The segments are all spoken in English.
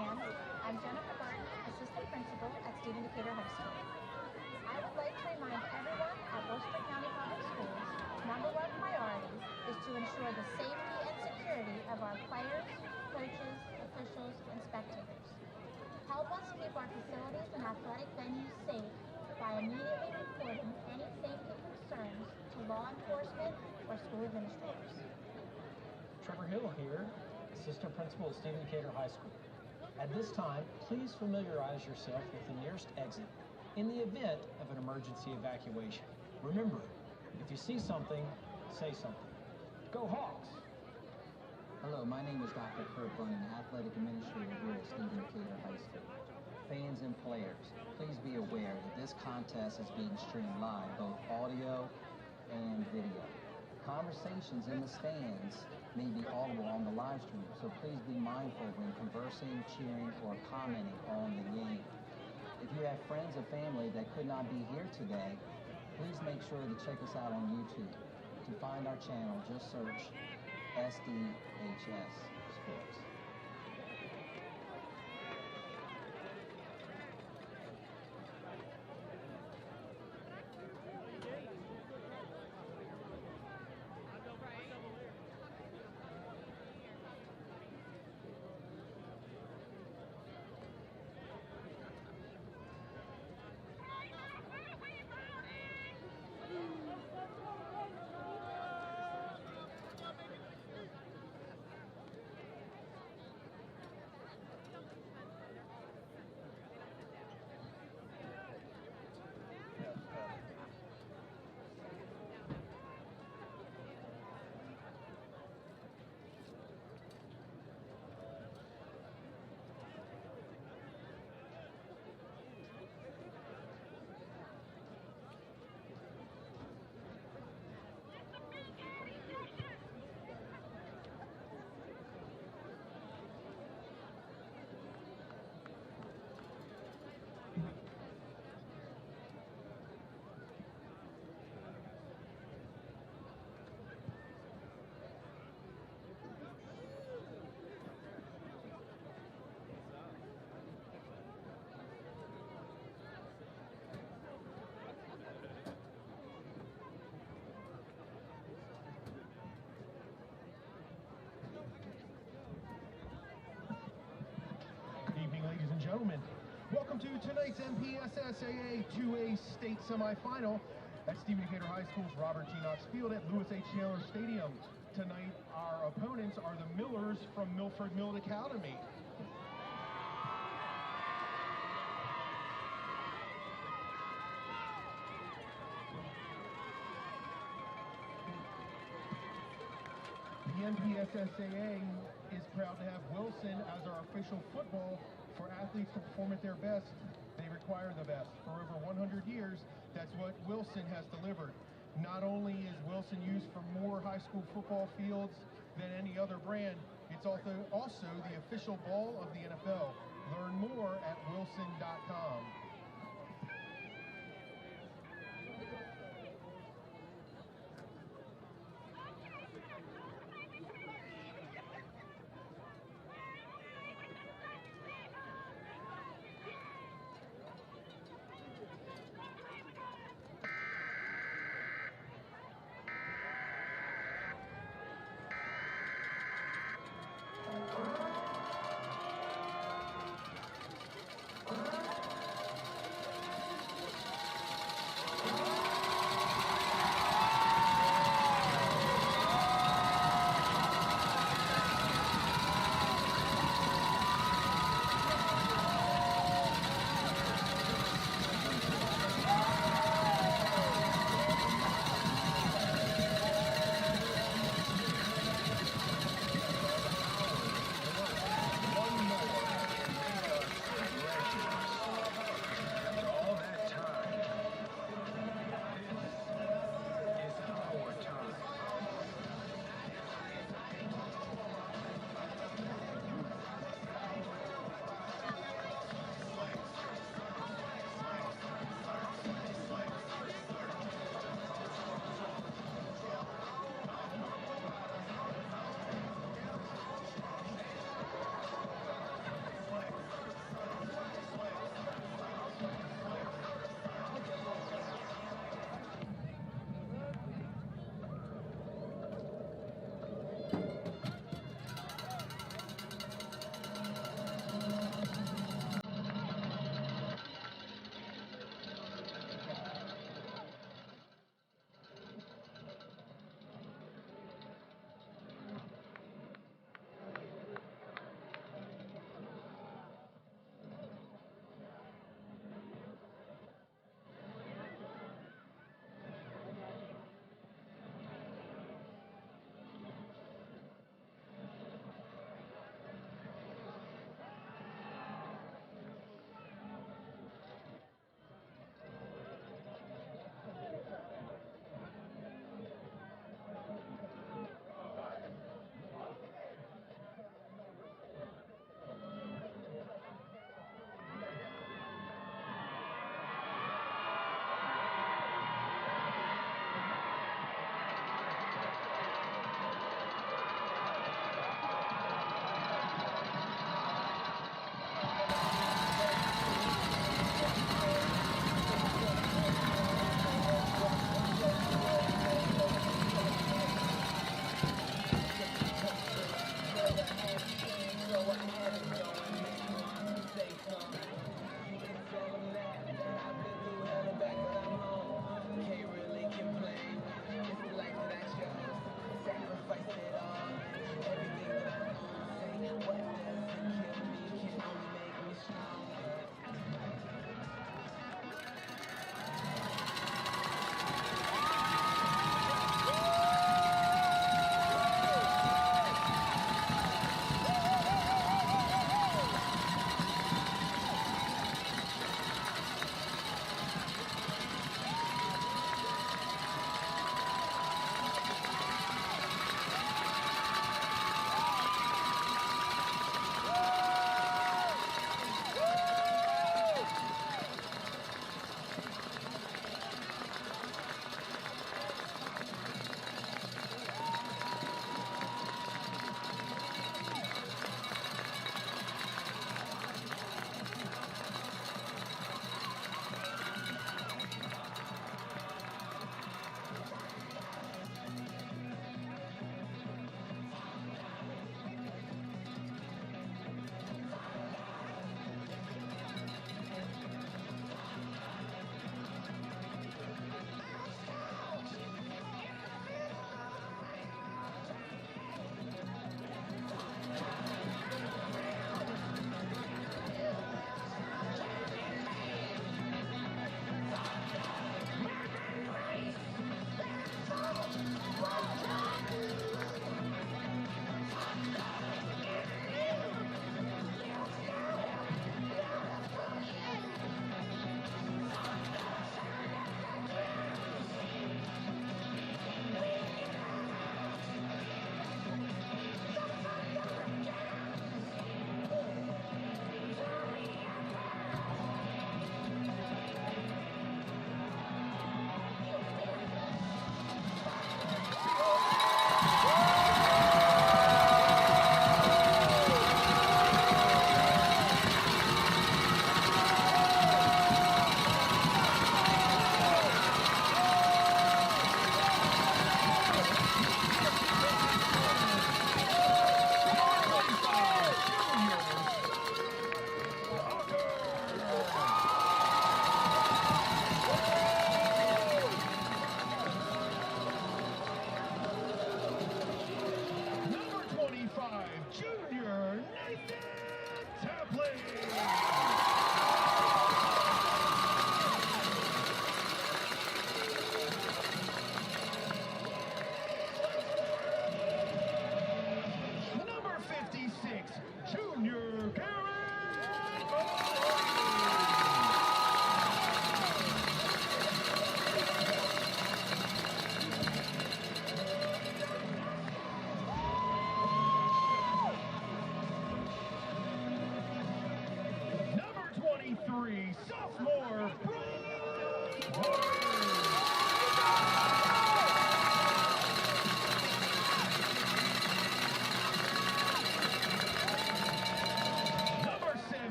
And I'm Jennifer Barton, Assistant Principal at Stephen Decatur High School. I would like to remind everyone at Worcester County Public Schools, number one priority is to ensure the safety and security of our players, coaches, officials, and spectators. Help us keep our facilities and athletic venues safe by immediately reporting any safety concerns to law enforcement or school administrators. Trevor Hill here, Assistant Principal at Stephen Decatur High School. At this time, please familiarize yourself with the nearest exit in the event of an emergency evacuation. Remember, if you see something, say something. Go Hawks! Hello, my name is Dr. Kurt Bunning, Athletic Administrator here at Stephen Decatur High School. Fans and players, please be aware that this contest is being streamed live, both audio and video. Conversations in the stands may be audible on the live stream, so please be mindful when conversing, cheering, or commenting on the game. If you have friends or family that could not be here today, please make sure to check us out on YouTube. To find our channel, just search SDHS Sports. Ladies and gentlemen, welcome to tonight's MPSSAA 2A State Semifinal at Stephen Decatur High School's Robert G. Knox Field at Lewis H. Taylor Stadium. Tonight, our opponents are the Millers from Milford Mill Academy. The MPSSAA is proud to have Wilson as our official football. For athletes to perform at their best, they require the best. For over 100 years, that's what Wilson has delivered. Not only is Wilson used for more high school football fields than any other brand, it's also the official ball of the NFL. Learn more at wilson.com.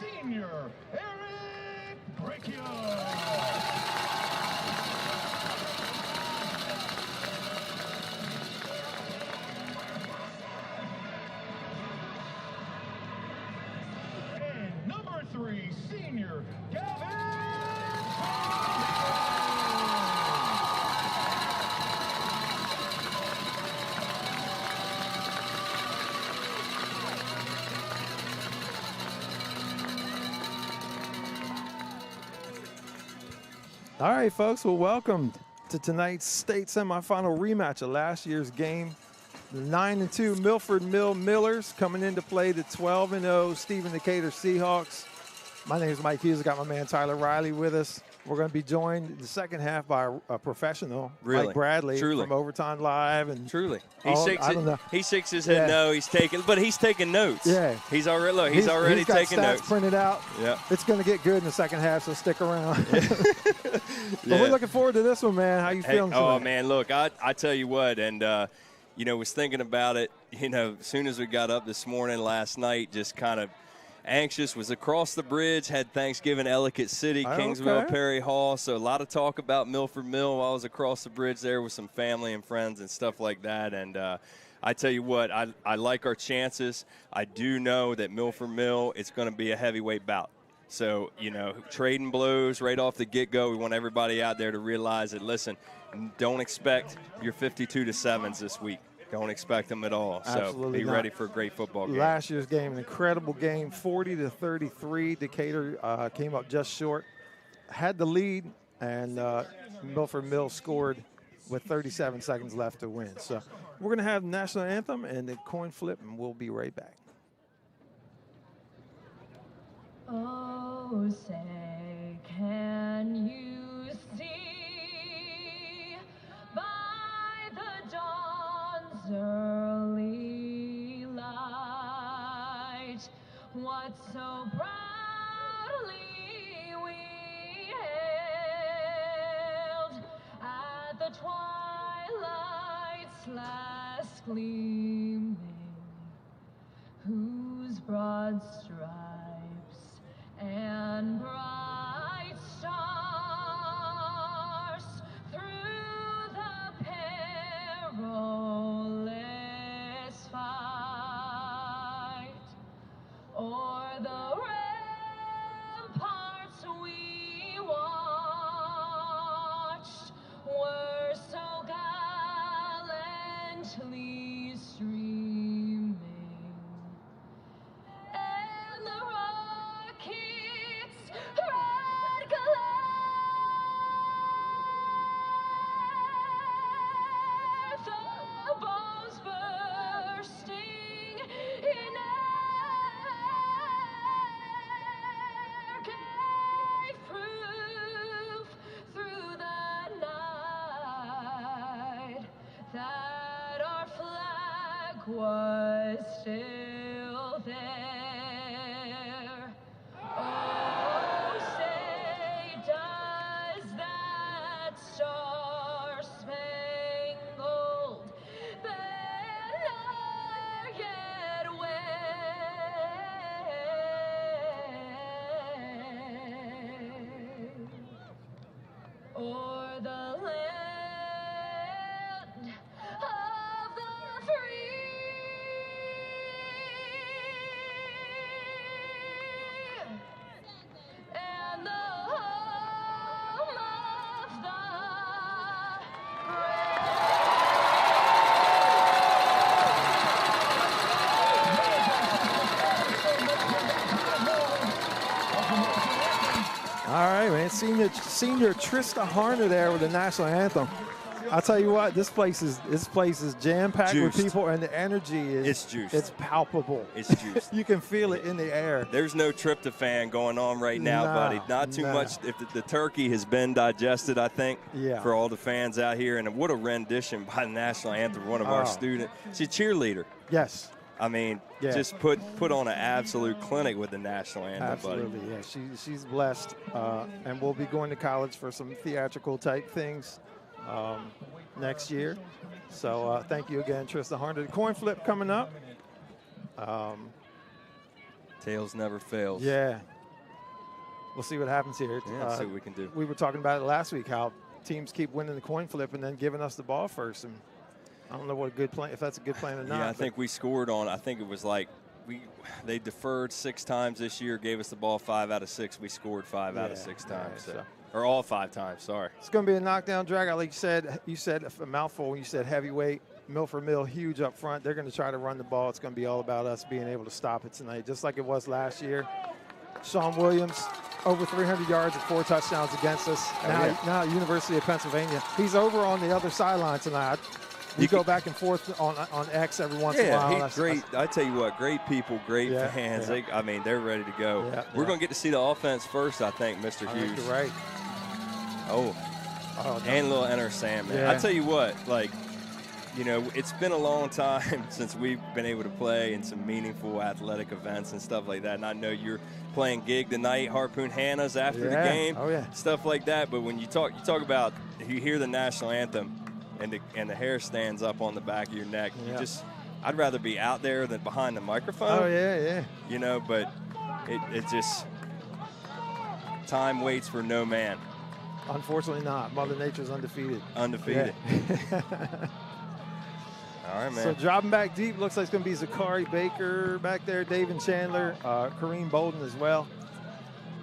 Senior Eric Bricchio. And number 3, Senior Gavin. All right, folks, well, welcome to tonight's state semifinal rematch of last year's game. The 9-2 Milford Mill Millers coming in to play the 12-0 Stephen Decatur Seahawks. My name is Mike Hughes. I got my man Tyler Riley with us. We're going to be joined in the second half by a professional, Mike Bradley, from Overtime Live. And truly, he shakes his head. No, he's taking notes. Yeah, he's already he's already got taking stats notes. Printed out. Yeah, it's going to get good in the second half, so stick around. But we're looking forward to this one, man. How you feeling tonight? Oh man, look, I tell you what, and was thinking about it. As soon as we got up this morning, last night, just kind of anxious. Was across the bridge, had Thanksgiving, Ellicott City, Kingsville, Perry Hall. So a lot of talk about Milford Mill while I was across the bridge there with some family and friends and stuff like that. And I tell you what, I like our chances. I do know that Milford Mill, it's going to be a heavyweight bout. So, trading blows right off the get-go. We want everybody out there to realize that, listen, don't expect your 52-7s this week. Don't expect them at all. Absolutely so be ready for a great football game. Last year's game, an incredible game, 40-33. Decatur came up just short, had the lead, and Milford Mill scored with 37 seconds left to win. So we're going to have the national anthem and the coin flip, and we'll be right back. Oh, say, can you see by the dawn's early light what so proudly we hailed at the twilight's last gleaming, whose broad stripes and bright stars through the perilous fight o'er the ramparts we watched were so gallantly streaming, and the rockets Senior Trista Harner there with the national anthem. I'll tell you what, this place is jam-packed with people, and the energy is it's palpable. It's juiced. You can feel it in the air. There's no tryptophan going on right now, buddy. Not too much. If the turkey has been digested, I think, for all the fans out here. And what a rendition by the national anthem, one of our students. She's a cheerleader. Yes. I mean, just put on an absolute clinic with the national anthem, buddy. Absolutely, yeah. She's blessed, and we'll be going to college for some theatrical type things next year. So thank you again, Trista Harner. The coin flip coming up. Tails never fails. Yeah. We'll see what happens here. Yeah, see what we can do. We were talking about it last week, how teams keep winning the coin flip and then giving us the ball first. And I don't know what a good plan, if that's a good plan or not. Yeah, I think we scored on, I think it was like, they deferred 6 times this year, gave us the ball 5 out of 6. We scored 5 out of 6 times. So. Or all 5 times, sorry. It's going to be a knockdown drag. Like you said a mouthful when you said heavyweight. Milford Mill, huge up front. They're going to try to run the ball. It's going to be all about us being able to stop it tonight, just like it was last year. Sean Williams, over 300 yards and 4 touchdowns against us. Now University of Pennsylvania. He's over on the other sideline tonight. You go back and forth on X every once in a while. Yeah, great. I tell you what, great people, great fans. Yeah. I mean, they're ready to go. Yeah, We're going to get to see the offense first, I think, Mr. Hughes. You're right. And little Enter Sam, man. I tell you what, like, you know, it's been a long time since we've been able to play in some meaningful athletic events and stuff like that. And I know you're playing gig tonight, Harpoon Hannah's after the game, stuff like that. But when you talk about, you hear the national anthem, and the hair stands up on the back of your neck. You I'd rather be out there than behind the microphone. Oh, yeah. You know, but it just, time waits for no man. Unfortunately not. Mother Nature's undefeated. Undefeated. Yeah. All right, man. So dropping back deep, looks like it's going to be Zachary Baker back there, David Chandler, Kareem Bolden as well.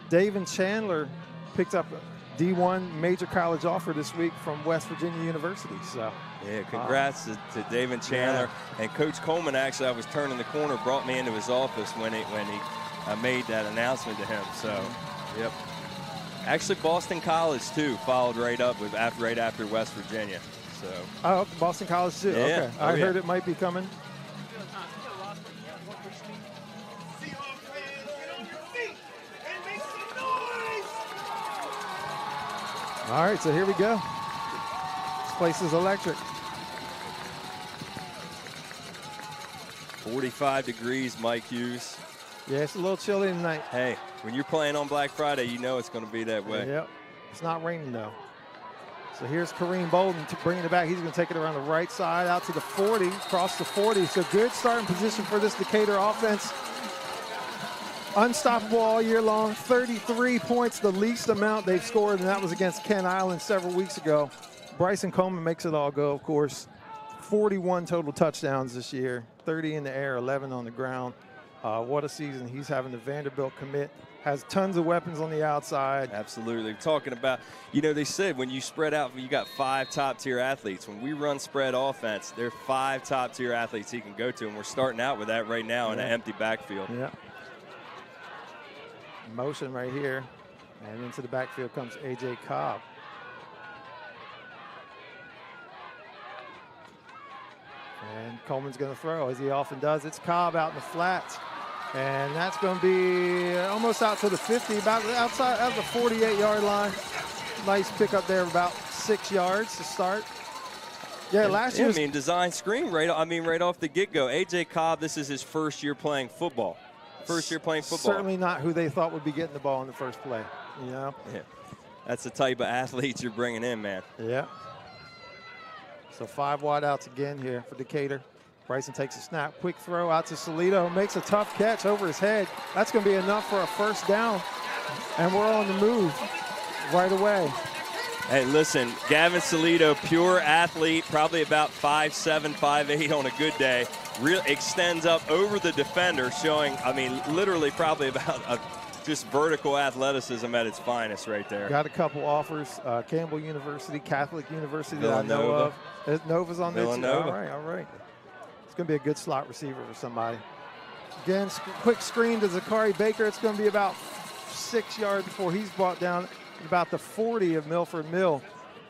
David Chandler picked up a D1 major college offer this week from West Virginia University. So yeah, congrats to David Chandler. And Coach Coleman, actually, I was turning the corner, brought me into his office when he made that announcement to him. So, yep. Actually, Boston College, too, followed right up with right after West Virginia. So. Oh, Boston College, too. Yeah. Okay. I heard it might be coming. All right, so here we go. This place is electric. 45 degrees, Mike Hughes. Yeah, it's a little chilly tonight. Hey, when you're playing on Black Friday, you know it's going to be that way. Yep. It's not raining, though. So here's Kareem Bolden bringing it back. He's going to take it around the right side out to the 40, across the 40. So good starting position for this Decatur offense. Unstoppable all year long. 33 points, the least amount they've scored, and that was against Kent Island several weeks ago. Bryson Coleman makes it all go, of course. 41 total touchdowns this year, 30 in the air, 11 on the ground. What a season he's having. The Vanderbilt commit. Has tons of weapons on the outside. Absolutely. Talking about, you know, they said when you spread out, you got 5 top-tier athletes. When we run spread offense, there are 5 top-tier athletes he can go to, and we're starting out with that right now in an empty backfield. Yeah. Motion right here, and into the backfield comes A.J. Cobb. And Coleman's going to throw, as he often does. It's Cobb out in the flat. And that's going to be almost out to the 50, about outside of the 48-yard line. Nice pickup there, about 6 yards to start. Yeah, last year. I mean, design screen right off the get-go. A.J. Cobb, this is his first year playing football. Certainly not who they thought would be getting the ball in the first play, you know? Yeah. That's the type of athletes you're bringing in, man. Yeah. So 5 wide outs again here for Decatur. Bryson takes a snap, quick throw out to Salido, makes a tough catch over his head. That's going to be enough for a first down, and we're on the move right away. Hey, listen, Gavin Salido, pure athlete, probably about 5'7", 5'8" on a good day. Extends up over the defender, showing, I mean, literally probably about just vertical athleticism at its finest right there. Got a couple offers, Campbell University, Catholic University that I know of. Nova's on there too. All right. It's going to be a good slot receiver for somebody. Again, quick screen to Zachary Baker. It's going to be about 6 yards before he's brought down. about the 40 of Milford Mill.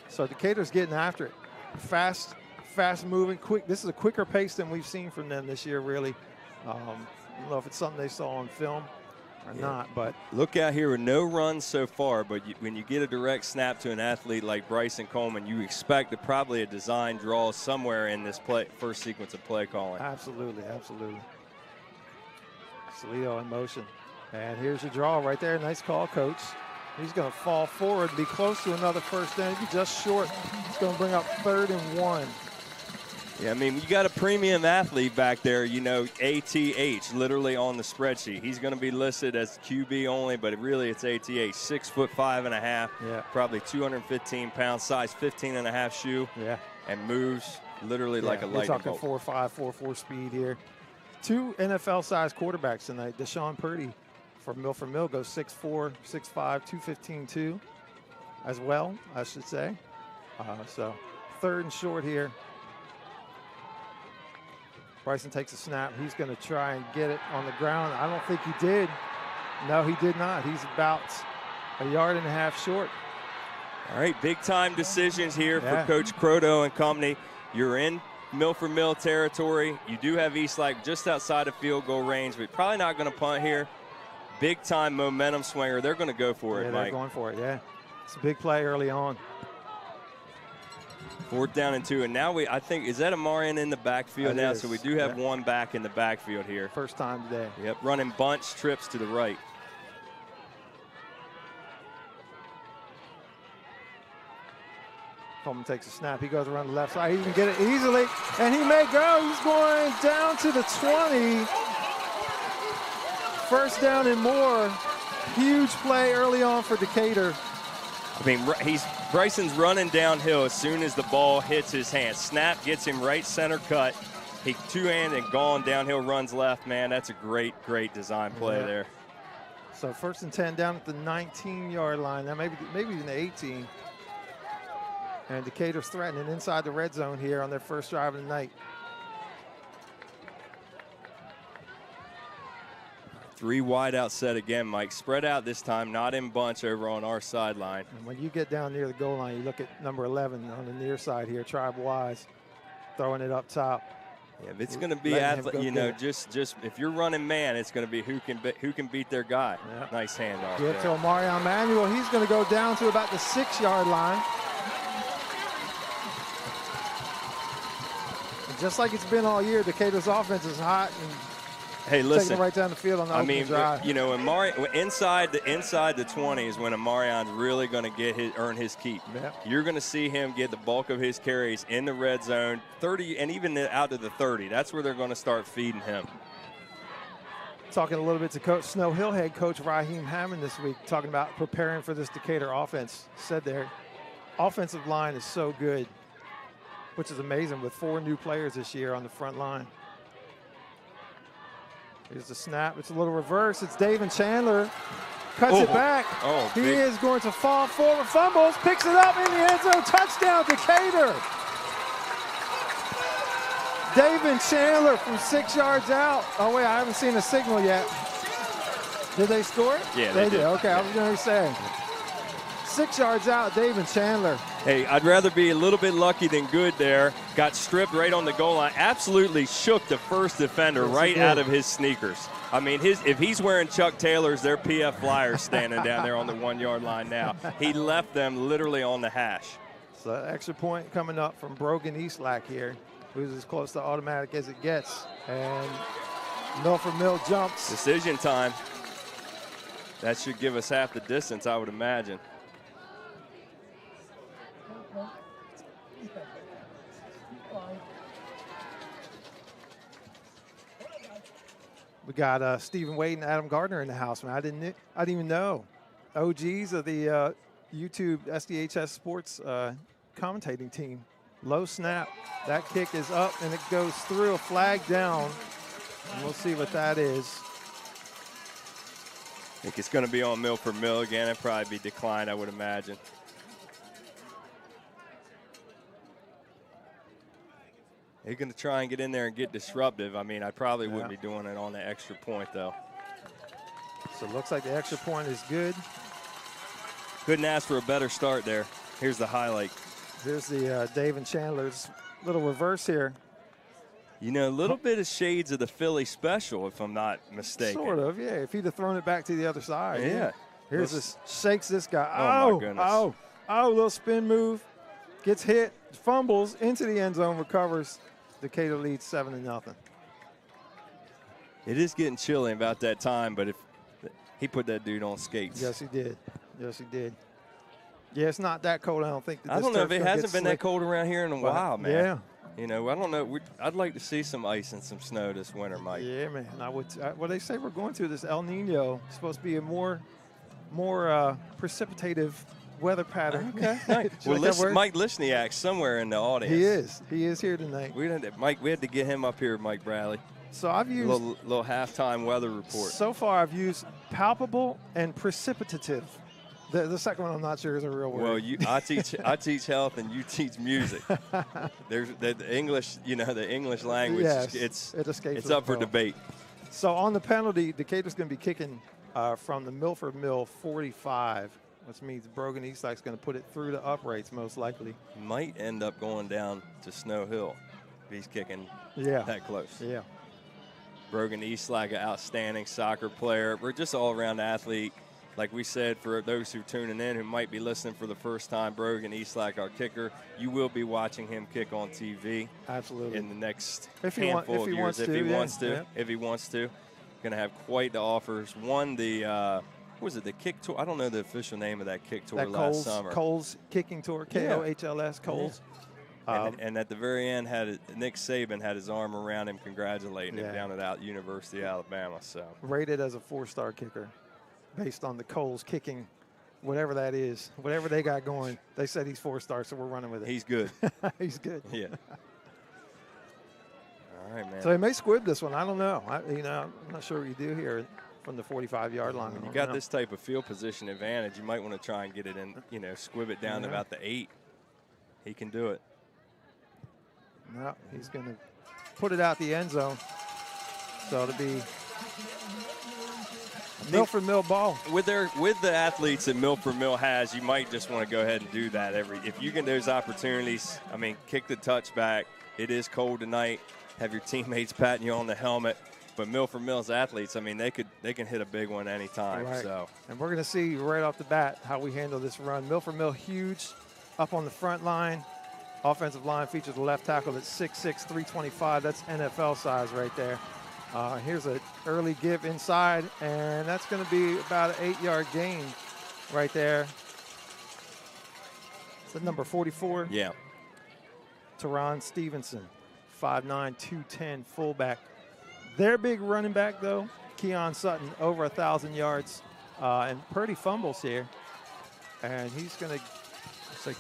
So Decatur's getting after it. Fast moving, quick. This is a quicker pace than we've seen from them this year, really. I don't know if it's something they saw on film or not, but look out here with no runs so far, but when you get a direct snap to an athlete like Bryson Coleman, you expect probably a design draw somewhere in this first sequence of play calling. Absolutely. Salito in motion. And here's your draw right there. Nice call, coach. He's going to fall forward, be close to another first down. Be just short. It's going to bring up 3rd and 1. Yeah, I mean, you got a premium athlete back there, you know, ATH, literally on the spreadsheet. He's going to be listed as QB only, but really it's ATH, 6'5.5". Yeah. Probably 215 pounds, size 15.5 shoe. Yeah. And moves literally like a lightning bolt. We're talking 4.5, 4.4 speed here. 2 NFL-sized quarterbacks tonight. Deshaun Purdy for Milford Mill goes 6'4", 6'5", 215 too, as well, I should say. So 3rd and short here. Bryson takes a snap. He's going to try and get it on the ground. I don't think he did. No, he did not. He's about 1.5 yards short. All right, big-time decisions here for Coach Croto and company. You're in Milford Mill territory. You do have Eastlake just outside of field goal range, but probably not going to punt here. Big-time momentum swinger. They're going to go for it, Mike. They're going for it, yeah. It's a big play early on. 4th down and 2, and now I think, is that Amarian in the backfield now? Is. So we do have one back in the backfield here. First time today. Yep, running bunch trips to the right. Coleman takes a snap. He goes around the left side. He can get it easily, and he may go. He's going down to the 20. First down and more. Huge play early on for Decatur. I mean, Bryson's running downhill as soon as the ball hits his hand. Snap gets him right center cut. He two-hand and gone downhill, runs left. Man, that's a great design play there. So 1st and 10 down at the 19-yard line. Now maybe in the 18. And Decatur's threatening inside the red zone here on their first drive of the night. 3 wide out set again, Mike. Spread out this time, not in bunch over on our sideline. And when you get down near the goal line, you look at number 11 on the near side here, Tribe-wise, throwing it up top. Yeah, if it's going to be athlete, you know, just if you're running man, it's going to be who can beat their guy. Yep. Nice handoff. Get to Omarion Manuel. He's going to go down to about the 6-yard line. And just like it's been all year, Decatur's offense is hot and hey, listen, taking it right down the field on the opening drive. You know, inside the 20 is when Amarion's really going to earn his keep. Yep. You're going to see him get the bulk of his carries in the red zone, 30, and even out to the 30. That's where they're going to start feeding him. Talking a little bit to Coach Snow Hill head coach Raheem Hammond this week, talking about preparing for this Decatur offense. Said their offensive line is so good, which is amazing with 4 new players this year on the front line. Here's the snap. It's a little reverse. It's David Chandler. Cuts it back. He is going to fall forward. Fumbles. Picks it up in the end zone. Touchdown, Decatur. David Chandler from 6 yards out. Oh, wait, I haven't seen a signal yet. Did they score it? Yeah, they did. Okay, I was going to say. 6 yards out, David Chandler. Hey, I'd rather be a little bit lucky than good there. Got stripped right on the goal line. Absolutely shook the first defender right out of his sneakers. I mean, if he's wearing Chuck Taylors, they're PF Flyers standing down there on the 1-yard line now. He left them literally on the hash. So extra point coming up from Brogan Eastlake here, who's as close to automatic as it gets. And Milford Mill jumps. Decision time. That should give us half the distance, I would imagine. We got Stephen Wade and Adam Gardner in the house, man. I didn't even know. OGs of the YouTube SDHS Sports commentating team. Low snap. That kick is up and it goes through, a flag down. And we'll see what that is. I think it's going to be on Milford Mill again. It'll probably be declined, I would imagine. They're going to try and get in there and get disruptive. I mean, I probably wouldn't be doing it on the extra point, though. So it looks like the extra point is good. Couldn't ask for a better start there. Here's the highlight. Here's the Dave and Chandler's little reverse here. You know, a little bit of shades of the Philly special, if I'm not mistaken. Sort of, yeah. If he'd have thrown it back to the other side. Yeah. Here's this, shakes this guy. Oh, my goodness. Little spin move. Gets hit, fumbles into the end zone, recovers. Decatur leads 7-0. It is getting chilly about that time, but if he put that dude on skates. Yes, he did. Yes, he did. Yeah, it's not that cold, I don't think. I don't know if it hasn't been that cold around here in a while, man. Yeah. You know, I don't know. I'd like to see some ice and some snow this winter, Mike. Yeah, man. Well, they say we're going through this El Nino. It's supposed to be a more precipitative weather pattern. Okay. Nice. Well, Mike Lishniak's somewhere in the audience. He is here tonight. We had to get him up here, Mike Bradley. So I've used little halftime weather report. So far, I've used palpable and precipitative. The second one I'm not sure is a real word. Well, I teach health and you teach music. There's the English, the English language. Yes, it's up for debate. So on the penalty, Decatur's going to be kicking from the Milford Mill 45, which means Brogan Eastlike's going to put it through the uprights most likely. Might end up going down to Snow Hill if he's kicking that close. Yeah. Brogan Eastlike, an outstanding soccer player. We're just all-around athlete. Like we said, for those who are tuning in who might be listening for the first time, Brogan Eastlike, our kicker, you will be watching him kick on TV. Absolutely. In the next if handful of years, if he wants to. Yeah. If he wants to. Going to have quite the offers. Won the, what was it, the kick tour? I don't know the official name of that kick tour last summer. Coles kicking tour, KOHLS, Coles. Yeah. And at the very end, Nick Saban had his arm around him, congratulating him down at University of Alabama. So rated as a 4-star kicker. Based on the Coles kicking, whatever that is, whatever they got going, they said he's 4-star, so we're running with it. He's good. He's good. Yeah. All right, man. So he may squib this one. I don't know. I'm not sure what you do here from the 45-yard line. When you got this type of field position advantage, you might want to try and get it in, squib it down to about the 8. He can do it. No, he's going to put it out the end zone. So it'll be Milford Mill ball. With the athletes that Milford Mill has, you might just want to go ahead and do that if you get those opportunities. I mean, kick the touchback. It is cold tonight. Have your teammates patting you on the helmet. But Milford Mill's athletes, I mean, they can hit a big one anytime. Right. So. And we're going to see right off the bat how we handle this run. Milford Mill huge up on the front line. Offensive line features a left tackle at 6'6", 325. That's NFL size right there. Here's an early give inside, and that's going to be about an 8-yard gain right there. Is that number 44? Yeah. Teron Stevenson, 5'9", 210 fullback. Their big running back, though, Keon Sutton, over 1,000 yards. And Purdy fumbles here. And he's going to – looks like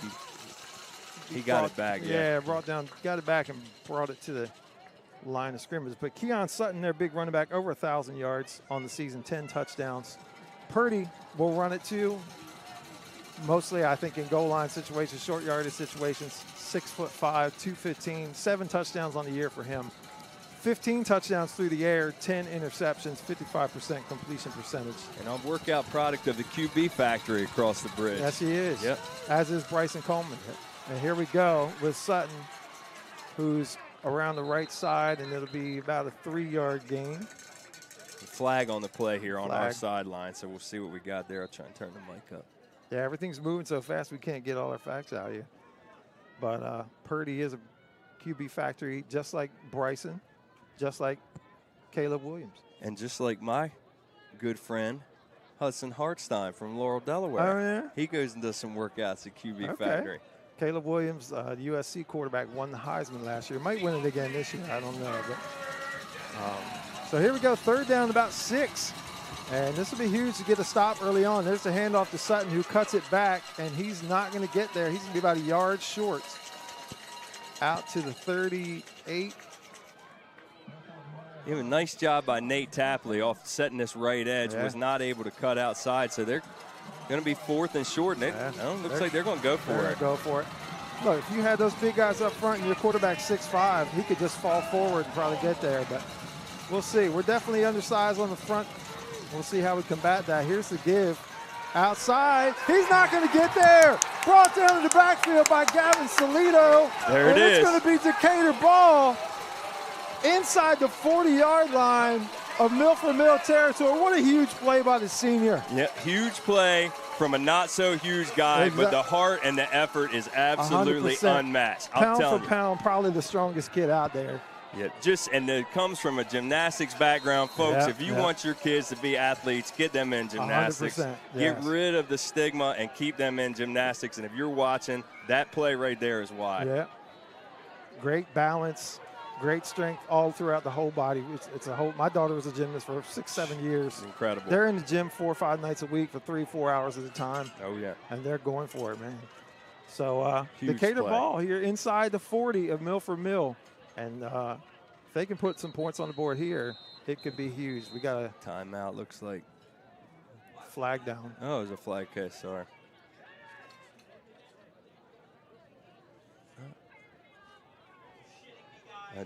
he got it back. Yeah, got it back and brought it to the line of scrimmage. But Keon Sutton, their big running back, over 1,000 yards on the season, 10 touchdowns. Purdy will run it too. Mostly, I think, in goal line situations, short yardage situations, 6'5", 215, 7 touchdowns on the year for him. 15 touchdowns through the air, 10 interceptions, 55% completion percentage. And a workout product of the QB factory across the bridge. Yes, he is. Yep. As is Bryson Coleman. And here we go with Sutton, who's around the right side, and it'll be about a 3-yard gain. Flag on the play here on our sideline, so we'll see what we got there. I'll try and turn the mic up. Yeah, everything's moving so fast we can't get all our facts out here. But Purdy is a QB factory, just like Bryson, just like Caleb Williams. And just like my good friend, Hudson Hartstein from Laurel, Delaware. Oh, yeah? He goes and does some workouts at QB Factory. Caleb Williams, the USC quarterback, won the Heisman last year. Might win it again this year. I don't know. But, so here we go, 3rd down, about 6. And this will be huge to get a stop early on. There's the handoff to Sutton, who cuts it back, and he's not going to get there. He's going to be about a yard short. Out to the 38. Yeah, a nice job by Nate Tapley off setting this right edge. Was not able to cut outside, so they're going to be 4th and short. And it looks like they're going to go for it. Go for it. Look, if you had those big guys up front and your quarterback 6'5", he could just fall forward and probably get there. But we'll see. We're definitely undersized on the front. We'll see how we combat that. Here's the give. Outside. He's not going to get there. Brought down in the backfield by Gavin Salito. There it is. It's going to be Decatur ball inside the 40-yard line of Milford Mill territory. What a huge play by the senior. Yeah, huge play from a not-so-huge guy, but the heart and the effort is absolutely 100%. unmatched. Pound for pound, probably the strongest kid out there. Yeah, and it comes from a gymnastics background, folks. Yeah, if you want your kids to be athletes, get them in gymnastics. 100%, Get yes. rid of the stigma and keep them in gymnastics. And if you're watching, that play right there is why. Yeah. Great balance, great strength all throughout the whole body. It's a whole. My daughter was a gymnast for 6-7 years. Incredible. They're in the gym 4 or 5 nights a week for 3-4 hours at a time. Oh yeah. And they're going for it, man. So Huge Decatur play. ball here inside the 40 of Milford Mill, and if they can put some points on the board here, it could be huge. We got a timeout. Looks like flag down. Oh, it was a flag case. Sorry.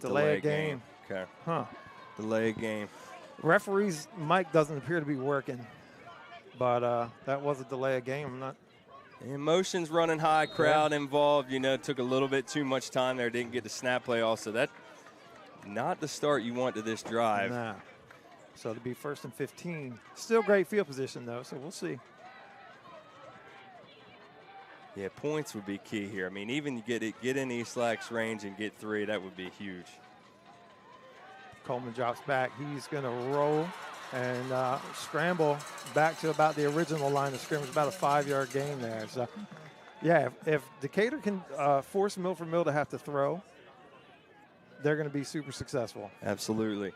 Delay a game. Okay. Huh. Delay a game. Referee's mic doesn't appear to be working, but that was a delay of game. I'm not. Emotions running high, crowd involved. You know, took a little bit too much time there. Didn't get the snap play also. That not the start you want to this drive. Nah. So to be 1st and 15. Still great field position though, so we'll see. Yeah, points would be key here. I mean, even get in East Lacs range and get 3, that would be huge. Coleman drops back. He's going to roll and scramble back to about the original line of scrimmage, about a 5-yard gain there. So, yeah, if Decatur can force Milford Mill to have to throw, they're going to be super successful. Absolutely.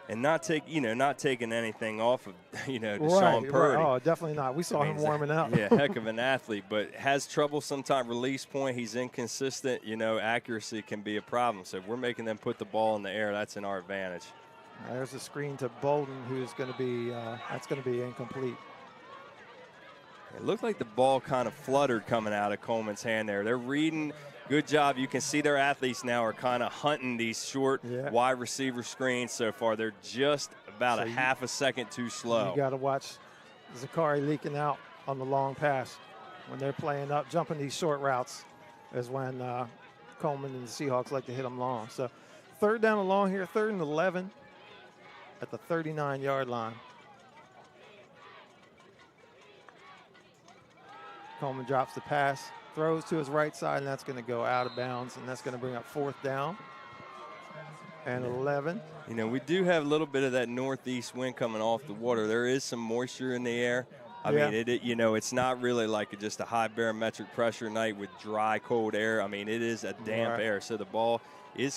And not taking anything off of, Deshaun Purdy. Right. Oh, definitely not. We saw him warming up. Yeah, heck of an athlete, but has trouble sometimes release point. He's inconsistent. Accuracy can be a problem. So if we're making them put the ball in the air, that's in our advantage. There's a screen to Bolden, who's going to be that's going to be incomplete. It looked like the ball kind of fluttered coming out of Coleman's hand there. They're reading. Good job. You can see their athletes now are kind of hunting these short wide receiver screens so far. They're just about a half a second too slow. You got to watch Zakari leaking out on the long pass. When they're playing up, jumping these short routes is when Coleman and the Seahawks like to hit them long. So 3rd down and long here, 3rd and 11 at the 39-yard line. Coleman drops the pass. Throws to his right side, and that's going to go out of bounds, and that's going to bring up 4th down and 11. We do have a little bit of that northeast wind coming off the water. There is some moisture in the air. I mean, it's not really like just a high barometric pressure night with dry, cold air. I mean, it is a damp air, so the ball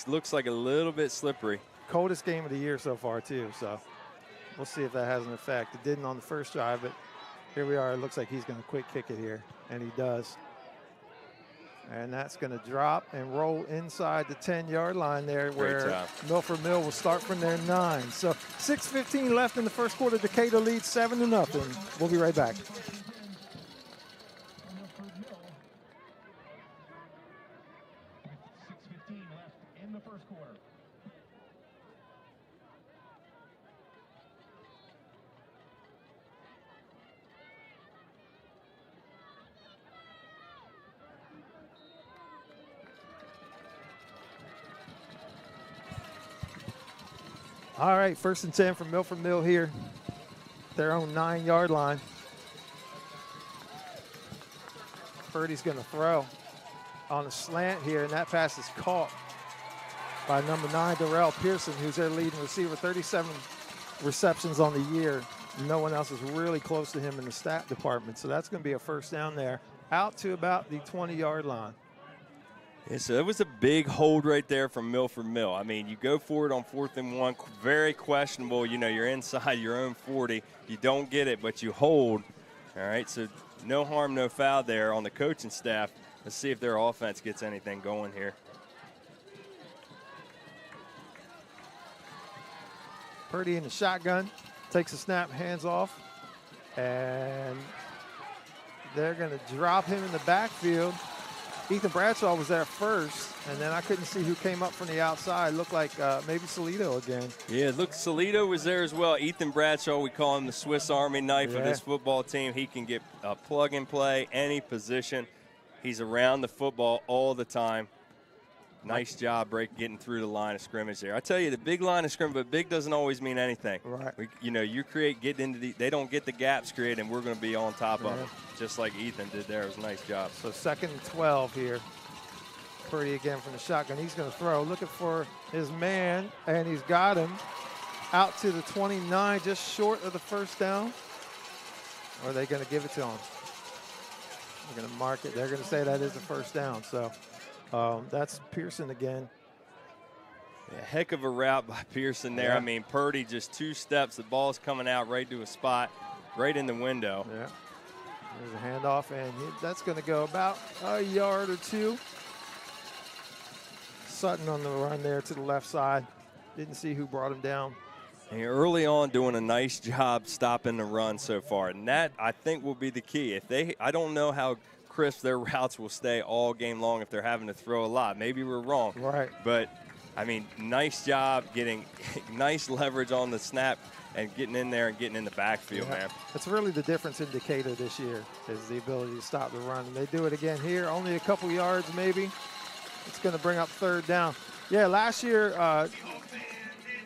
looks like a little bit slippery. Coldest game of the year so far, too, so we'll see if that has an effect. It didn't on the first drive, but here we are. It looks like he's going to quick kick it here, and he does. And that's going to drop and roll inside the 10-yard line there where Milford Mill will start from their 9. So 6:15 left in the first quarter. Decatur leads 7-0. We'll be right back. All right, 1st and 10 from Milford Mill here. Their own 9-yard line. Purdy's going to throw on a slant here, and that pass is caught by number 9, Darrell Pearson, who's their leading receiver, 37 receptions on the year. No one else is really close to him in the stat department, so that's going to be a 1st down there, out to about the 20-yard line. Yeah, so that was a big hold right there from Milford Mill. I mean, you go for it on 4th and 1, very questionable. You're inside your own 40. You don't get it, but you hold. All right, so no harm, no foul there on the coaching staff. Let's see if their offense gets anything going here. Purdy in the shotgun, takes a snap, hands off, and they're going to drop him in the backfield. Ethan Bradshaw was there first, and then I couldn't see who came up from the outside. Looked like maybe Salito again. Yeah, look, Salito was there as well. Ethan Bradshaw, we call him the Swiss Army knife of this football team. He can get plug and play any position. He's around the football all the time. Nice job getting through the line of scrimmage there. I tell you, the big line of scrimmage, but big doesn't always mean anything. Right. Get into they don't get the gaps created, and we're going to be on top of them, just like Ethan did there. It was a nice job. So 2nd and 12 here. Purdy again from the shotgun. He's going to throw, looking for his man, and he's got him out to the 29, just short of the first down. Or are they going to give it to him? They're going to mark it. They're going to say that is the first down. So that's Pearson again. A heck of a route by Pearson there. I mean, Purdy just 2 steps. The ball's coming out right to a spot, right in the window. Yeah. There's a handoff, and that's going to go about a yard or 2. Sutton on the run there to the left side. Didn't see who brought him down. And early on, doing a nice job stopping the run so far, and that I think will be the key. I don't know how crisp their routes will stay all game long if they're having to throw a lot. Maybe we're wrong. Right. But I mean, nice job getting nice leverage on the snap and getting in there and getting in the backfield, man. That's really the difference in Decatur this year, is the ability to stop the run. And they do it again here, only a couple yards maybe. It's going to bring up 3rd down. Yeah, last year,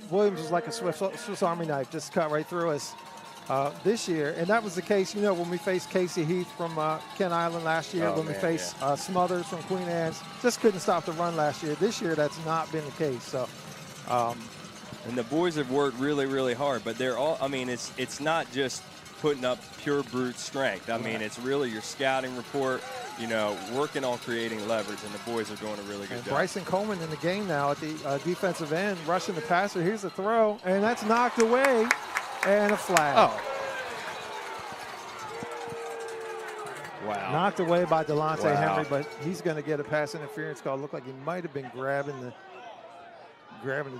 Williams was like a Swiss Army knife, just cut right through us. This year, and that was the case, when we faced Casey Heath from Kent Island last year, we faced Smothers from Queen Anne's, just couldn't stop the run last year. This year, that's not been the case. So, and the boys have worked really, really hard, but they're all, I mean, it's not just putting up pure brute strength. I mean, it's really your scouting report, working on creating leverage, and the boys are doing a really good job. Bryson Coleman in the game now at the defensive end, rushing the passer. Here's the throw, and that's knocked away. And a flag. Oh. Wow. Knocked away by Delonte Henry, but he's going to get a pass interference call. Looked like he might have been grabbing the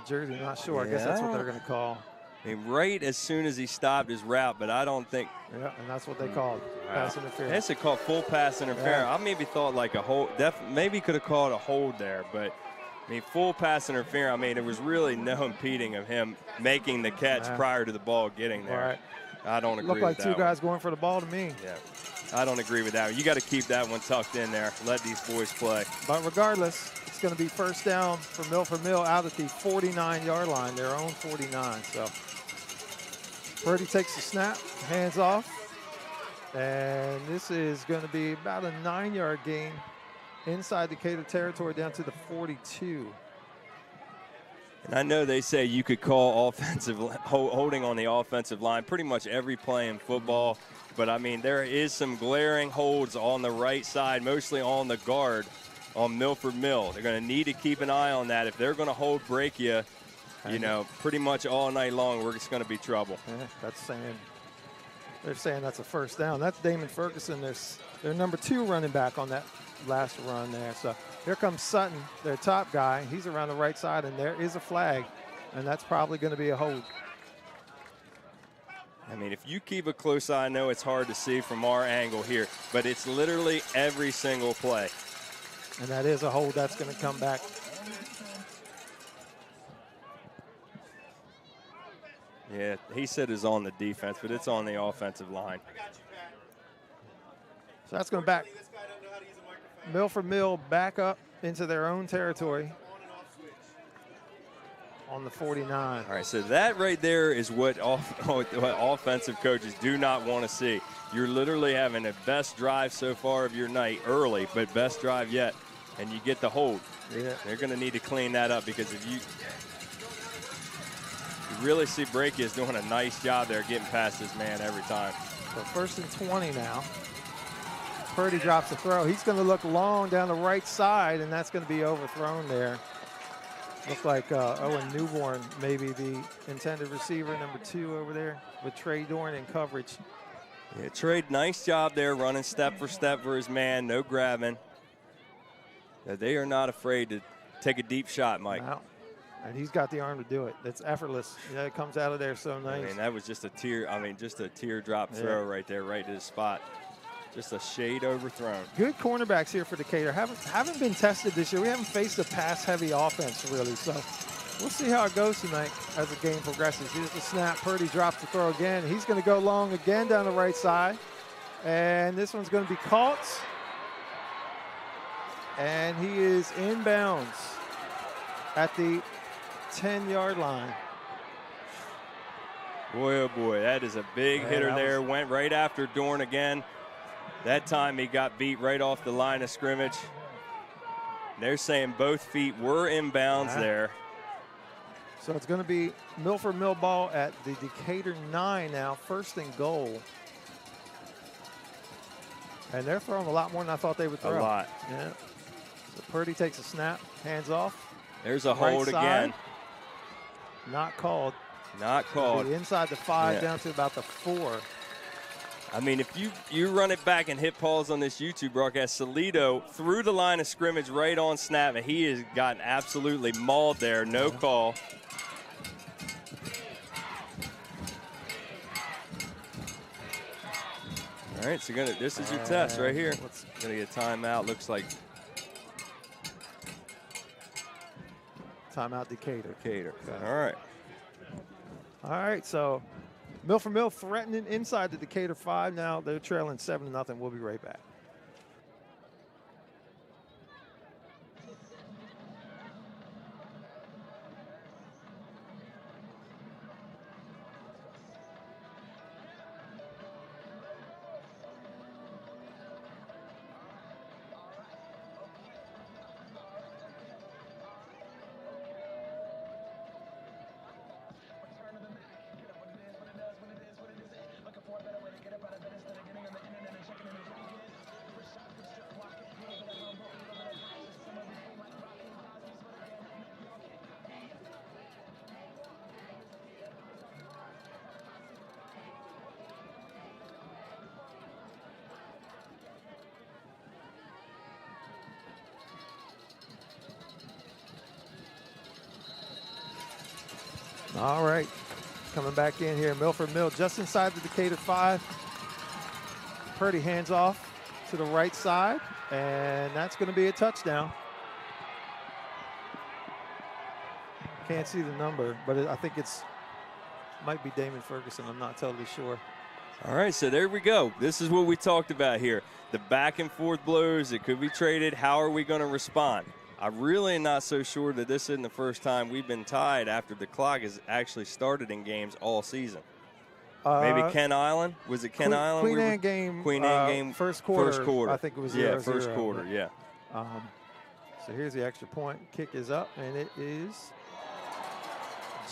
jersey. I'm not sure. I guess that's what they're going to call. I mean, right as soon as he stopped his route, but I don't think. Yeah, and that's what they called pass interference. That's a call, full pass interference. I maybe thought like a hold. Maybe could have called a hold there, but. I mean, full pass interference. I mean, there was really no impeding of him making the catch prior to the ball getting there. Right. I don't agree with that. Looked like 2 guys going for the ball to me. Yeah, I don't agree with that one. You got to keep that one tucked in there. Let these boys play. But regardless, it's going to be 1st down for Milford Mill out at the 49-yard line, their own 49. So Purdy takes the snap, hands off, and this is going to be about a 9-yard gain. Inside Decatur territory down to the 42. And I know they say you could call holding on the offensive line pretty much every play in football, but I mean there is some glaring holds on the right side, mostly on the guard on Milford Mill. They're going to need to keep an eye on that. If they're going to break you, pretty much all night long, we're just going to be trouble. Yeah, they're saying that's a 1st down. That's Damon Ferguson. Their number 2 running back on that last run there. So here comes Sutton, their top guy. He's around the right side, and there is a flag, and that's probably going to be a hold. I mean, if you keep a close eye, I know it's hard to see from our angle here, but it's literally every single play. And that is a hold. That's going to come back. Yeah, he said it's on the defense, but it's on the offensive line. So that's going to back Milford Mill back up into their own territory on the 49. All right, so that right there is what offensive coaches do not want to see. You're literally having the best drive so far of your night early, but best drive yet, and you get the hold. Yeah. They're going to need to clean that up because if you really see Breaky is doing a nice job there getting past this man every time. So 1st and 20 now. Purdy drops the throw. He's going to look long down the right side, and that's going to be overthrown there. Looks like Owen Newborn, maybe the intended receiver, number 2 over there, with Trey Dorn in coverage. Yeah, Trey, nice job there, running step for his man, no grabbing. They are not afraid to take a deep shot, Mike. Wow. And he's got the arm to do it. It's effortless. It comes out of there so nice. I mean, that was just a teardrop throw right there, right to the spot. Just a shade overthrown. Good cornerbacks here for Decatur. Haven't been tested this year. We haven't faced a pass-heavy offense, really. So we'll see how it goes tonight as the game progresses. Here's the snap. Purdy drops the throw again. He's going to go long again down the right side. And this one's going to be caught. And he is inbounds at the 10-yard line. Boy, oh boy, that is a big hitter there. Went right after Dorn again. That time he got beat right off the line of scrimmage. They're saying both feet were inbounds there. So it's going to be Milford Mill ball at the Decatur 9 now, 1st and goal. And they're throwing a lot more than I thought they would throw. A lot. Yeah. So Purdy takes a snap, hands off. There's a hold again. Not called. Not called. Inside the 5 down to about the 4. I mean, if you run it back and hit pause on this YouTube broadcast, Salito through the line of scrimmage right on snap, and he has gotten absolutely mauled there. No call. All right, so this is your test right here. Gonna get a timeout. Looks like timeout Decatur. Decatur. All right. All right, so Milford Mill threatening inside the Decatur 5 now. They're trailing 7-0. We'll be right back. All right, coming back in here, Milford Mill just inside the Decatur 5. Purdy hands off to the right side, and that's going to be a touchdown. Can't see the number, but I think might be Damon Ferguson. I'm not totally sure. All right, so there we go. This is what we talked about here. The back and forth blows, it could be traded. How are we going to respond? I'm really not so sure that this isn't the first time we've been tied after the clock has actually started in games all season. Maybe Ken Island? Was it Ken Island? Queen Anne game. First quarter. I think it was 0-0. First quarter, yeah. So here's the extra point. Kick is up, and it is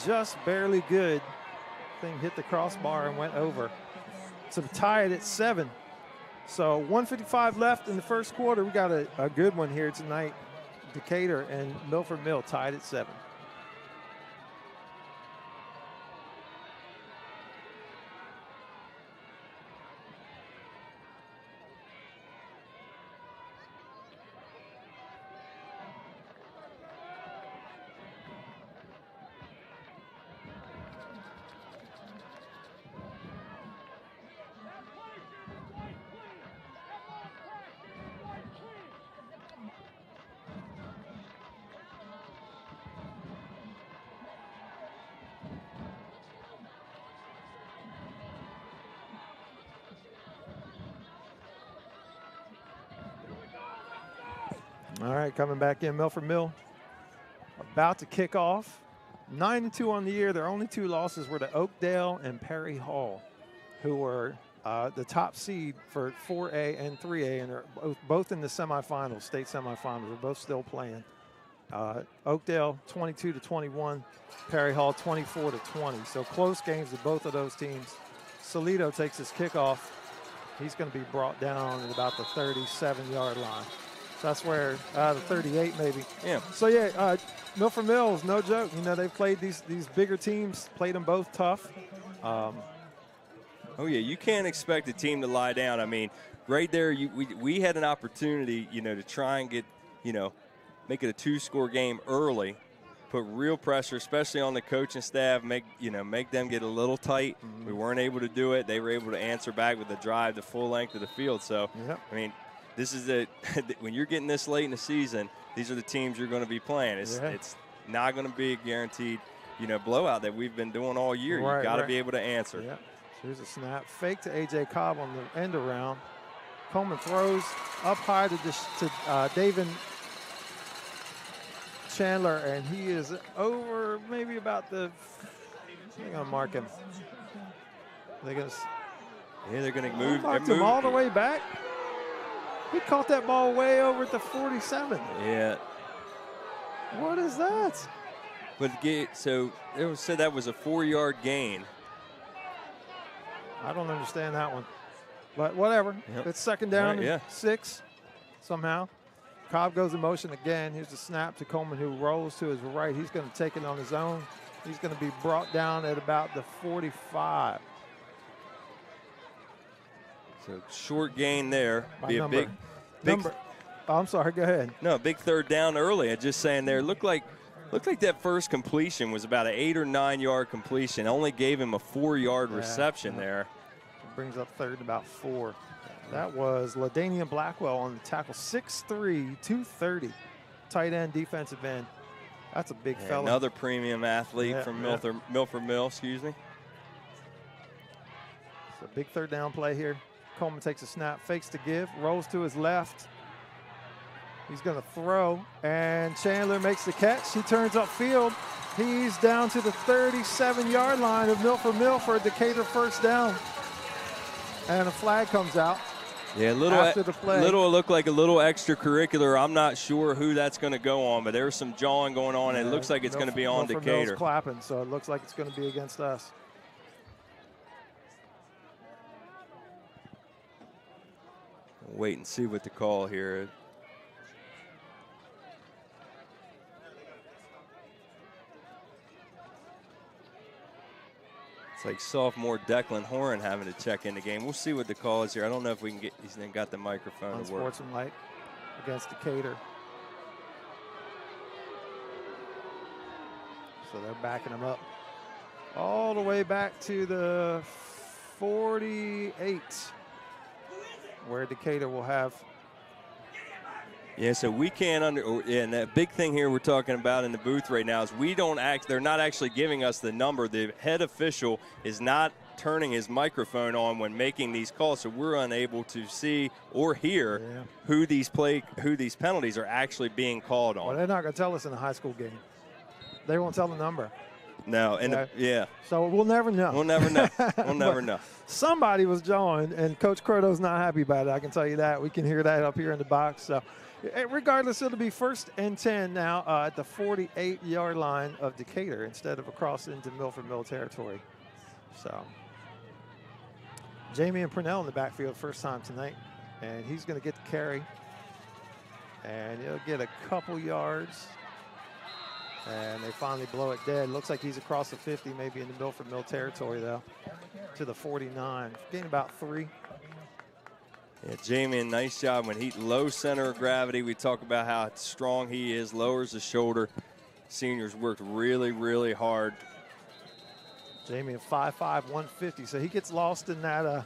just barely good. Thing hit the crossbar and went over. So tied at 7. So 1:55 left in the first quarter. We got a good one here tonight. Decatur and Milford Mill tied at 7. All right, coming back in, Milford Mill about to kick off. 9-2 on the year. Their only 2 losses were to Oakdale and Perry Hall, who were the top seed for 4A and 3A, and are both in the semifinals, state semifinals. They're both still playing. Oakdale 22-21, Perry Hall 24-20. So close games with both of those teams. Salito takes his kickoff. He's going to be brought down at about the 37-yard line. So that's where the 38 maybe. Yeah. So yeah, Milford Mill is no joke. You know, they've played these bigger teams, played them both tough. Oh yeah, you can't expect a team to lie down. I mean, right there, we had an opportunity, to try and get, make it a 2-score game early. put real pressure, especially on the coaching staff, make them get a little tight. We weren't able to do it. They were able to answer back with a drive the full length of the field. So, I mean, this is when you're getting this late in the season, these are the teams you're going to be playing. It's not going to be a guaranteed, blowout that we've been doing all year. You got to be able to answer. Yeah. Here's a snap. Fake to A.J. Cobb on the end around. Coleman throws up high to David Chandler, and he is over maybe about the – they're going to mark him. They're going to move. Marked him all the way back. He caught that ball way over at the 47. Yeah. What is that? But so it said that was a 4-yard gain. I don't understand that one. But whatever. Yep. It's second down and 6 somehow. Cobb goes in motion again. Here's the snap to Coleman, who rolls to his right. He's going to take it on his own. He's going to be brought down at about the 45. So short gain there. Be a big number. Oh, I'm sorry. Go ahead. No, big third down early. I'm just saying there. Looked like that first completion was about an 8 or 9 yard completion. Only gave him a 4-yard reception there. It brings up third and about 4. That was LaDainian Blackwell on the tackle. 6'3", 230. Tight end, defensive end. That's a big fella. Another premium athlete from Milford Mill, excuse me. It's a big third down play here. Coleman takes a snap, fakes to give, rolls to his left. He's going to throw, and Chandler makes the catch. He turns upfield. He's down to the 37-yard line of Milford Mill for a Decatur first down. And a flag comes out. Yeah, after the play. Look like a little extracurricular. I'm not sure who that's going to go on, but there's some jawing going on, and it looks like it's going to be on Milford Decatur. Mill's clapping, so it looks like it's going to be against us. Wait and see what the call here is. It's like sophomore Declan Horan having to check in the game. We'll see what the call is here. I don't know if we can get, he's got the microphone to work. Unsportsmanlike against Decatur. So they're backing him up all the way back to the 48, where Decatur will have. Yeah, so we can't and that big thing here we're talking about in the booth right now is they're not actually giving us the number. The head official is not turning his microphone on when making these calls, so we're unable to see or hear who these penalties are actually being called on. Well, they're not going to tell us in a high school game. They won't tell the number. No, and so we'll never know. We'll never know. We'll never know. Somebody was jawing, and Coach Croto's not happy about it. I can tell you that. We can hear that up here in the box. So, regardless, it'll be 1st and 10 now at the 48-yard line of Decatur instead of across into Milford Mill territory. So, Jamie and Purnell in the backfield first time tonight, and he's going to get the carry, and he'll get a couple yards. And they finally blow it dead. Looks like he's across the 50, maybe in the Milford Mill territory, though, to the 49. Gain about 3. Yeah, Jamie, nice job. When low center of gravity, we talk about how strong he is, lowers the shoulder. Seniors worked really, really hard. Jamie at 5'5", 150. So he gets lost in that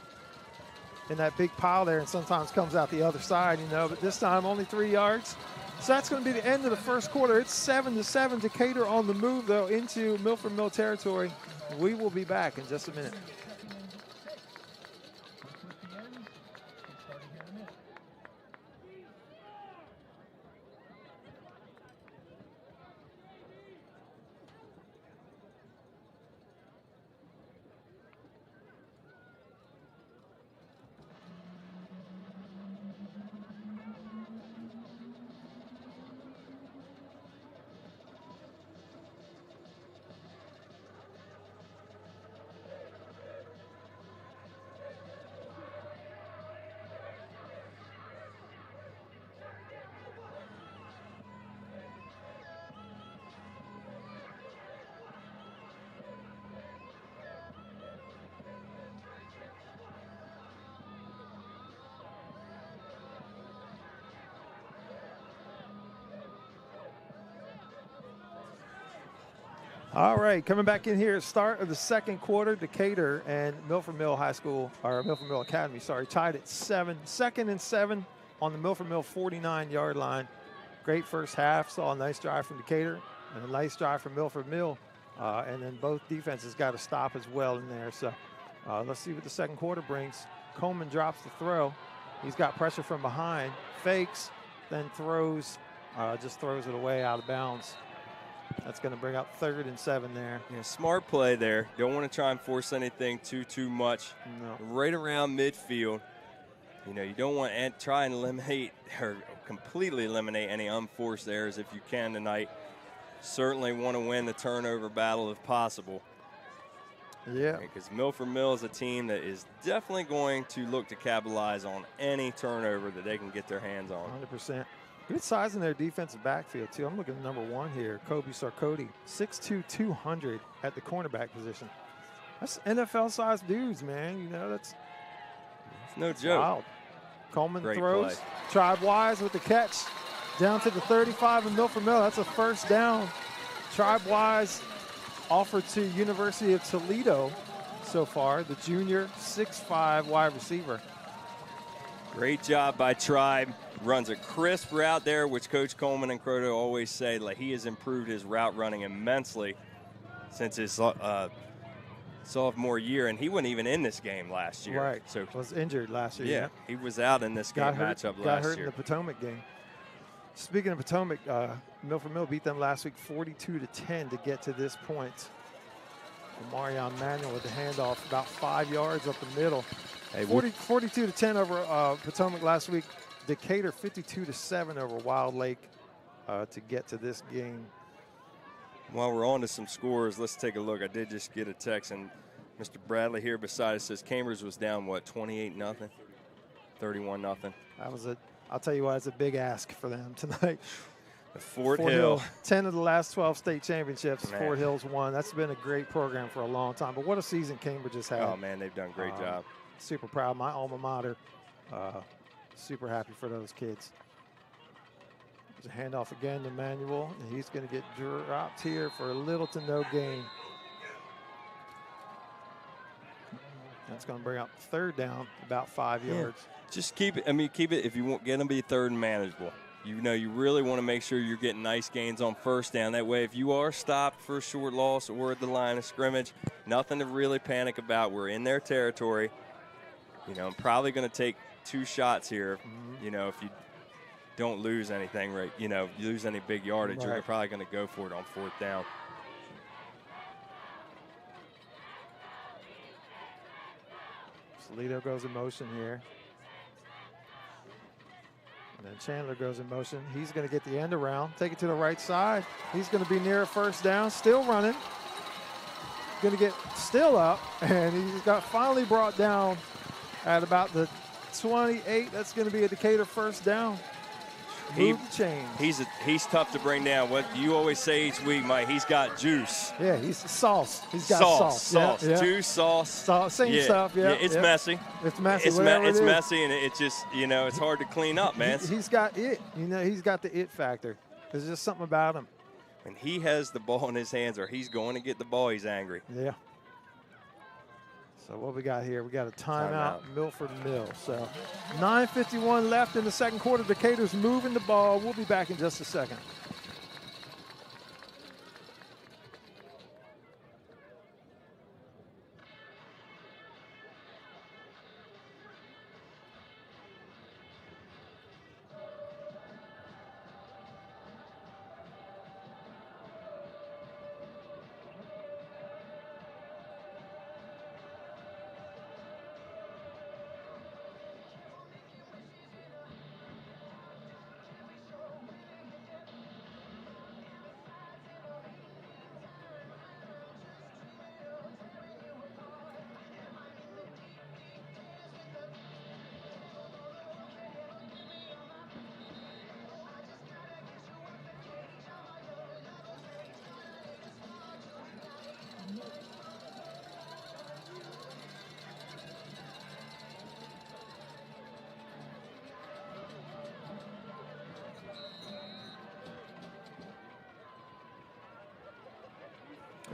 big pile there and sometimes comes out the other side, but this time only 3 yards. So that's going to be the end of the first quarter. It's 7-7. Decatur on the move, though, into Milford Mill territory. We will be back in just a minute. All right, coming back in here, start of the second quarter, Decatur and Milford Mill High School, or Milford Mill Academy, sorry, tied at 7. 2nd and 7 on the Milford Mill 49-yard line. Great first half, saw a nice drive from Decatur and a nice drive from Milford Mill. And then both defenses got a stop as well in there. So let's see what the second quarter brings. Coleman drops the throw. He's got pressure from behind, fakes, then throws, just throws it away out of bounds. That's going to bring up 3rd and 7 there. Yeah, smart play there. Don't want to try and force anything too much. No. Right around midfield. You know, you don't want to try and eliminate or completely eliminate any unforced errors if you can tonight. Certainly want to win the turnover battle if possible. Yeah. Because Milford Mill is a team that is definitely going to look to capitalize on any turnover that they can get their hands on. 100%. Good size in their defensive backfield, too. I'm looking at number 1 here, Kobe Sarkody, 6'2", 200 at the cornerback position. That's NFL-sized dudes, man. You know, that's no joke. Wild. Coleman Great throws. play. Tribe Wise with the catch down to the 35 of Milford Mill. That's a first down. Tribe Wise offered to University of Toledo so far, the junior 6'5" wide receiver. Great job by Tribe. Runs a crisp route there, which Coach Coleman and Croto always say, like, he has improved his route running immensely since his sophomore year, and he wasn't even in this game last year. Right. So was injured last year. Yeah, he was out in this game matchup got hurt last year. in the Potomac game. Speaking of Potomac, Milford Mill beat them last week 42-10 to get to this point. Marion Manuel with the handoff about 5 yards up the middle. Hey, 42-10 over Potomac last week. Decatur 52-7 over Wild Lake to get to this game. While we're on to some scores, let's take a look. I did just get a text, and Mr. Bradley here beside us says Cambridge was down, what, 28-0? 31-0. That was I'll tell you what, it's a big ask for them tonight. Fort Hill. 10 of the last 12 state championships, Man. Fort Hill's won. That's been a great program for a long time. But what a season Cambridge has had. Oh, man, they've done a great job. Super proud. My alma mater. Super happy for those kids. There's a handoff again to Manuel, and he's going to get dropped here for a little to no gain. That's going to bring up 3rd down, about 5 yards. Just keep it. I mean, keep it if you want. Get them to be 3rd and manageable. You know, you really want to make sure you're getting nice gains on 1st down. That way, if you are stopped for a short loss or at the line of scrimmage, nothing to really panic about. We're in their territory. You know, I'm probably going to take 2 shots here. You know, if you don't lose anything, right? You know, you lose any big yardage, you're probably going to go for it on 4th down. Toledo goes in motion here. And then Chandler goes in motion. He's going to get the end around, take it to the right side. He's going to be near a 1st down, still running. Going to get still up, and he's got finally brought down at about the 28. That's going to be a Decatur 1st down. Move the chains. He's tough to bring down. What you always say each week, Mike, he's got juice. Yeah, he's sauce. He's got sauce. Yeah. Juice, sauce. Same stuff, yeah. It's messy. It's messy. It's messy, and it just, you know, it's hard to clean up, man. He's got it. You know, he's got the it factor. There's just something about him. When he has the ball in his hands or he's going to get the ball, he's angry. Yeah. So what we got here? We got a timeout, Milford Mill. So 9:51 left in the second quarter. Decatur's moving the ball. We'll be back in just a second.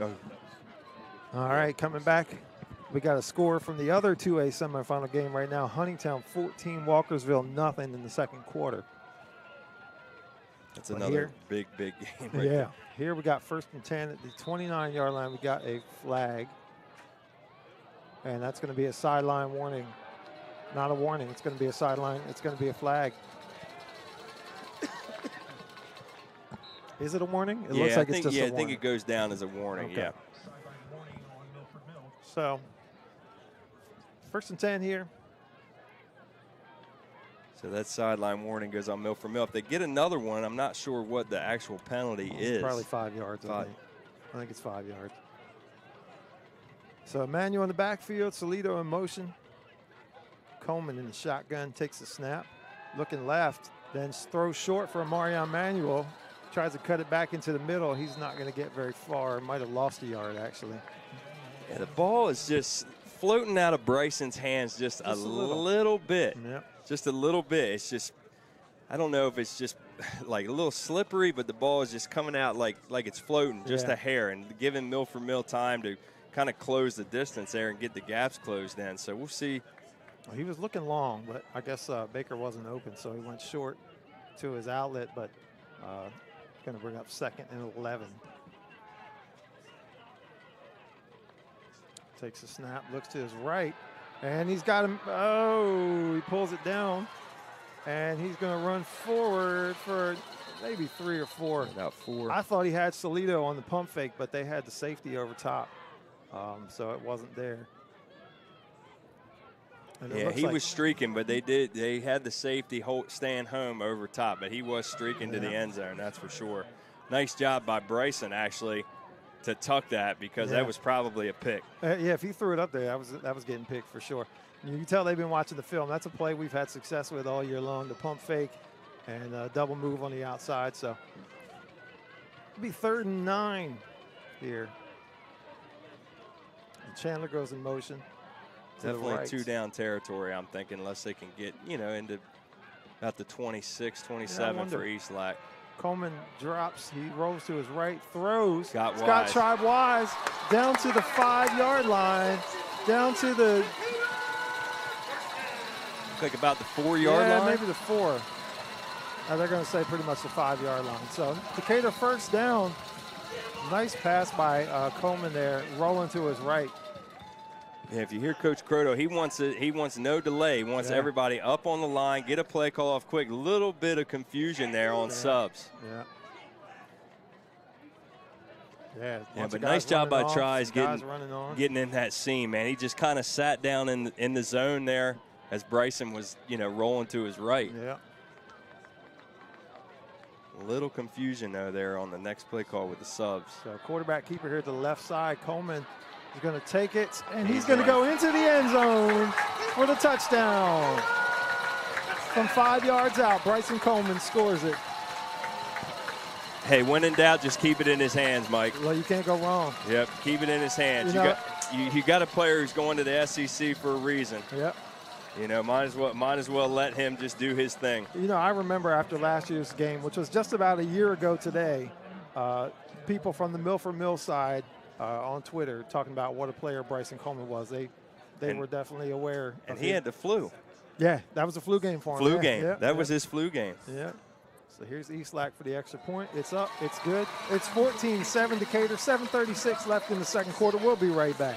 Oh, All right, coming back. We got a score from the other 2A semifinal game right now. Huntingtown 14, Walkersville nothing in the second quarter. that's But another big game right there. Here we got 1st and 10 at the 29-yard line. We got a flag. And that's going to be a sideline warning. Not a warning. It's going to be a sideline. It's going to be a flag. Is it a warning? It looks like it's just a warning. I think it goes down as a warning, Okay. yeah. Sideline warning on Milford Mill. So, 1st and 10 here. So that sideline warning goes on Milford Mill. If they get another one, I'm not sure what the actual penalty is. Probably 5 yards, I think it's 5 yards. So Emmanuel in the backfield, Salido in motion. Coleman in the shotgun, takes the snap. Looking left, then throws short for Marion Manuel. Tries to cut it back into the middle. He's not going to get very far. Might have lost a yard, actually. Yeah, the ball is just floating out of Bryson's hands just a little bit. Yep. Just a little bit. It's just, I don't know if it's just like a little slippery, but the ball is just coming out like it's floating, just a hair, and giving Milford Mill time to kind of close the distance there and get the gaps closed in. So we'll see. Well, he was looking long, but I guess Baker wasn't open, so he went short to his outlet, but going to bring up 2nd and 11. Takes a snap, looks to his right, and he's got him. Oh, he pulls it down, and he's going to run forward for maybe 3 or 4. About 4. I thought he had Salido on the pump fake, but they had the safety over top, so it wasn't there. Yeah, he was streaking, but they had the safety staying home over top, but he was streaking to the end zone, that's for sure. Nice job by Bryson, actually, to tuck that, because that was probably a pick. Yeah, if he threw it up there, that was getting picked for sure. You can tell they've been watching the film. That's a play we've had success with all year long, the pump fake and double move on the outside. So it'll be 3rd and 9 here. And Chandler goes in motion. Definitely 2-down territory, I'm thinking, unless they can get, into about the 26, 27 for Eastlack. Coleman drops. He rolls to his right, throws. Scott tried wise down to the 5-yard line, down to the. Like about the 4-yard line? Yeah, maybe the 4. They're going to say pretty much the 5-yard line. So Decatur 1st down. Nice pass by Coleman there, rolling to his right. Yeah, if you hear Coach Croto, he wants no delay. He wants everybody up on the line, get a play call off quick. Little bit of confusion there on subs. Yeah, but nice job by Tries getting in that seam, man. He just kind of sat down in the zone there as Bryson was, rolling to his right. Yeah. A little confusion, though, there on the next play call with the subs. So quarterback keeper here to the left side. Coleman is going to take it, and he's going to go into the end zone for the touchdown. From 5 yards out, Bryson Coleman scores it. Hey, when in doubt, just keep it in his hands, Mike. Well, you can't go wrong. Yep, keep it in his hands. You got a player who's going to the SEC for a reason. Yep. Might as well let him just do his thing. I remember after last year's game, which was just about a year ago today, people from the Milford Mill side on Twitter talking about what a player Bryson Coleman was. They were definitely aware. And he had the flu. Yeah, that was a flu game for him. Flu game. That was his flu game. Yeah. So here's Eastlack for the extra point. It's up. It's good. It's 14-7 Decatur. 7:36 left in the second quarter. We'll be right back.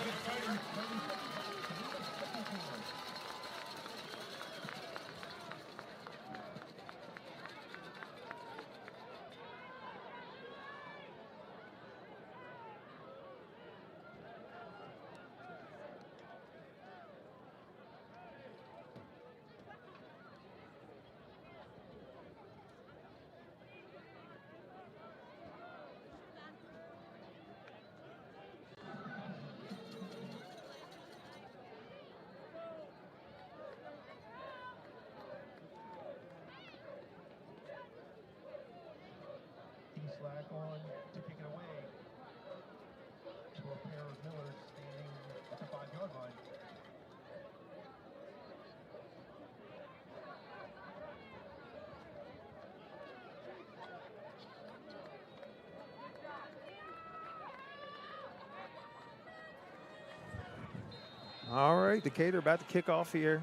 All right, Decatur about to kick off here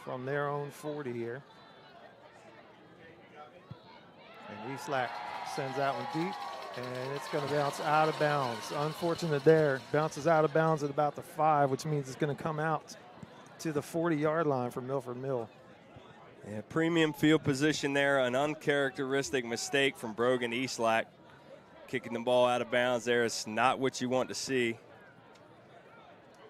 from their own 40 here. And Eastlack sends that one deep, and it's going to bounce out of bounds. Unfortunate there. Bounces out of bounds at about the 5, which means it's going to come out to the 40-yard line for Milford Mill. Yeah, premium field position there. An uncharacteristic mistake from Brogan Eastlack. Kicking the ball out of bounds there is not what you want to see.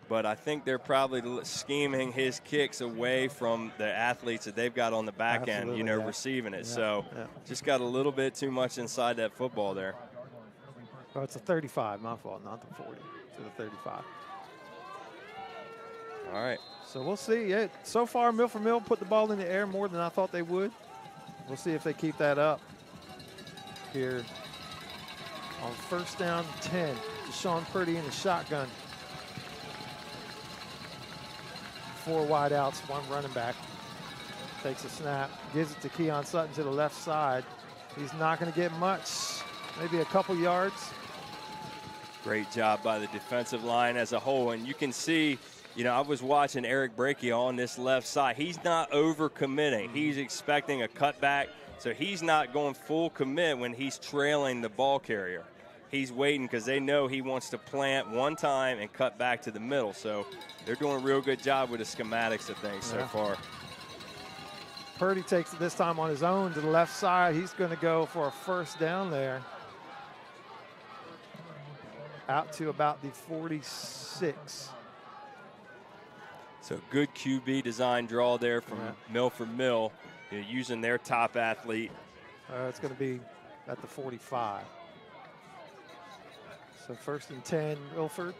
But I think they're probably scheming his kicks away from the athletes that they've got on the back end, receiving it. So just got a little bit too much inside that football there. Oh, it's a 35, my fault, not the 40, to the 35. All right. So we'll see. So far, Milford Mill put the ball in the air more than I thought they would. We'll see if they keep that up here on first down 10. Deshaun Purdy in the shotgun. 4 wide outs, 1 running back. Takes a snap, gives it to Keon Sutton to the left side. He's not going to get much, maybe a couple yards. Great job by the defensive line as a whole. And you can see, I was watching Eric Brakey on this left side. He's not over-committing. He's expecting a cutback, so he's not going full commit when he's trailing the ball carrier. He's waiting because they know he wants to plant one time and cut back to the middle. So they're doing a real good job with the schematics of things so far. Purdy takes it this time on his own to the left side. He's going to go for a first down there. Out to about the 46. So good QB design draw there from Milford Mill, using their top athlete. It's going to be at the 45. So first and 10, Milford.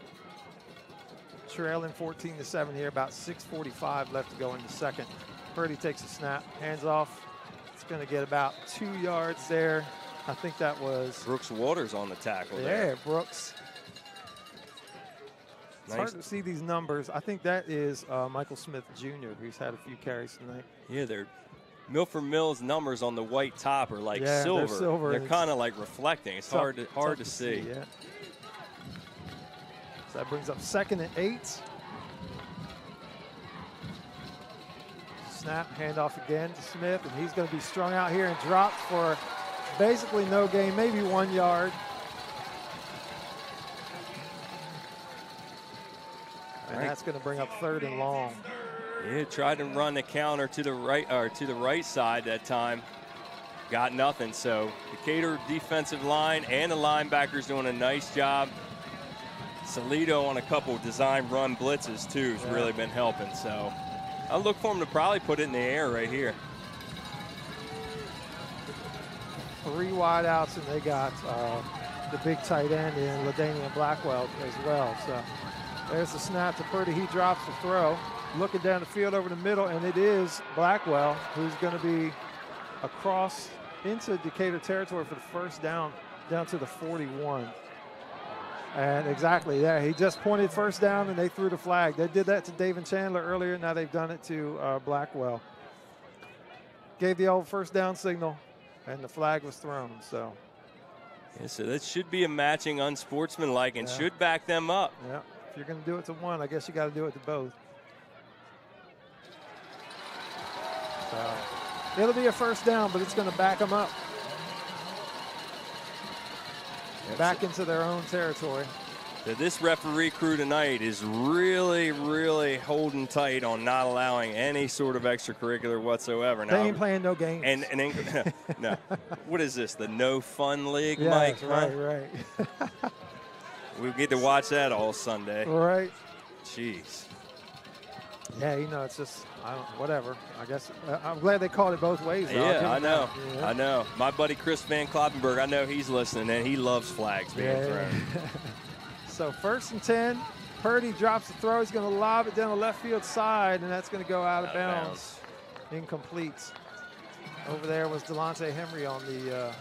Trailing 14-7 here, about 6:45 left to go in the second. Purdy takes a snap, hands off. It's going to get about 2 yards there. I think that was Brooks Waters on the tackle there. Yeah, Brooks. It's hard to see these numbers. I think that is Michael Smith Jr., who's had a few carries tonight. Yeah, they're Milford Mill's numbers on the white top are like silver. They're silver. They're kind of like reflecting. It's hard to see. Yeah. So that brings up 2nd and 8. Snap, handoff again to Smith, and he's going to be strung out here and dropped for basically no gain, maybe 1 yard. And that's going to bring up 3rd and long. Yeah, tried to run the counter to the right or to the right side that time. Got nothing. So Decatur defensive line and the linebackers doing a nice job. Salido on a couple design run blitzes too has really been helping. So I look for him to probably put it in the air right here. 3 wide outs, and they got the big tight end in LaDainian Blackwell as well. So there's the snap to Purdy. He drops the throw. Looking down the field over the middle, and it is Blackwell who's going to be across into Decatur territory for the first down to the 41. And exactly there, he just pointed first down, and they threw the flag. They did that to David Chandler earlier. Now they've done it to Blackwell. Gave the old first down signal, and the flag was thrown. So, yeah, so that should be a matching unsportsmanlike and should back them up. Yeah, if you're going to do it to one, I guess you got to do it to both. So it'll be a first down, but it's going to back them up. Back into their own territory. So this referee crew tonight is really, really holding tight on not allowing any sort of extracurricular whatsoever. They ain't playing no games. And no. What is this, the no fun league, yeah, Mike? Right. We get to watch that all Sunday. Right. Jeez. Yeah, it's just, whatever. I guess I'm glad they called it both ways, though. Yeah, I know. Yeah. I know. My buddy Chris Van Kloppenberg, I know he's listening, and he loves flags being thrown. So 1st and 10. Purdy drops the throw. He's going to lob it down the left field side, and that's going to go out of bounds. Incomplete. Over there was Delonte Henry on the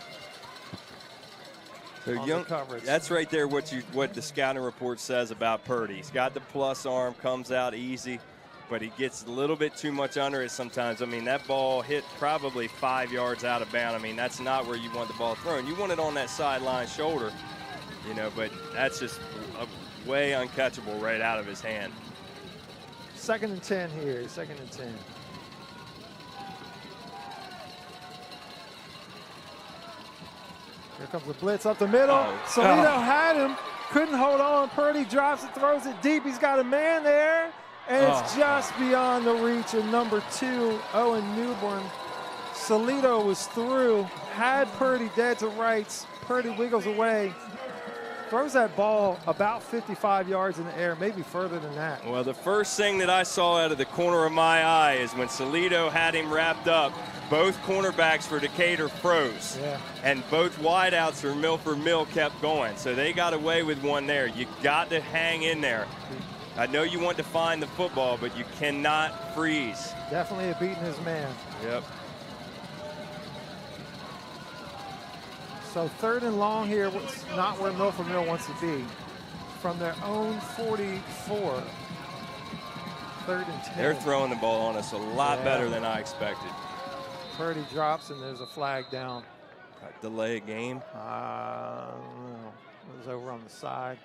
coverage. That's right there what the scouting report says about Purdy. He's got the plus arm, comes out easy, but he gets a little bit too much under it sometimes. I mean, that ball hit probably 5 yards out of bounds. I mean, that's not where you want the ball thrown. You want it on that sideline shoulder, but that's just way uncatchable right out of his hand. Second and 10 here, second and 10. Here comes the blitz up the middle. Salito had him, couldn't hold on. Purdy drops it, throws it deep. He's got a man there, and it's just beyond the reach of number 2, Owen Newborn. Salito was through, had Purdy dead to rights. Purdy wiggles away, throws that ball about 55 yards in the air, maybe further than that. Well, the first thing that I saw out of the corner of my eye is when Salito had him wrapped up, both cornerbacks for Decatur froze. Yeah. And both wideouts for Milford Mill kept going. So they got away with one there. You got to hang in there. I know you want to find the football, but you cannot freeze. Definitely a beating his man. Yep. So third and long here, not where Milford Mill wants to be. From their own 44. Third and 10. They're throwing the ball on us a lot better than I expected. Purdy drops and there's a flag down. Delay a game? I don't know. It was over on the side.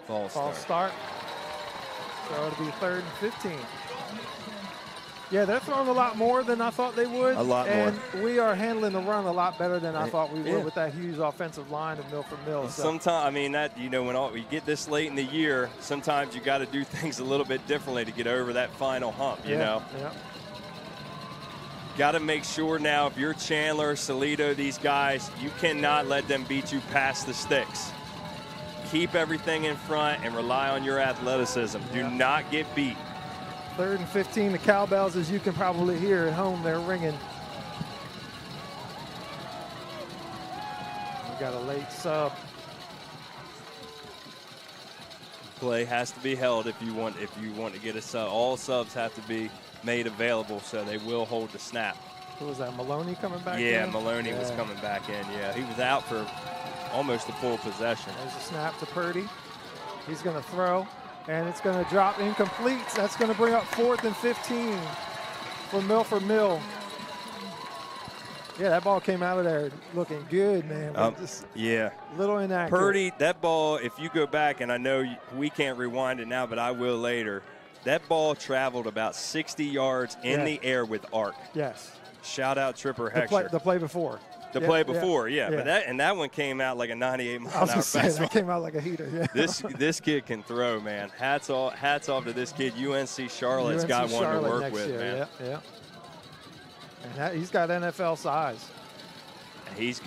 False start. So it'll be third and 15. Yeah, they're throwing a lot more than I thought they would. A lot more. And we are handling the run a lot better than I thought we would with that huge offensive line of Milford Mill. So. Sometimes, I mean, that, you know, when we get this late in the year, sometimes you got to do things a little bit differently to get over that final hump, you know? Yeah. Got to make sure now, if you're Chandler, Salito, these guys, you cannot let them beat you past the sticks. Keep everything in front and rely on your athleticism. Do not get beat. Third and 15, the cowbells, as you can probably hear at home, they're ringing. We got a late sub. Play has to be held if you want to get a sub. All subs have to be made available, so they will hold the snap. Who was that, Maloney coming back in? Yeah, Maloney was coming back in, yeah. He was out for almost a full possession. There's a snap to Purdy. He's going to throw, and it's going to drop incomplete. That's going to bring up 4th and 15 for Milford Mill. Yeah, that ball came out of there looking good, man. Just little inaccurate. Purdy, that ball, if you go back, and I know we can't rewind it now, but I will later, that ball traveled about 60 yards in the air with arc. Yes. Shout out Tripper Hexer. The play before. The play before, but that one came out like a 98-mile-an-hour fastball. That came out like a heater. Yeah. This kid can throw, man. Hats off to this kid. UNC Charlotte's got one to work with, man. Yeah. And he's got NFL size. He's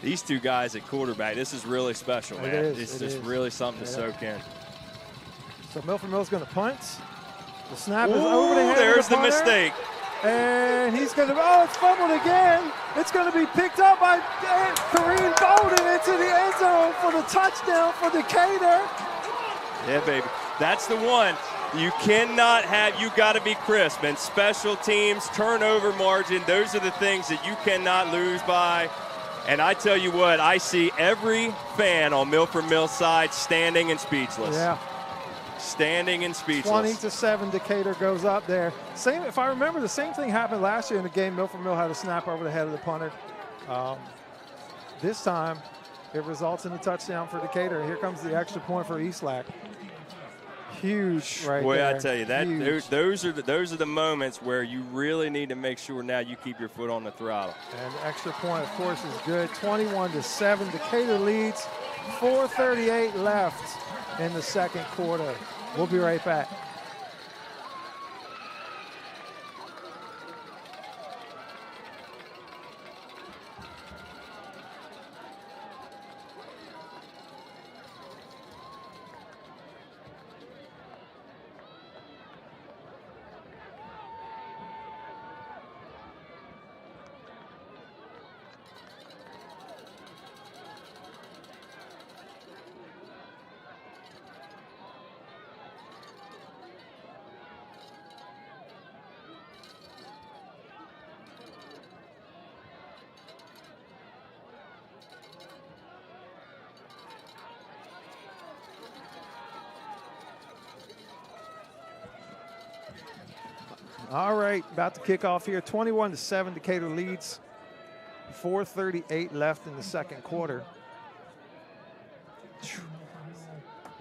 these two guys at quarterback. This is really special, man. It's just really something to soak in. So Milford Mill's going to punt. The snap is over the head. There's of the the mistake. And he's going to, it's fumbled again. It's going to be picked up by Kareem Bolden into the end zone for the touchdown for Decatur. Yeah, baby. That's the one. You cannot have, you got to be crisp. And special teams, turnover margin, those are the things that you cannot lose by. And I tell you what, I see every fan on Milford Mill's side standing and speechless. Yeah. Standing and speechless. 20-7, Decatur goes up there. Same, if I remember, the same thing happened last year in the game. Milford Mill had a snap over the head of the punter. This time, it results in a touchdown for Decatur. Here comes the extra point for Eastlack. Huge right Boy, there. I tell you, those are the moments where you really need to make sure now you keep your foot on the throttle. And the extra point, of course, is good. 21-7, Decatur leads. 4:38 left in the second quarter. We'll be right back. All right, about to kick off here. 21-7, Decatur leads. 4:38 left in the second quarter.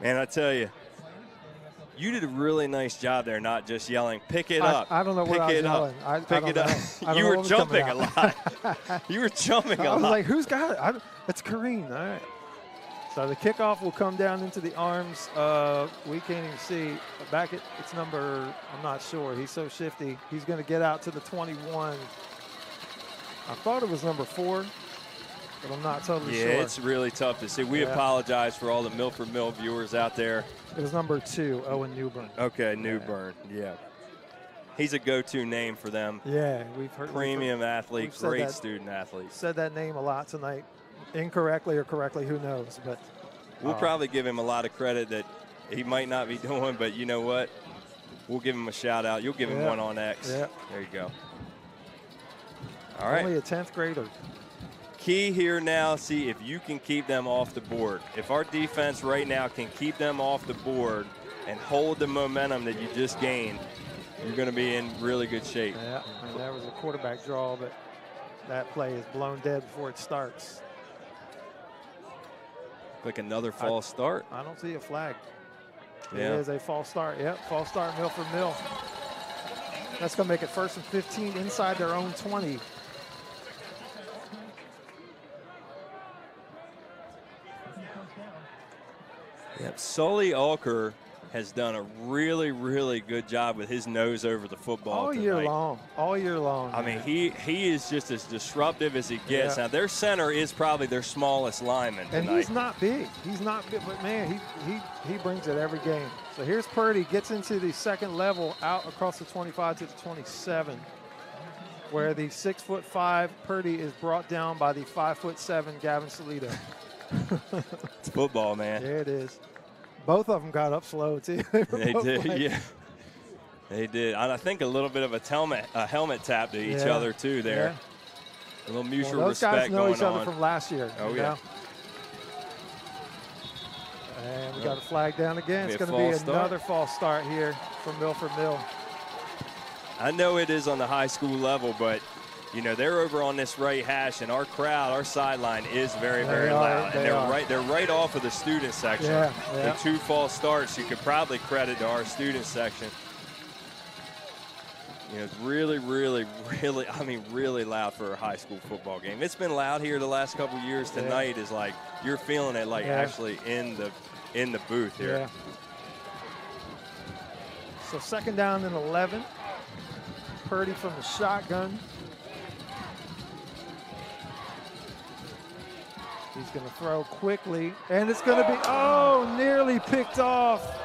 Man, I tell you, you did a really nice job there, not just yelling, pick it up. I don't know what I was yelling. Pick it up. You were jumping a lot. You were jumping a lot. I was like, who's got it? It's Kareem. All right. So the kickoff will come down into the arms. We can't even see. It's number, I'm not sure. He's so shifty. He's going to get out to the 21. I thought it was number 4, but I'm not totally sure. Yeah, it's really tough to see. We apologize for all the Milford Mill viewers out there. It was number 2, Owen Newburn. Okay, Newburn, yeah. He's a go-to name for them. Yeah, we've heard. Premium athlete, great student athlete. Said that name a lot tonight. Incorrectly or correctly, who knows? But we'll probably give him a lot of credit that he might not be doing, but you know what? We'll give him a shout out. You'll give him one on X. Yeah. There you go. All right. Only a 10th grader. Key here now, see if you can keep them off the board. If our defense right now can keep them off the board and hold the momentum that you just gained, you're going to be in really good shape. Yeah, and that was a quarterback draw, but that play is blown dead before it starts. Like another false start. I don't see a flag. Yeah. It is a false start. Yep, false start, Milford Mill. That's going to make it 1st and 15 inside their own 20. Yep, Sully Alker has done a really, really good job with his nose over the football all year long. All year long. I mean, he is just as disruptive as he gets. Now, their center is probably their smallest lineman tonight. And he's not big. He's not big, but, man, he brings it every game. So here's Purdy, gets into the second level, out across the 25 to the 27, where the 6'5" Purdy is brought down by the 5'7" Gavin Salito. It's football, man. Yeah, it is. Both of them got up slow, too. They did, yeah. They did. And I think a little bit of a helmet tap to each other, too, there. Yeah. A little mutual respect going on. Those guys know each other from last year. Oh, yeah. And we got a flag down again. It's going to be another false start here from Milford Mill. I know it is on the high school level, but you know, they're over on this right hash, and our crowd, our sideline is very, very loud. And they're right off of the student section. The 2 false starts you could probably credit to our student section. You know, it's really, really, really, I mean, really loud for a high school football game. It's been loud here the last couple of years. Tonight is like, you're feeling it like actually in the booth here. Yeah. So 2nd down and 11. Purdy from the shotgun. He's going to throw quickly, and it's going to be, nearly picked off.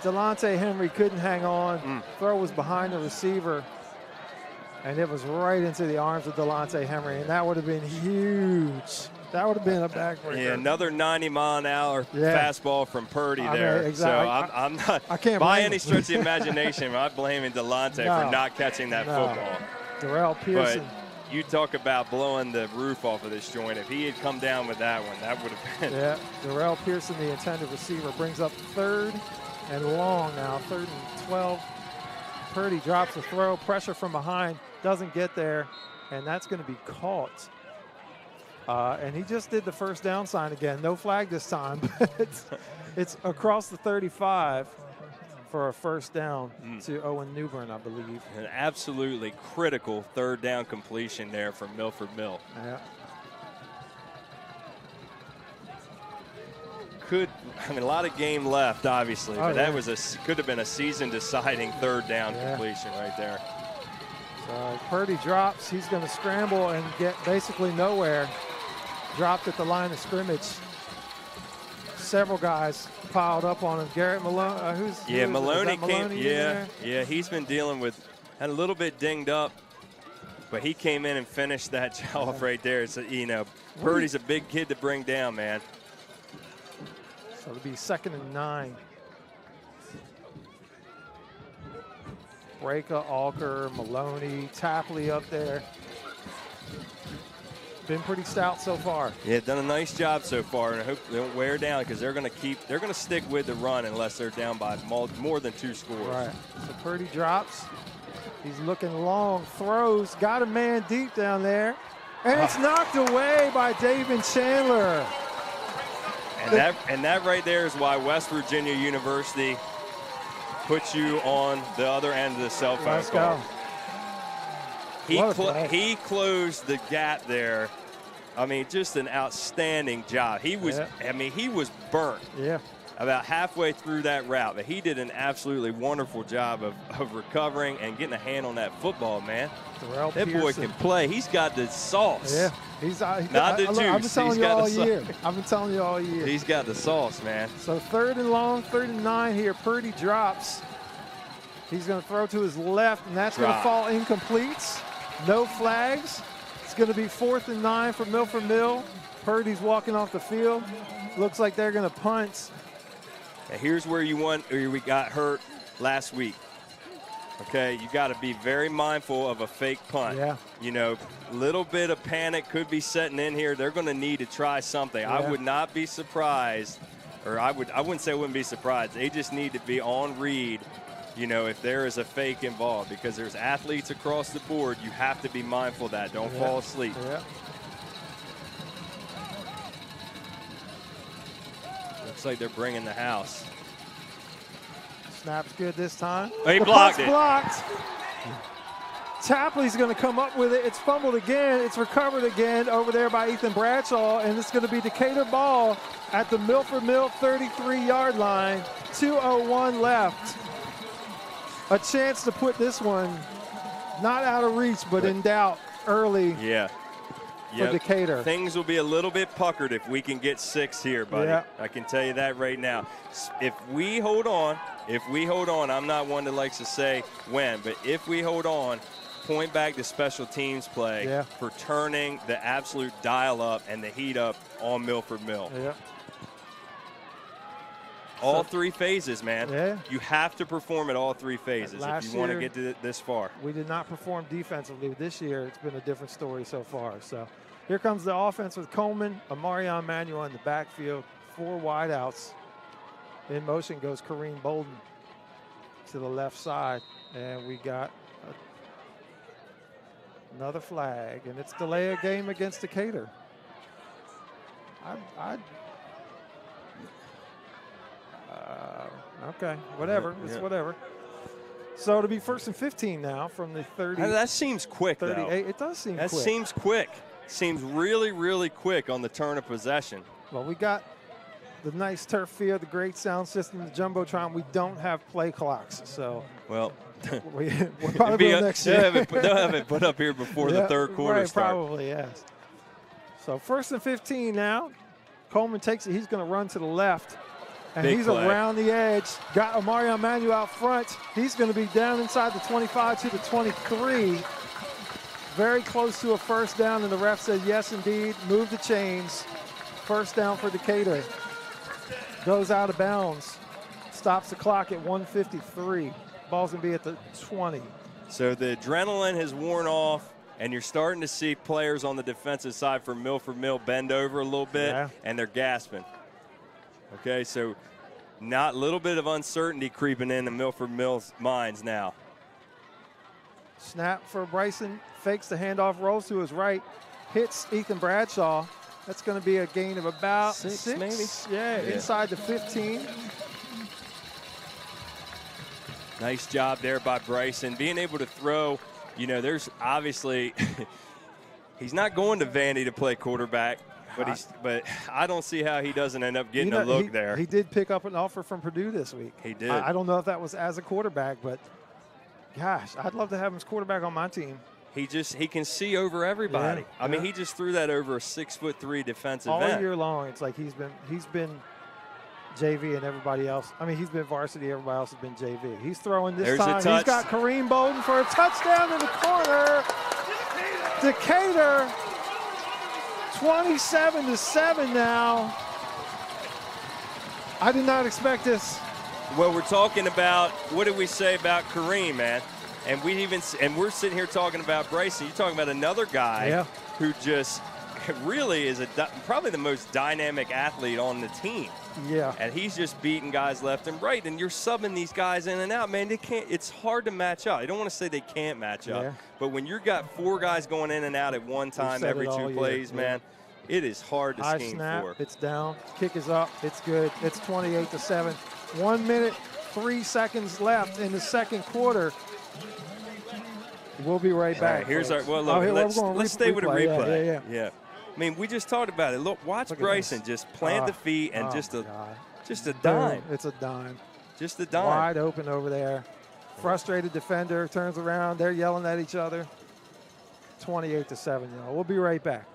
Delonte Henry couldn't hang on. Throw was behind the receiver, and it was right into the arms of Delonte Henry, and that would have been huge. That would have been a backbreaker. Yeah, another 90-mile-an-hour fastball from Purdy there. Mean, exactly. So I'm not, I can't by any stretch of the imagination, I'm not blaming Delonte for not catching that football. Darrell Pearson. But you talk about blowing the roof off of this joint. If he had come down with that one, that would have been. Yeah, Darrell Pearson, the intended receiver, brings up 3rd and long now, 3rd and 12. Purdy drops the throw, pressure from behind, doesn't get there, and that's going to be caught. And he just did the 1st down sign again. No flag this time, but it's across the 35 for a 1st down to Owen Newburn, I believe. An absolutely critical 3rd down completion there from Milford Mill. Yeah. A lot of game left, obviously, but that was could have been a season-deciding 3rd down completion right there. So Purdy drops. He's going to scramble and get basically nowhere. Dropped at the line of scrimmage. Several guys piled up on him. Garrett Maloney, Maloney came. Yeah, he's been dealing with, had a little bit dinged up, but he came in and finished that job right there. So, you know, Purdy's a big kid to bring down, man. So it'll be 2nd and 9. Breka, Alker, Maloney, Tapley up there. Been pretty stout so far. Yeah, done a nice job so far, and I hope they don't wear down because they're going to stick with the run unless they're down by more than 2 scores. Right. So Purdy drops. He's looking long, throws, got a man deep down there, and it's knocked away by David Chandler. And that right there is why West Virginia University puts you on the other end of the cell phone Let's call. go. He closed the gap there. I mean, just an outstanding job. He was, I mean, he was burnt. Yeah. About halfway through that route, but he did an absolutely wonderful job of recovering and getting a hand on that football, man. That boy can play. He's got the sauce. Yeah, he's not the juice. I've been telling you all year. I've been telling you all year. He's got the sauce, man. So 3rd and long, 3rd and 9 here. Purdy drops. He's going to throw to his left, and that's going to fall incomplete. No flags. It's going to be 4th and 9 for Milford Mill. Purdy's walking off the field. Looks like they're going to punt. And here's where we got hurt last week. Okay, you got to be very mindful of a fake punt. Yeah. You know, little bit of panic could be setting in here. They're going to need to try something. Yeah. I would not be surprised, or I wouldn't say I wouldn't be surprised. They just need to be on read, you know, if there is a fake involved, because there's athletes across the board. You have to be mindful of that. Don't fall asleep. Yeah. Looks like they're bringing the house. Snap's good this time. Oh, he The blocked punt's it. blocked. Tapley's going to come up with it. It's fumbled again. It's recovered again over there by Ethan Bradshaw, and it's going to be Decatur ball at the Milford Mill 33-yard line. 2:01 left. A chance to put this one not out of reach, but in doubt early. Yeah. For Decatur. Things will be a little bit puckered if we can get 6 here, buddy. Yeah. I can tell you that right now. If we hold on, I'm not one that likes to say when, but if we hold on, point back to special teams play for turning the absolute dial up and the heat up on Milford Mill. Yeah. All 3 phases, man. Yeah. You have to perform at all 3 phases if you want to get to this far. We did not perform defensively. This year, it's been a different story so far. So here comes the offense with Coleman, Amarion Manuel in the backfield, 4 wideouts. In motion goes Kareem Bolden to the left side. And we got another flag, and it's delay a game against Decatur. Okay, whatever. It's whatever. So it'll be 1st and 15 now from the 30. That seems quick, 38. though. It does seem quick. That seems quick. Seems really, really quick on the turn of possession. Well, we got the nice turf field, the great sound system, the Jumbotron. We don't have play clocks, so. Well, we'll probably do it next year. They'll have it put up here before the 3rd quarter starts. Probably, yes. So 1st and 15 now. Coleman takes it. He's going to run to the left. And Big he's play. Around the edge. Got Amarion Manuel out front. He's going to be down inside the 25 to the 23. Very close to a first down, and the ref says yes, indeed. Move the chains. First down for Decatur. Goes out of bounds. Stops the clock at 1:53. Ball's going to be at the 20. So the adrenaline has worn off, and you're starting to see players on the defensive side for Milford Mill bend over a little bit, and they're gasping. Okay, so not a little bit of uncertainty creeping into Milford Mill's minds now. Snap for Bryson, fakes the handoff, rolls to his right, hits Ethan Bradshaw. That's going to be a gain of about 6 maybe? Yeah, inside the 15. Nice job there by Bryson. Being able to throw, you know, there's obviously, he's not going to Vandy to play quarterback. But I don't see how he doesn't end up getting a look there. He did pick up an offer from Purdue this week. He did. I don't know if that was as a quarterback, but gosh, I'd love to have him as quarterback on my team. He can see over everybody. I mean, he just threw that over a 6'3" defensive end. All year long. It's like he's been JV and everybody else. I mean, he's been varsity. Everybody else has been JV. He's throwing this time. He's got Kareem Bolden for a touchdown in the corner. Decatur. 27-7 now. I did not expect this. Well, we're talking about, what did we say about Kareem, man? And we're sitting here talking about Bryson. You're talking about another guy who just really is probably the most dynamic athlete on the team. Yeah. And he's just beating guys left and right. And you're subbing these guys in and out, man. It's hard to match up. I don't want to say they can't match up. But when you've got 4 guys going in and out at one time every 2 plays, man, It is hard to High scheme snap, for. it's down, kick is up, it's good. It's 28-7. 1 minute, 3 seconds left in the second quarter. We'll be right back. All right, here's folks. our, well, look, let's stay with a replay. Yeah. Yeah. I mean, we just talked about it. Look, watch Bryson just plant the feet and just a dime. Dude, it's a dime. Just a dime. Wide open over there. Frustrated defender turns around. They're yelling at each other. 28-7, y'all. We'll be right back.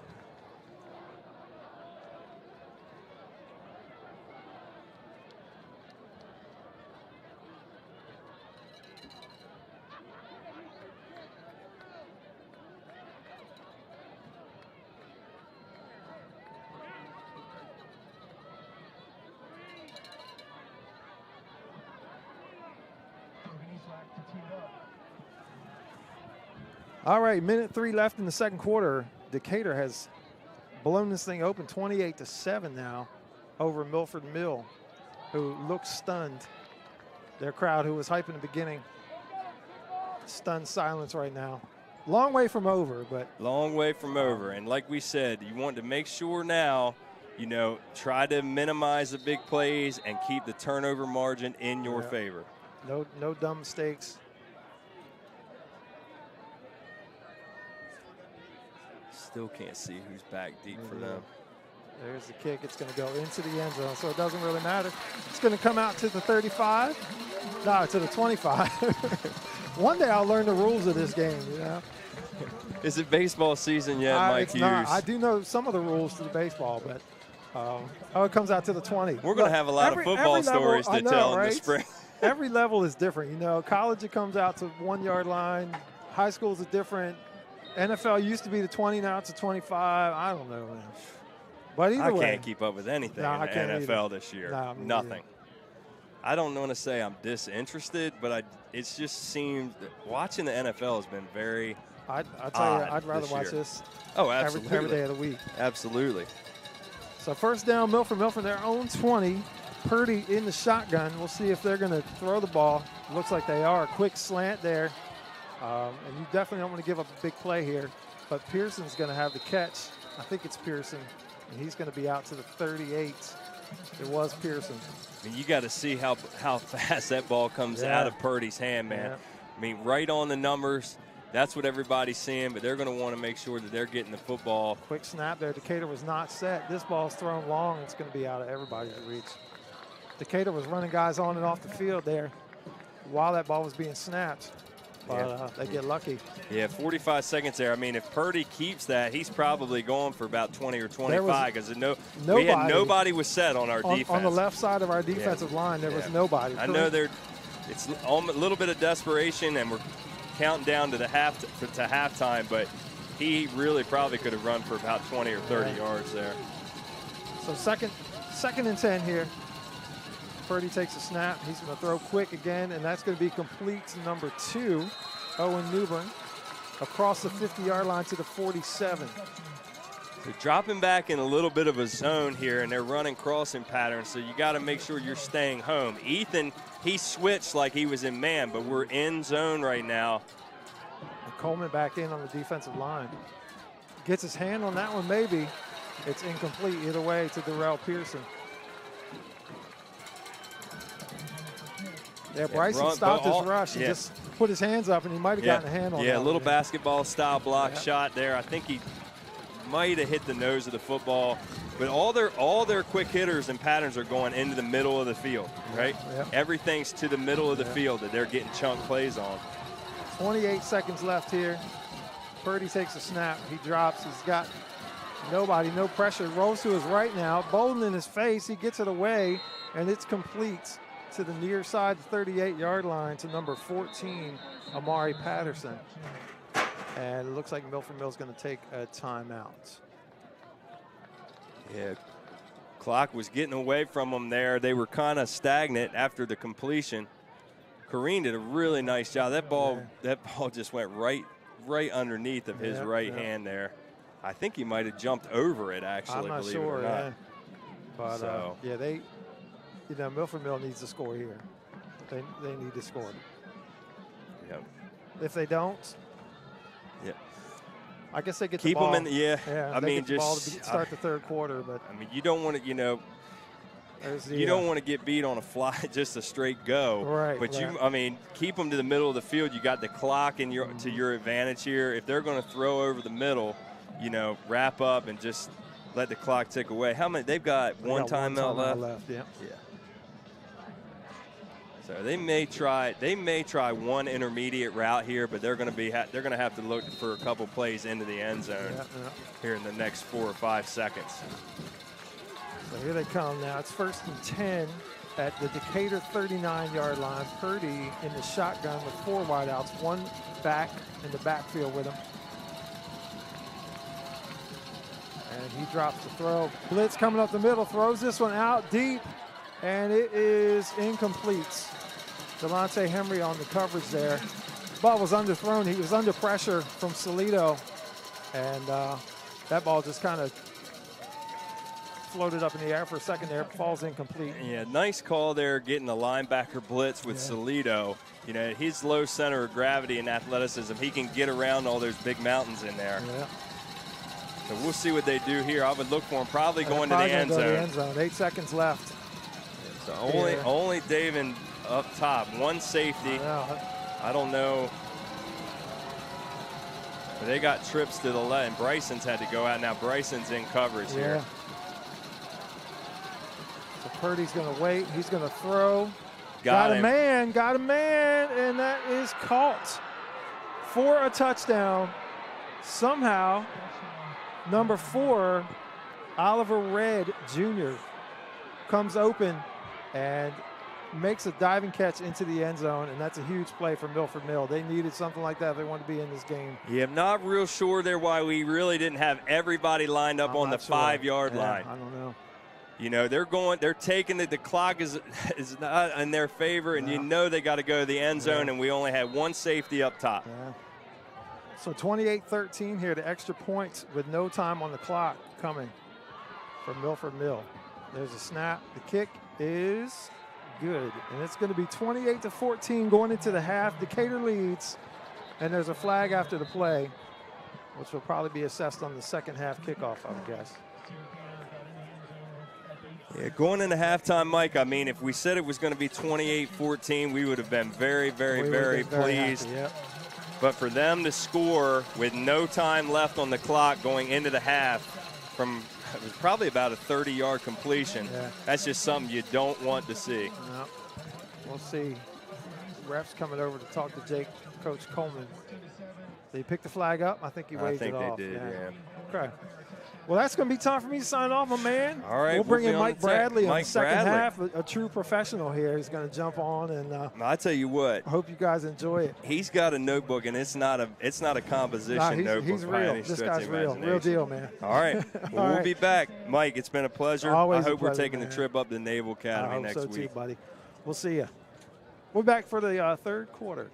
All right, minute 3 left in the second quarter. Decatur has blown this thing open 28-7 now over Milford Mill, who looks stunned. Their crowd, who was hyping in the beginning, stunned silence right now. Long way from over, but. Long way from over. And like we said, you want to make sure now, you know, try to minimize the big plays and keep the turnover margin in your favor. No dumb mistakes. Still can't see who's back deep for them. There's the kick. It's going to go into the end zone, so it doesn't really matter. It's going to come out to the 35. No, to the 25. One day I'll learn the rules of this game, you know. Is it baseball season yet, Mike Hughes? Not. I do know some of the rules to the baseball, but it comes out to the 20. We're going to have a lot of football stories to tell in the spring. Every level is different. You know, college, it comes out to 1 yard line. High schools are different. NFL used to be the 20, now it's a 25. I don't know, man. But either way. I can't keep up with anything in the NFL this year. Nothing. I don't want to say I'm disinterested, but it just seems that watching the NFL has been very I'll tell you, I'd rather watch this every day of the week. Absolutely. So first down, Milford, their own 20. Purdy in the shotgun. We'll see if they're going to throw the ball. Looks like they are. Quick slant there. And you definitely don't want to give up a big play here. But Pearson's going to have the catch. I think it's Pearson. And he's going to be out to the 38. It was Pearson. I mean, you got to see how fast that ball comes out of Purdy's hand, man. I mean, right on the numbers. That's what everybody's seeing, but they're going to want to make sure that they're getting the football. Quick snap there. Decatur was not set. This ball's thrown long. It's going to be out of everybody's reach. Decatur was running guys on and off the field there while that ball was being snapped. But they get lucky. Yeah, 45 seconds there. I mean, if Purdy keeps that, he's probably going for about 20 or 25 because nobody was set on our defense. On the left side of our defensive line, there was nobody. I know it's a little bit of desperation, and we're counting down to halftime, but he really probably could have run for about 20 or 30 yards there. So second and 10 here. Purdy takes a snap. He's going to throw quick again, and that's going to be complete to number 2, Owen Newbern, across the 50-yard line to the 47. They're dropping back in a little bit of a zone here, and they're running crossing patterns, so you got to make sure you're staying home. Ethan, he switched like he was in man, but we're in zone right now. And Coleman back in on the defensive line. Gets his hand on that one, maybe. It's incomplete either way to Darrell Pearson. Yeah, Bryson stopped his rush and just put his hands up, and he might have gotten a hand on that. Yeah, a little basketball-style block shot there. I think he might have hit the nose of the football. But all their quick hitters and patterns are going into the middle of the field, right? Yep. Everything's to the middle of the field that they're getting chunk plays on. 28 seconds left here. Purdy takes a snap. He drops. He's got nobody, no pressure. Rolls to his right now. Bolden in his face. He gets it away, and it's complete to the near side, the 38-yard line to number 14, Amari Patterson. And it looks like Milford Mill's going to take a timeout. Yeah, clock was getting away from them there. They were kind of stagnant after the completion. Kareem did a really nice job. That ball just went right underneath of his right hand there. I think he might have jumped over it, actually. I'm not sure, But Milford Mill needs to score here. They need to score. Yep. If they don't, I guess they get keep the ball. them in. Yeah, I they mean, get the ball just to start the third quarter. But I mean, you don't want to, you don't want to get beat on a fly, just a straight go. Right. But right. I mean, keep them to the middle of the field. You got the clock in to your advantage here. If they're going to throw over the middle, wrap up and just let the clock tick away. How many? They've got one timeout left. Yeah. Yeah. So they may try one intermediate route here, but they're going to have to look for a couple plays into the end zone here in the next 4 or 5 seconds. So here they come now. It's 1st and 10 at the Decatur 39-yard line. Purdy in the shotgun with 4 wideouts, 1 back in the backfield with him. And he drops the throw. Blitz coming up the middle, throws this one out deep, and it is incomplete. Delonte Henry on the coverage there. Ball was underthrown. He was under pressure from Salito, and that ball just kind of floated up in the air for a second there, falls incomplete. Yeah, nice call there, getting the linebacker blitz with Salito. His low center of gravity and athleticism, he can get around all those big mountains in there. Yeah. So we'll see what they do here. I would look for him probably going to the end zone. 8 seconds left. So only David up top, 1 safety. I don't know. But they got trips to the left, and Bryson's had to go out. Now Bryson's in coverage here. So Purdy's going to wait. He's going to throw. Got a man, and that is caught for a touchdown. Somehow, number 4, Oliver Red Jr. comes open and makes a diving catch into the end zone, and that's a huge play for Milford Mill. They needed something like that if they wanted to be in this game. Yeah, I'm not real sure there why we really didn't have everybody lined up on the 5-yard line. I don't know. They're taking it. The clock is not in their favor, and they got to go to the end zone, and we only had 1 safety up top. Yeah. So 28-13 here, the extra points with no time on the clock coming from Milford Mill. There's a snap. The kick is good, and it's going to be 28-14 going into the half. Decatur leads, and there's a flag after the play, which will probably be assessed on the second half kickoff, I would guess. Yeah, going into halftime, Mike, I mean, if we said it was going to be 28-14, we would have been very, very, very pleased. Yep. But for them to score with no time left on the clock going into the half from it was probably about a 30-yard completion, that's just something you don't want to see. No. We'll see. Refs coming over to talk to Coach Coleman. Did he pick the flag up? I think he waved it off. I think they did, yeah. Okay. Well, that's going to be time for me to sign off, my man. All right. We'll bring in Mike Bradley on the second half, a true professional here. He's going to jump on, and I tell you what. I hope you guys enjoy it. He's got a notebook, and it's not a composition notebook. He's real. This guy's real deal, man. All right. Well, we'll be back. Mike, it's been a pleasure. Always I hope we're pleasure, taking the trip up to Naval Academy next week. I hope so too, buddy. We'll see you. We're back for the third quarter.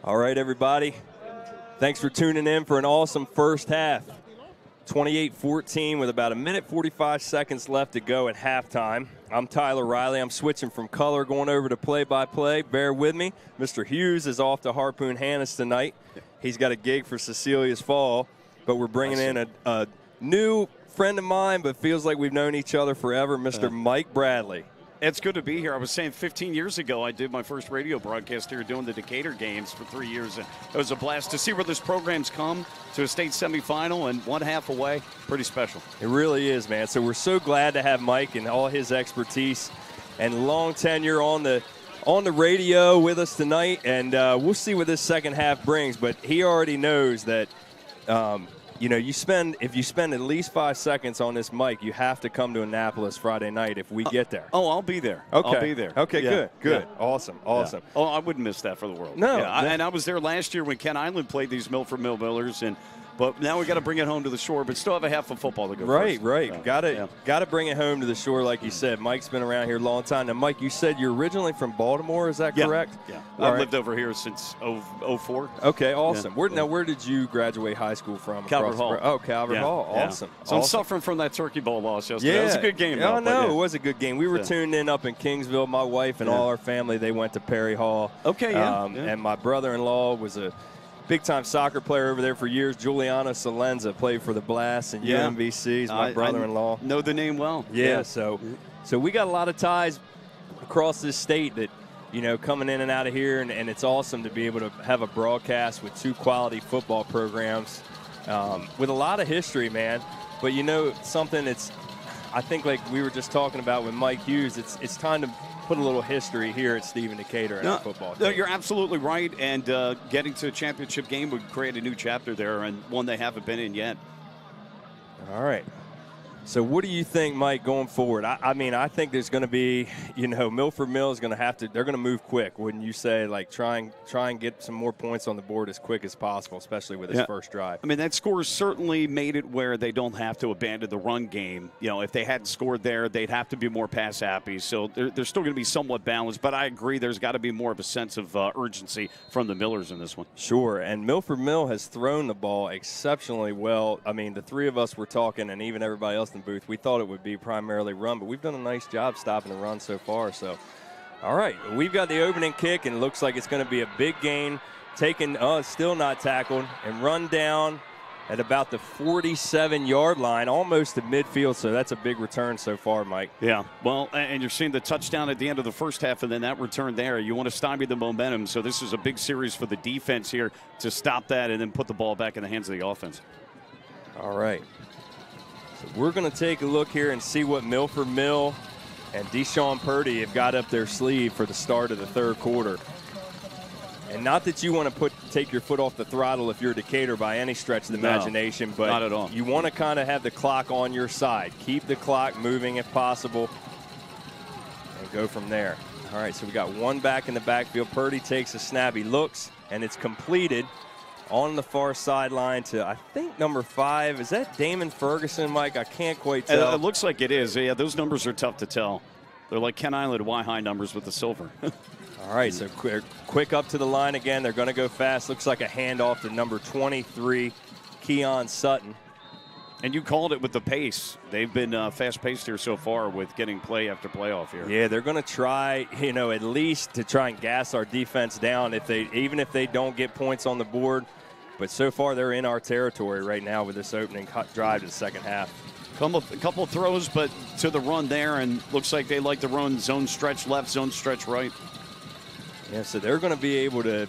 All right, everybody. Thanks for tuning in for an awesome first half. 28-14 with about 1:45 seconds left to go at halftime. I'm Tyler Riley. I'm switching from color, going over to play-by-play. Bear with me. Mr. Hughes is off to Harpoon Hannes tonight. He's got a gig for Cecilia's Fall, but we're bringing in a new friend of mine, but feels like we've known each other forever, Mr. Mike Bradley. It's good to be here. I was saying 15 years ago, I did my first radio broadcast here doing the Decatur games for 3 years. And it was a blast to see where this program's come to a state semifinal and 1/2 away. Pretty special. It really is, man. So we're so glad to have Mike and all his expertise and long tenure on the radio with us tonight. And we'll see what this second half brings. But he already knows that if you spend at least 5 seconds on this mic, you have to come to Annapolis Friday night if we get there. Oh, I'll be there. Okay. I'll be there. Okay, Yeah. good. Yeah. Awesome. Yeah. Oh, I wouldn't miss that for the world. No. Yeah, and I was there last year when Ken Island played these Milford Mill Millers, but now we got to bring it home to the shore, but still have a half of football to go. Right. Yeah. Got to bring it home to the shore, like you said. Mike's been around here a long time. Now, Mike, you said you're originally from Baltimore. Is that correct? Yeah. All I've lived over here since 04. Okay, awesome. Yeah. Now, where did you graduate high school from? Calvert Hall. Oh, Calvert Hall. Yeah. Awesome. So I'm awesome. suffering from that Turkey Bowl loss yesterday. Yeah. It was a good game. Oh, though, no, but it was a good game. We were tuned in up in Kingsville. My wife and all our family, they went to Perry Hall. Okay, yeah. And my brother-in-law was a big-time soccer player over there for years. Giuliano Salenza played for the Blast and UMBC. He's my brother-in-law. I know the name well. Yeah, so we got a lot of ties across this state that, coming in and out of here, and it's awesome to be able to have a broadcast with 2 quality football programs with a lot of history, man. But, something I think like we were just talking about with Mike Hughes, it's time to put a little history here at Stephen Decatur in our football team. No, you're absolutely right, and getting to a championship game would create a new chapter there, and one they haven't been in yet. All right. So what do you think, Mike, going forward? I think there's going to be, Milford Mill is going to they're going to move quick. Wouldn't you say, like, try and get some more points on the board as quick as possible, especially with this first drive? I mean, that score certainly made it where they don't have to abandon the run game. If they hadn't scored there, they'd have to be more pass happy. So they're still going to be somewhat balanced. But I agree, there's got to be more of a sense of urgency from the Millers in this one. Sure, and Milford Mill has thrown the ball exceptionally well. I mean, the 3 of us were talking, and even everybody else in the booth, we thought it would be primarily run, but we've done a nice job stopping the run so far. So, all right, we've got the opening kick, and it looks like it's going to be a big gain. Taken, still not tackled, and run down at about the 47-yard line, almost to midfield. So that's a big return so far, Mike. Yeah, well, and you're seeing the touchdown at the end of the first half, and then that return there. You want to stymie the momentum. So this is a big series for the defense here to stop that and then put the ball back in the hands of the offense. All right. So we're going to take a look here and see what Milford Mill and Deshaun Purdy have got up their sleeve for the start of the third quarter. And not that you want to take your foot off the throttle if you're Decatur by any stretch of the imagination, but not at all. You want to kind of have the clock on your side. Keep the clock moving if possible and go from there. All right, so we got one back in the backfield. Purdy takes a snap. He looks, and it's completed on the far sideline to, I think, number 5. Is that Damon Ferguson, Mike? I can't quite tell. It looks like it is. Yeah, those numbers are tough to tell. They're like Ken Island Y-high numbers with the silver. All right, so quick up to the line again. They're going to go fast. Looks like a handoff to number 23, Keon Sutton. And you called it with the pace. They've been fast-paced here so far with getting play after playoff here. Yeah, they're going to try, at least to try and gas our defense down even if they don't get points on the board. But so far, they're in our territory right now with this opening drive to the second half. A couple of throws, but to the run there, and looks like they like to run zone stretch left, zone stretch right. Yeah, so they're going to be able to,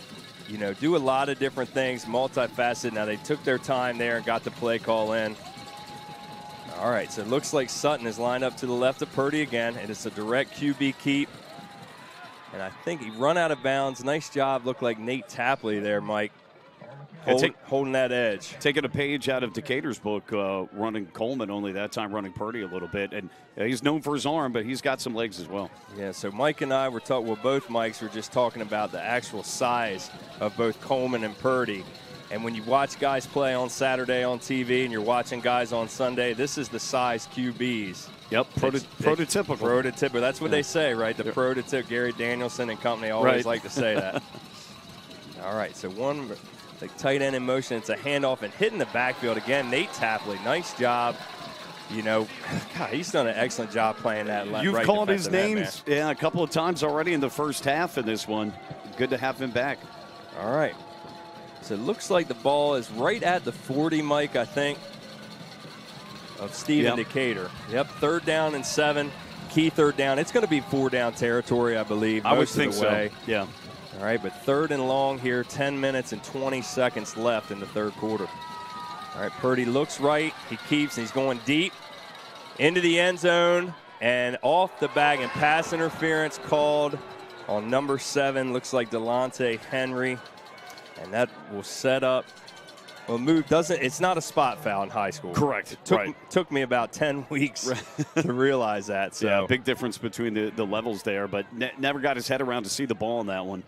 do a lot of different things, multifaceted. Now, they took their time there and got the play call in. All right, so it looks like Sutton is lined up to the left of Purdy again, and it's a direct QB keep. And I think he run out of bounds. Nice job. Looked like Nate Tapley there, Mike. Holding that edge. Taking a page out of Decatur's book, running Coleman, only that time running Purdy a little bit. And he's known for his arm, but he's got some legs as well. Yeah, so Mike and I were talking, both Mikes were just talking about the actual size of both Coleman and Purdy. And when you watch guys play on Saturday on TV and you're watching guys on Sunday, this is the size QBs. Yep, prototypical. Prototypical. That's what they say, right? The prototype. Gary Danielson and company always like to say that. All right, so one like tight end in motion. It's a handoff and hitting the backfield again. Nate Tapley, nice job. You know, God, he's done an excellent job playing that left. You've right called his defensive end, names, a couple of times already in the first half of this one. Good to have him back. All right. So it looks like the ball is right at the 40, Mike, I think, of Stephen Decatur. Yep, 3rd down and 7. Key 3rd down. It's going to be 4-down territory, I believe. I would think so. Yeah. All right, but 3rd and long here, 10 minutes and 20 seconds left in the 3rd quarter. All right, Purdy looks right. He keeps, and he's going deep into the end zone and off the bag, and pass interference called on number 7. Looks like Delonte Henry, and that will set up. Well, it's not a spot foul in high school. Correct. It took me about 10 weeks to realize that. So. Yeah, big difference between the levels there, but never got his head around to see the ball on that one.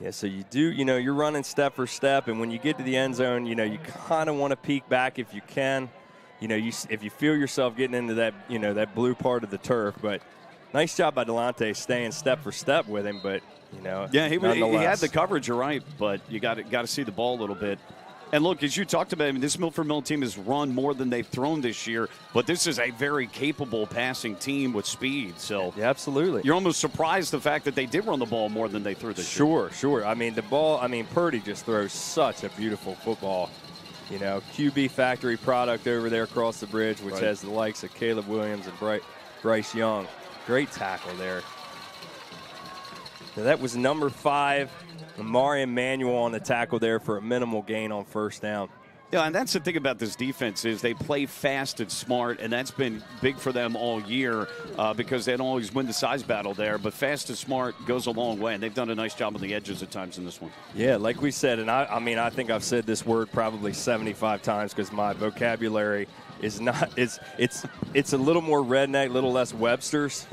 Yeah, so you're running step for step, and when you get to the end zone, you kind of want to peek back if you can. If you feel yourself getting into that, that blue part of the turf. But nice job by Delonte staying step for step with him. But yeah, he had the coverage, you're right, but you got to see the ball a little bit. And look, as you talked about, this Milford Mill team has run more than they've thrown this year, but this is a very capable passing team with speed. So yeah, absolutely, you're almost surprised the fact that they did run the ball more than they threw this year. Sure. Purdy just throws such a beautiful football. QB factory product over there across the bridge, which has the likes of Caleb Williams and Bryce Young. Great tackle there. Now that was number 5. Amari Emmanuel on the tackle there for a minimal gain on 1st down. Yeah, and that's the thing about this defense is they play fast and smart, and that's been big for them all year because they don't always win the size battle there. But fast and smart goes a long way, and they've done a nice job on the edges at times in this one. Yeah, like we said, and I think I've said this word probably 75 times because my vocabulary is not it's a little more redneck, a little less Webster's,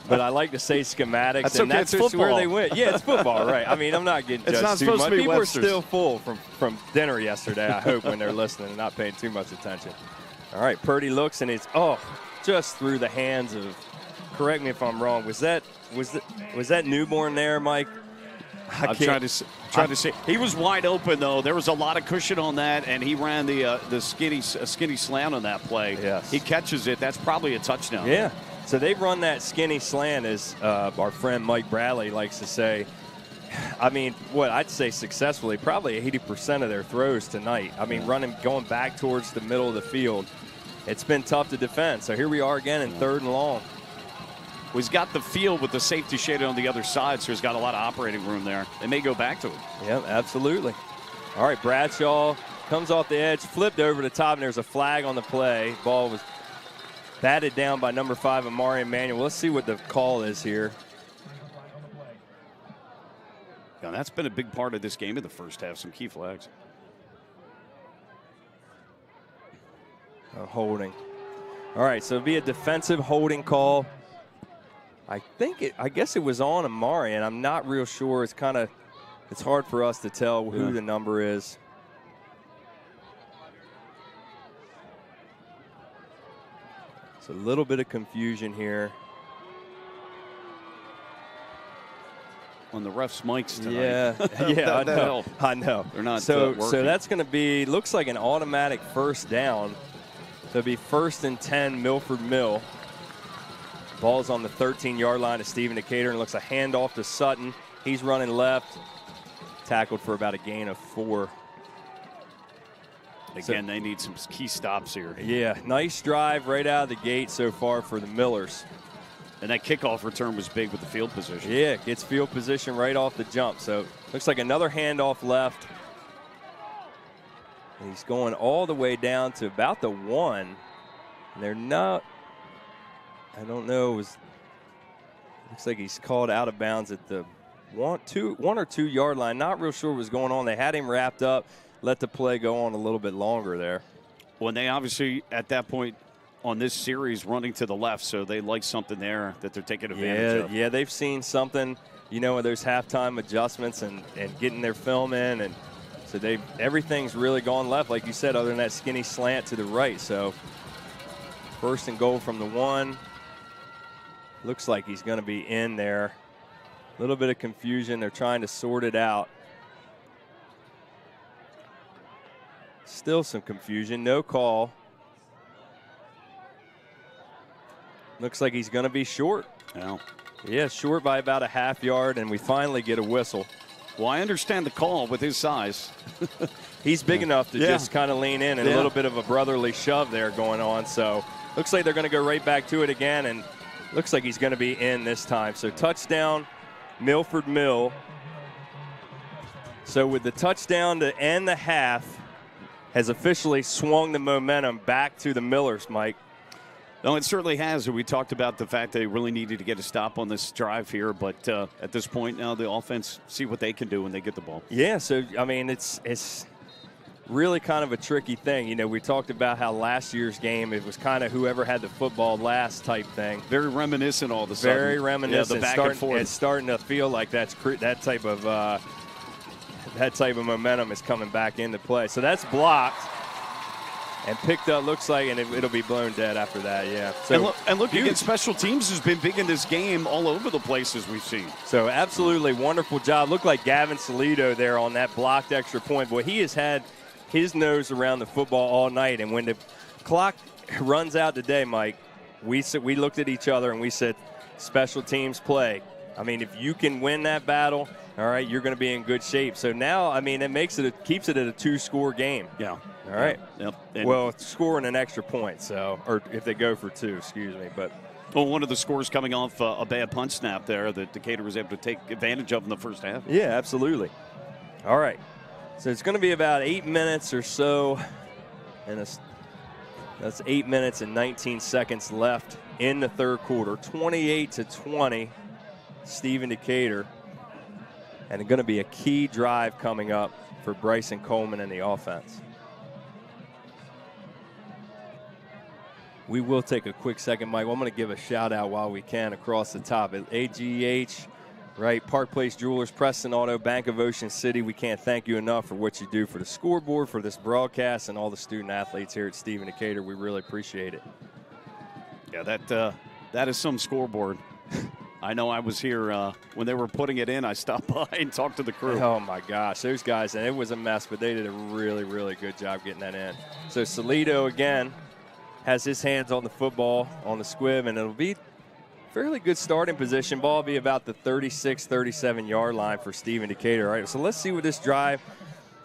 but I like to say schematics, that's and okay, that's just where they went. Yeah, it's football, right? I'm not getting judged too much. People are still full from dinner yesterday, I hope, when they're listening and not paying too much attention. All right, Purdy looks, and it's just through the hands of. Correct me if I'm wrong. Was that newborn there, Mike? I'm trying to see. He was wide open, though. There was a lot of cushion on that, and he ran the skinny slant on that play. Yes. He catches it. That's probably a touchdown. Yeah. So they run that skinny slant, as our friend Mike Bradley likes to say. I'd say successfully, probably 80% of their throws tonight. Going back towards the middle of the field. It's been tough to defend. So here we are again in 3rd and long. Well, he's got the field with the safety shaded on the other side, so he's got a lot of operating room there. They may go back to it. Yeah, absolutely. All right, Bradshaw comes off the edge, flipped over the top, and there's a flag on the play. Ball was batted down by number 5, Amari Emmanuel. Let's see what the call is here. Yeah, that's been a big part of this game in the first half, some key flags. Holding. All right, so it'll be a defensive holding call. I guess it was on Amari, and I'm not real sure. It's hard for us to tell who the number is. It's a little bit of confusion here. On the refs' mics tonight. Yeah, I know. They're not so working. That's going to be, looks like an automatic 1st down. So it'll be 1st and 10, Milford Mill. Ball's on the 13-yard line to Stephen Decatur, and looks a handoff to Sutton. He's running left. Tackled for about a gain of 4. Again, they need some key stops here. Yeah, nice drive right out of the gate so far for the Millers. And that kickoff return was big with the field position. Yeah, gets field position right off the jump. So looks like another handoff left. And he's going all the way down to about the 1. And they're not. I don't know. Looks like he's called out of bounds at the 1 or 2 yard line. Not real sure what was going on. They had him wrapped up, let the play go on a little bit longer there. Well, they obviously, at that point on this series, running to the left, so they like something there that they're taking advantage of. Yeah, they've seen something, when there's halftime adjustments and getting their film in. And so everything's really gone left, like you said, other than that skinny slant to the right. So 1st and goal from the 1. Looks like he's going to be in there. A little bit of confusion. They're trying to sort it out. Still some confusion. No call. Looks like he's going to be short. Yeah. Yeah, short by about a half yard, and we finally get a whistle. Well, I understand the call with his size. He's big enough to just kind of lean in, and a little bit of a brotherly shove there going on. So looks like they're going to go right back to it again, and looks like he's going to be in this time. So touchdown, Milford Mill. So with the touchdown to end the half, has officially swung the momentum back to the Millers, Mike. No, it certainly has. We talked about the fact they really needed to get a stop on this drive here, but at this point now the offense see what they can do when they get the ball. Yeah, so, I mean, it's really kind of a tricky thing. You know, we talked about how last year's game, it was kind of whoever had the football last type thing. Very reminiscent all of a sudden. Very reminiscent. Yeah, the back and forth. It's starting to feel like that type of momentum is coming back into play. So that's blocked. And picked up, looks like, and it'll be blown dead after that, yeah. So, and look, again, special teams has been big in this game all over the place as we've seen. So absolutely wonderful job. Looked like Gavin Salido there on that blocked extra point. Boy, he has had his nose around the football all night. And when the clock runs out today, Mike, we looked at each other and we said, special teams play. I mean, if you can win that battle, all right, you're going to be in good shape. So now, I mean, it keeps it at a 2-score game. Yeah. All right. Yep. Well, scoring an extra point, or if they go for 2, excuse me. But one of the scores coming off a bad punt snap there that Decatur was able to take advantage of in the first half. Yeah, absolutely. All right. So it's going to be about 8 minutes or so, and that's 8 minutes and 19 seconds left in the third quarter. 28-20, Stephen Decatur, and it's going to be a key drive coming up for Bryson Coleman and the offense. We will take a quick second, Mike. I'm going to give a shout out while we can across the top. At AGH, right, Park Place Jewelers, Preston Auto, Bank of Ocean City. We can't thank you enough for what you do for the scoreboard, for this broadcast, and all the student athletes here at Stephen Decatur. We really appreciate it. Yeah, that is some scoreboard. I know I was here when they were putting it in. I stopped by and talked to the crew. Oh, my gosh. Those guys, and it was a mess, but they did a really, really good job getting that in. So Salido again has his hands on the football, on the squib, and it'll be fairly good starting position. Ball will be about the 36, 37-yard line for Stephen Decatur. All right, so let's see what this drive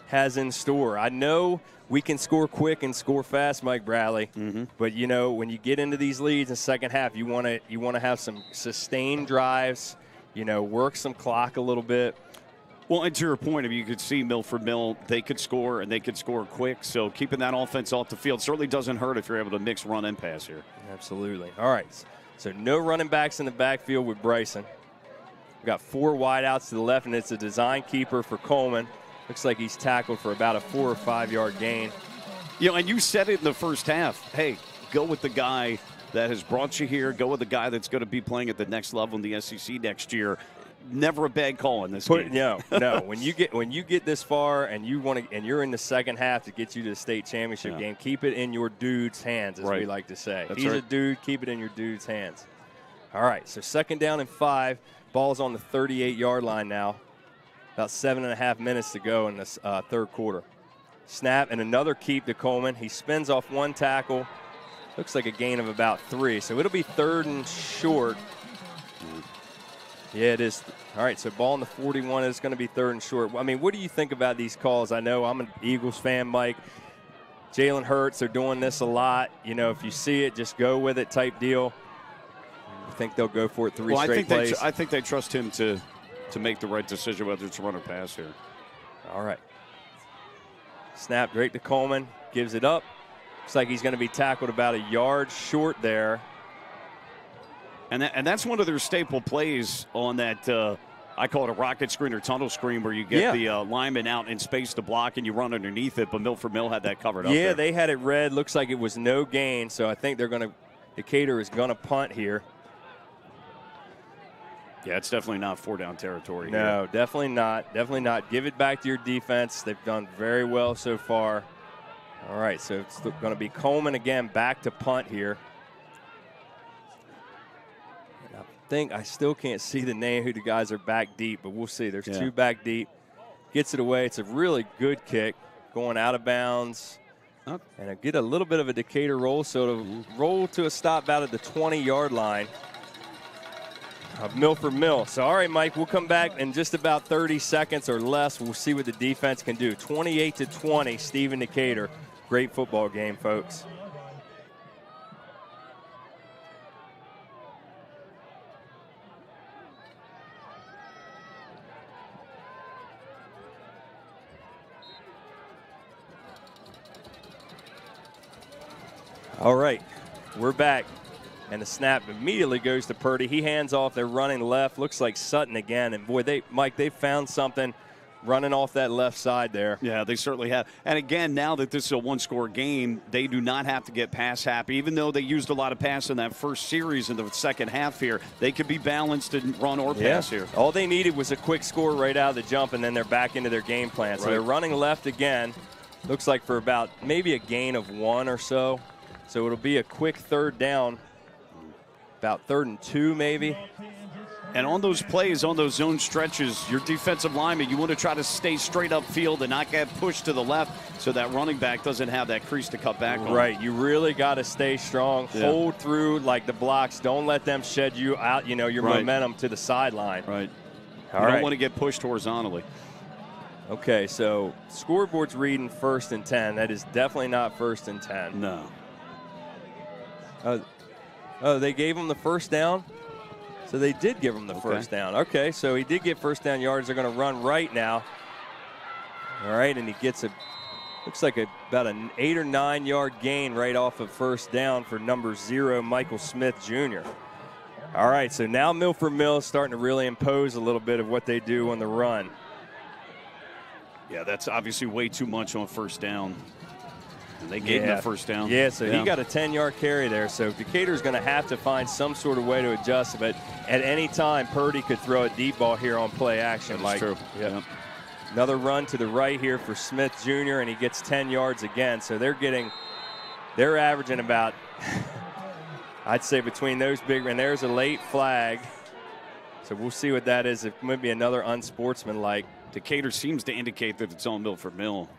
has in store. I know we can score quick and score fast, Mike Bradley, but, you know, when you get into these leads in the second half, you want to have some sustained drives, you know, work some clock a little bit. Well, and to your point, you could see Milford Mill, they could score, and they could score quick. So keeping that offense off the field certainly doesn't hurt if you're able to mix run and pass here. Absolutely. All right. So no running backs in the backfield with Bryson. We've got 4 wideouts to the left, and it's a design keeper for Coleman. Looks like he's tackled for about a 4 or 5 yard gain. You know, and you said it in the first half. Hey, go with the guy that has brought you here. Go with the guy that's going to be playing at the next level in the SEC next year. Never a bad call in this game. No. When you get this far and you're in the second half to get you to the state championship game, keep it in your dude's hands, as we like to say. He's a dude. Keep it in your dude's hands. All right. So 2nd down and 5. Ball's on the 38-yard line now. About 7.5 minutes to go in this third quarter. Snap and another keep to Coleman. He spins off 1 tackle. Looks like a gain of about 3. So it'll be 3rd and short. Yeah, it is. All right, so ball in the 41 is going to be 3rd and short. I mean, what do you think about these calls? I know I'm an Eagles fan, Mike. Jalen Hurts are doing this a lot. You know, if you see it, just go with it type deal. I think they'll go for it 3 straight plays. I think they trust him to make the right decision, whether it's run or pass here. All right. Snap right to Coleman. Gives it up. Looks like he's going to be tackled about a yard short there. And that's one of their staple plays on that, I call it a rocket screen or tunnel screen, where you get the lineman out in space to block and you run underneath it, but Milford Mill had that covered up there. Yeah, they had it red. Looks like it was no gain, so I think Decatur is going to punt here. Yeah, it's definitely not 4-down territory. No, here. definitely not. Definitely not. Give it back to your defense. They've done very well so far. All right, so it's going to be Coleman again back to punt here. I still can't see the name who the guys are back deep, but we'll see. There's 2 back deep. Gets it away. It's a really good kick. going out of bounds. And it get a little bit of a Decatur roll, so it'll roll to a stop about at the 20-yard line of Milford Mill. So, all right, Mike, we'll come back in just about 30 seconds or less. We'll see what the defense can do. 28-20, Stephen Decatur. Great football game, folks. All right, we're back. And the snap immediately goes to Purdy. He hands off. They're running left. Looks like Sutton again. And, boy, they found something running off that left side there. Yeah, they certainly have. And, again, now that this is a one-score game, they do not have to get pass happy. Even though they used a lot of pass in that first series in the second half here, they could be balanced and run or pass here. All they needed was a quick score right out of the jump, and then they're back into their game plan. So they're running left again. Looks like for about maybe a gain of 1 or so. So it'll be a quick third down. About 3rd and 2 maybe. And on those plays, on those zone stretches, your defensive lineman, you want to try to stay straight up field and not get pushed to the left so that running back doesn't have that crease to cut back on. Right. You really got to stay strong. Yeah. Hold through like the blocks. Don't let them shed you out, your momentum to the sideline. Right. You don't want to get pushed horizontally. Okay, so scoreboard's reading 1st and 10. That is definitely not 1st and 10. No. Oh, they gave him the first down? So they did give him the first down. Okay, so he did get first down yards. They're going to run right now. All right, and he gets looks like about an 8 or 9 yard gain right off of first down for number 0, Michael Smith Jr. All right, so now Milford Mill is starting to really impose a little bit of what they do on the run. Yeah, that's obviously way too much on first down. And they gave him the first down. Yeah, so he got a 10-yard carry there. So Decatur's going to have to find some sort of way to adjust. But at any time, Purdy could throw a deep ball here on play action, Mike. That's true. Yeah. Another run to the right here for Smith Jr., and he gets 10 yards again. So they're averaging about, I'd say between those big, and there's a late flag. So we'll see what that is. It might be another unsportsmanlike. Decatur seems to indicate that it's on Milford Mill.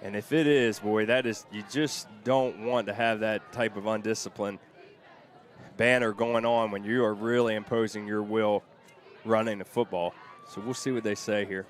And if it is, boy, you just don't want to have that type of undisciplined banner going on when you are really imposing your will running the football. So we'll see what they say here.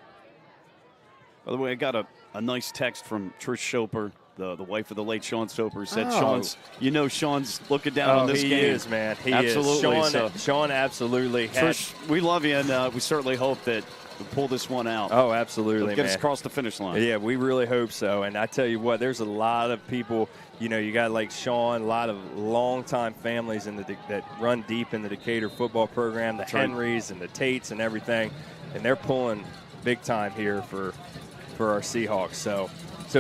By the way, I got a nice text from Trish Schoper, the wife of the late Sean Soper, said Sean's looking down on this game. He is, man. He absolutely is. Sean absolutely. Trish, we love you, and we certainly hope that we pull this one out. Oh, absolutely, get us across the finish line. Yeah, we really hope so. And I tell you what, there's a lot of people, you got like Sean, a lot of longtime families that run deep in the Decatur football program, the Henrys and the Tates and everything, and they're pulling big time here for our Seahawks. So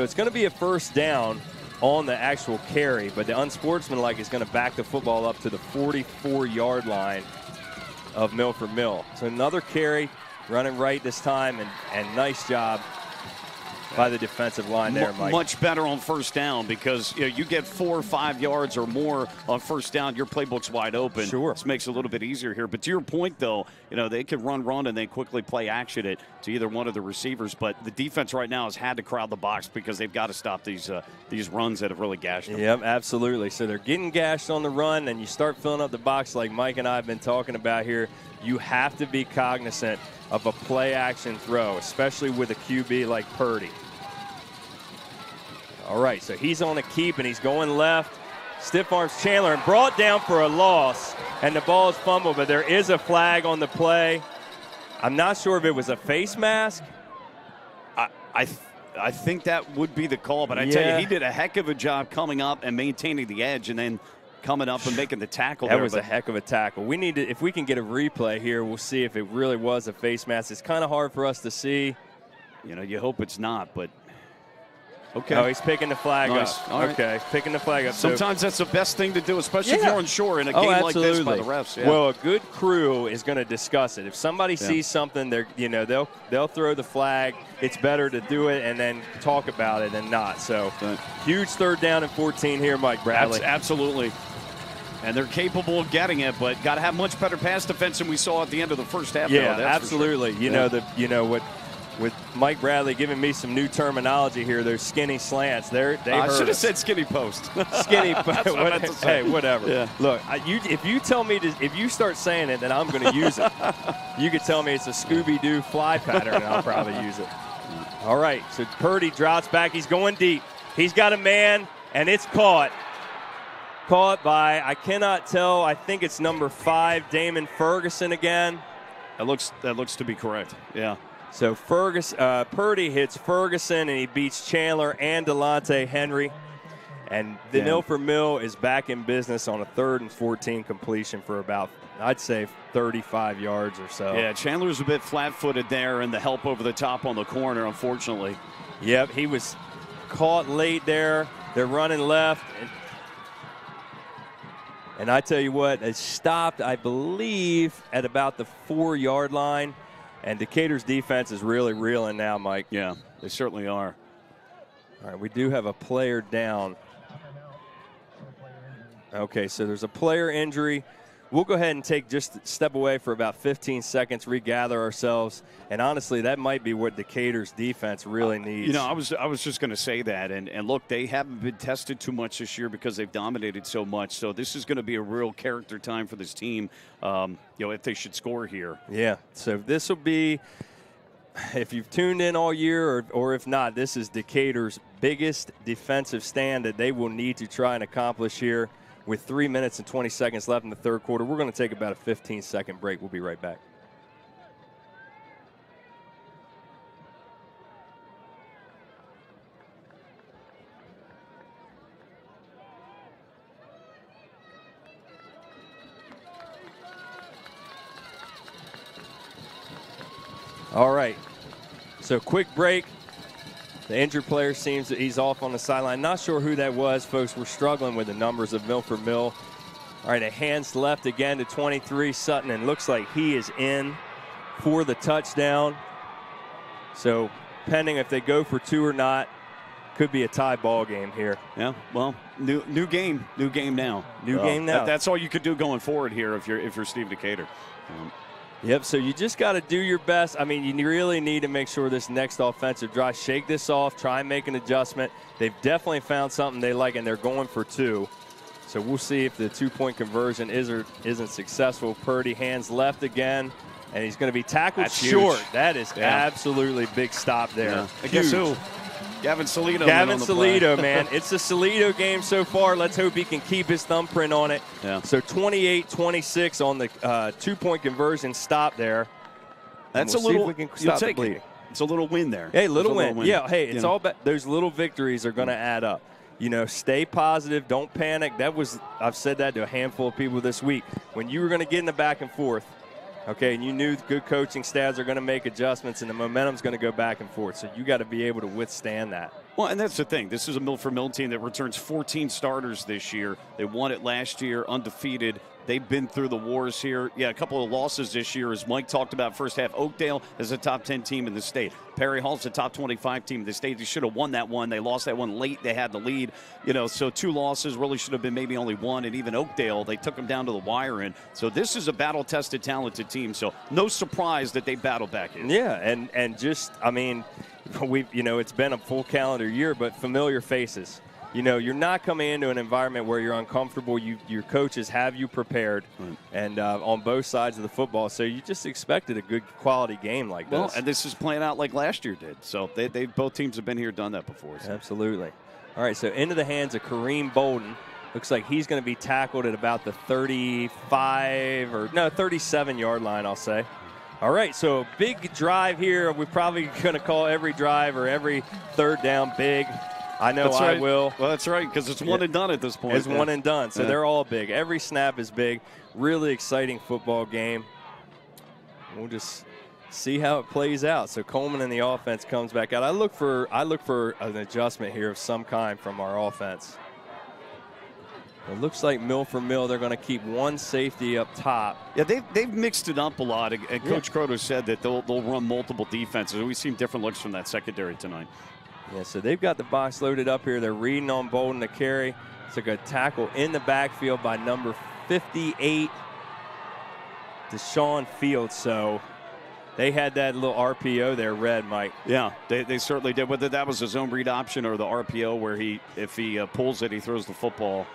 it's going to be a first down on the actual carry, but the unsportsmanlike is going to back the football up to the 44-yard line of Milford Mill. So another carry. Running right this time, and nice job by the defensive line there, Mike. Much better on first down because you get 4 or 5 yards or more on first down, your playbook's wide open. Sure. This makes it a little bit easier here. But to your point, though, they can run, and they quickly play action it to either one of the receivers. But the defense right now has had to crowd the box because they've got to stop these runs that have really gashed them. Yep, absolutely. So they're getting gashed on the run, and you start filling up the box like Mike and I have been talking about here. You have to be cognizant of a play-action throw, especially with a QB like Purdy. All right, so he's on a keep, and he's going left. Stiff arms Chandler and brought down for a loss, and the ball is fumbled, but there is a flag on the play. I'm not sure if it was a face mask. I think that would be the call, but I tell you, he did a heck of a job coming up and maintaining the edge, and then coming up and making the tackle. That was a heck of a tackle. We need to, if we can get a replay here, we'll see if it really was a face mask. It's kind of hard for us to see. You hope it's not, but okay. Oh, he's picking the flag up. All right. Okay, picking the flag up. Sometimes that's the best thing to do, especially if you're unsure in a game like this by the refs. Yeah. Well, a good crew is going to discuss it. If somebody sees something, they'll throw the flag. It's better to do it and then talk about it than not. So, huge third down and 14 here, Mike Bradley. Absolutely. And they're capable of getting it, but got to have much better pass defense than we saw at the end of the first half. Yeah, absolutely. Sure. with Mike Bradley giving me some new terminology here, those skinny slants, they I hurt should have us. said skinny post. Skinny That's what I meant to say. Hey, whatever. Yeah. Look, if you tell me if you start saying it, then I'm going to use it. You could tell me it's a Scooby-Doo fly pattern, and I'll probably use it. All right, so Purdy drops back. He's going deep. He's got a man, and it's caught. Caught by, I cannot tell, I think it's number 5, Damon Ferguson again. That looks to be correct. Yeah. So Purdy hits Ferguson, and he beats Chandler and Delonte Henry. And the Milford Mill is back in business on a 3rd and 14 completion for about, I'd say, 35 yards or so. Yeah, Chandler's a bit flat-footed there, and the help over the top on the corner, unfortunately. Yep, he was caught late there. They're running left. And I tell you what, it stopped, I believe, at about the 4-yard line. And Decatur's defense is really reeling now, Mike. Yeah, they certainly are. All right, we do have a player down. Okay, so there's a player injury. We'll go ahead and take just a step away for about 15 seconds, regather ourselves. And honestly, that might be what Decatur's defense really needs. You know, I was just going to say that. And look, they haven't been tested too much this year because they've dominated so much. So this is going to be a real character time for this team, if they should score here. Yeah, so this will be, if you've tuned in all year or if not, this is Decatur's biggest defensive stand that they will need to try and accomplish here. With 3 minutes and 20 seconds left in the 3rd quarter, we're going to take about a 15-second break. We'll be right back. All right, so quick break. The injured player seems that he's off on the sideline. Not sure who that was, folks. We're struggling with the numbers of Milford Mill. All right, a hands left again to 23, Sutton, and looks like he is in for the touchdown. So pending if they go for 2 or not, could be a tie ball game here. Yeah, well, new game now. New game now. That's all you could do going forward here if you're Steve Decatur. Yep, so you just got to do your best. I mean, you really need to make sure this next offensive drive, shake this off, try and make an adjustment. They've definitely found something they like, and they're going for 2. So we'll see if the 2-point conversion is or isn't successful. Purdy hands left again, and he's going to be tackled That's short. huge. That is absolutely big stop there. Yeah. I guess who? Gavin Salito. Gavin Salito, man. It's a Salito game so far. Let's hope he can keep his thumbprint on it. Yeah. So 28-26 on the 2-point conversion stop there. That's we'll a little. see if we can stop the bleeding. It's a little win there. Hey, little win. Yeah, hey, it's all about those little victories are going to add up. You know, stay positive. Don't panic. I've said that to a handful of people this week. When you were going to get in the back and forth, okay, and you knew good coaching staffs are going to make adjustments and the momentum's going to go back and forth. So you got to be able to withstand that. Well, and that's the thing. This is a Milford Mill team that returns 14 starters this year. They won it last year, undefeated. They've been through the wars here. Yeah, a couple of losses this year, as Mike talked about first half. Oakdale is a top 10 team in the state. Perry Hall's a top 25 team in the state. They should have won that one. They lost that one late. They had the lead. So 2 losses really should have been maybe only 1. And even Oakdale, they took them down to the wire. And so this is a battle-tested, talented team. So no surprise that they battle back in. Yeah, and just, I mean, it's been a full calendar year, but familiar faces. You're not coming into an environment where you're uncomfortable. Your coaches have you prepared, and on both sides of the football. So you just expected a good quality game like this. Well, and this is playing out like last year did. So they both teams have been here, done that before. So. Absolutely. All right, so into the hands of Kareem Bolden. Looks like he's going to be tackled at about the 37-yard line, I'll say. All right, so big drive here. We're probably going to call every drive or every 3rd down big. I know that's I right. will. Well, that's right, because it's one and done at this point. It's one and done, so they're all big. Every snap is big. Really exciting football game. We'll just see how it plays out. So Coleman and the offense comes back out. I look for an adjustment here of some kind from our offense. It looks like Milford Mill, they're going to keep one safety up top. Yeah, they've mixed it up a lot. And Coach Croto said that they'll run multiple defenses. We've seen different looks from that secondary tonight. Yeah, so they've got the box loaded up here. They're reading on Bolden to carry. It's like a tackle in the backfield by number 58, Deshaun Fields. So They had that little RPO there, red, Mike. Yeah, they certainly did. Whether that was a zone read option or the RPO where if he pulls it, he throws the football.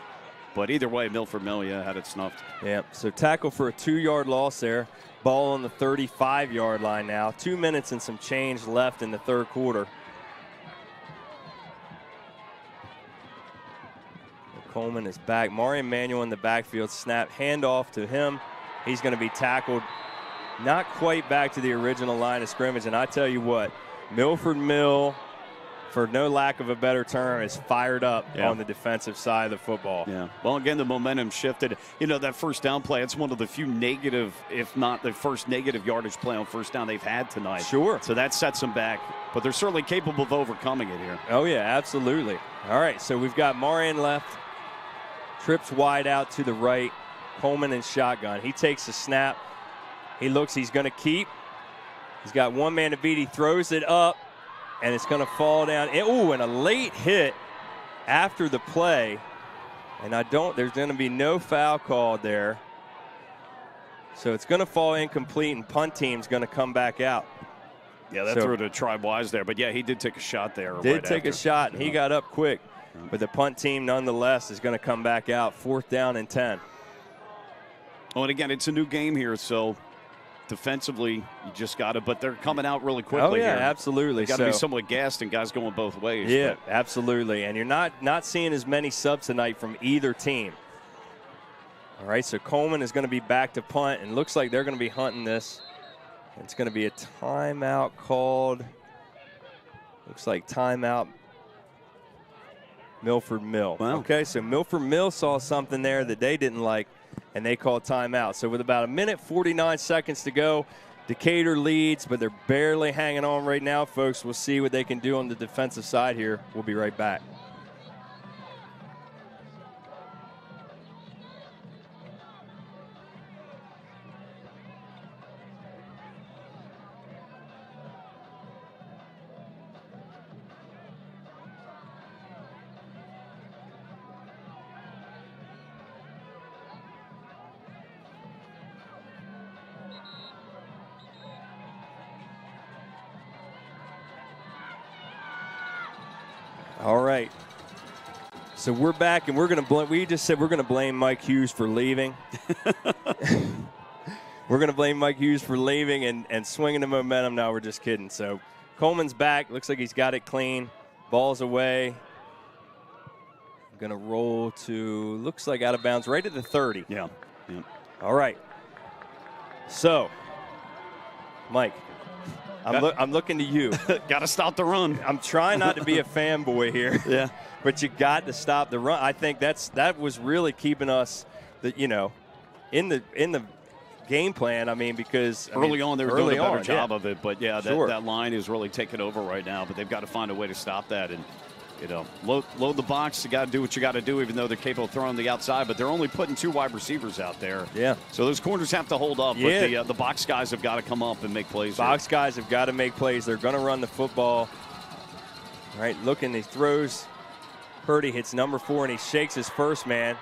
But either way, Milford Mill, had it snuffed. Yeah, so tackle for a 2-yard loss there. Ball on the 35-yard line now. 2 minutes and some change left in the third quarter. Coleman is back. Mario Manuel in the backfield. Snap, handoff to him. He's going to be tackled. Not quite back to the original line of scrimmage. And I tell you what, Milford Mill, for no lack of a better term, is fired up on the defensive side of the football. Yeah. Well, again, the momentum shifted. That first down play, it's one of the few negative, if not the first negative yardage play on first down they've had tonight. Sure. So that sets them back. But they're certainly capable of overcoming it here. Oh, yeah, absolutely. All right, so we've got Marion left. Trips wide out to the right. Coleman in shotgun. He takes the snap. He looks, he's going to keep. He's got one man to beat. He throws it up, and it's going to fall down. And a late hit after the play. And there's going to be no foul called there. So it's going to fall incomplete, and punt team's going to come back out. Yeah, that threw to Tribe Wise there. But, he did take a shot there. Did take a shot, and he got up quick. But the punt team, nonetheless, is going to come back out. 4th down and 10. Oh, and again, it's a new game here, so defensively, you just got to. But they're coming out really quickly. Oh, yeah, here. absolutely. Got to be somewhat gassed and guys going both ways. Yeah, absolutely. And you're not seeing as many subs tonight from either team. All right, so Coleman is going to be back to punt, and looks like they're going to be hunting this. It's going to be a timeout called. Looks like timeout. Milford Mill. Wow. Okay, so Milford Mill saw something there that they didn't like, and they called timeout. So with about 1:49 seconds to go, Decatur leads, but they're barely hanging on right now, folks. We'll see what they can do on the defensive side here. We'll be right back. All right. So we're back, and we just said we're going to blame Mike Hughes for leaving. We're going to blame Mike Hughes for leaving and swinging the momentum. No, we're just kidding. So Coleman's back. Looks like he's got it clean. Ball's away. Going to roll to, looks like out of bounds, right at the 30. Yeah. All right. So, Mike, I'm looking to you. Got to stop the run. I'm trying not to be a fanboy here. Yeah. But you got to stop the run. I think that was really keeping us, in the game plan. I mean, because early on they were doing a better job yeah. of it. But yeah, Sure. that line is really taking over right now. But they've got to find a way to stop that and load the box. You got to do what you got to do, even though they're capable of throwing the outside. But they're only putting 2 wide receivers out there. Yeah. So those corners have to hold up. Yeah. But the box guys have got to come up and make plays. Box guys have got to make plays. They're going to run the football. All right, looking, he throws. Purdy hits number 4, and he shakes his first man.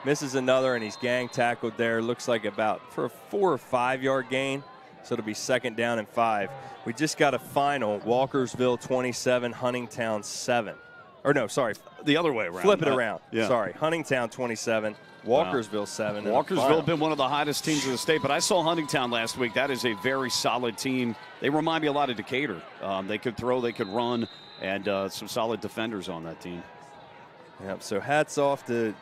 Misses another, and he's gang tackled there. Looks like about for a 4 or 5 yard gain. So it'll be 2nd down and 5. We just got a final. Walkersville 27, Huntingtown 7. Or no, sorry. The other way around. Flip it around. Yeah. Sorry. Huntingtown 27, Walkersville 7. Walkersville been one of the hottest teams in the state, but I saw Huntingtown last week. That is a very solid team. They remind me a lot of Decatur. They could throw, they could run, and some solid defenders on that team. Yep, so hats off to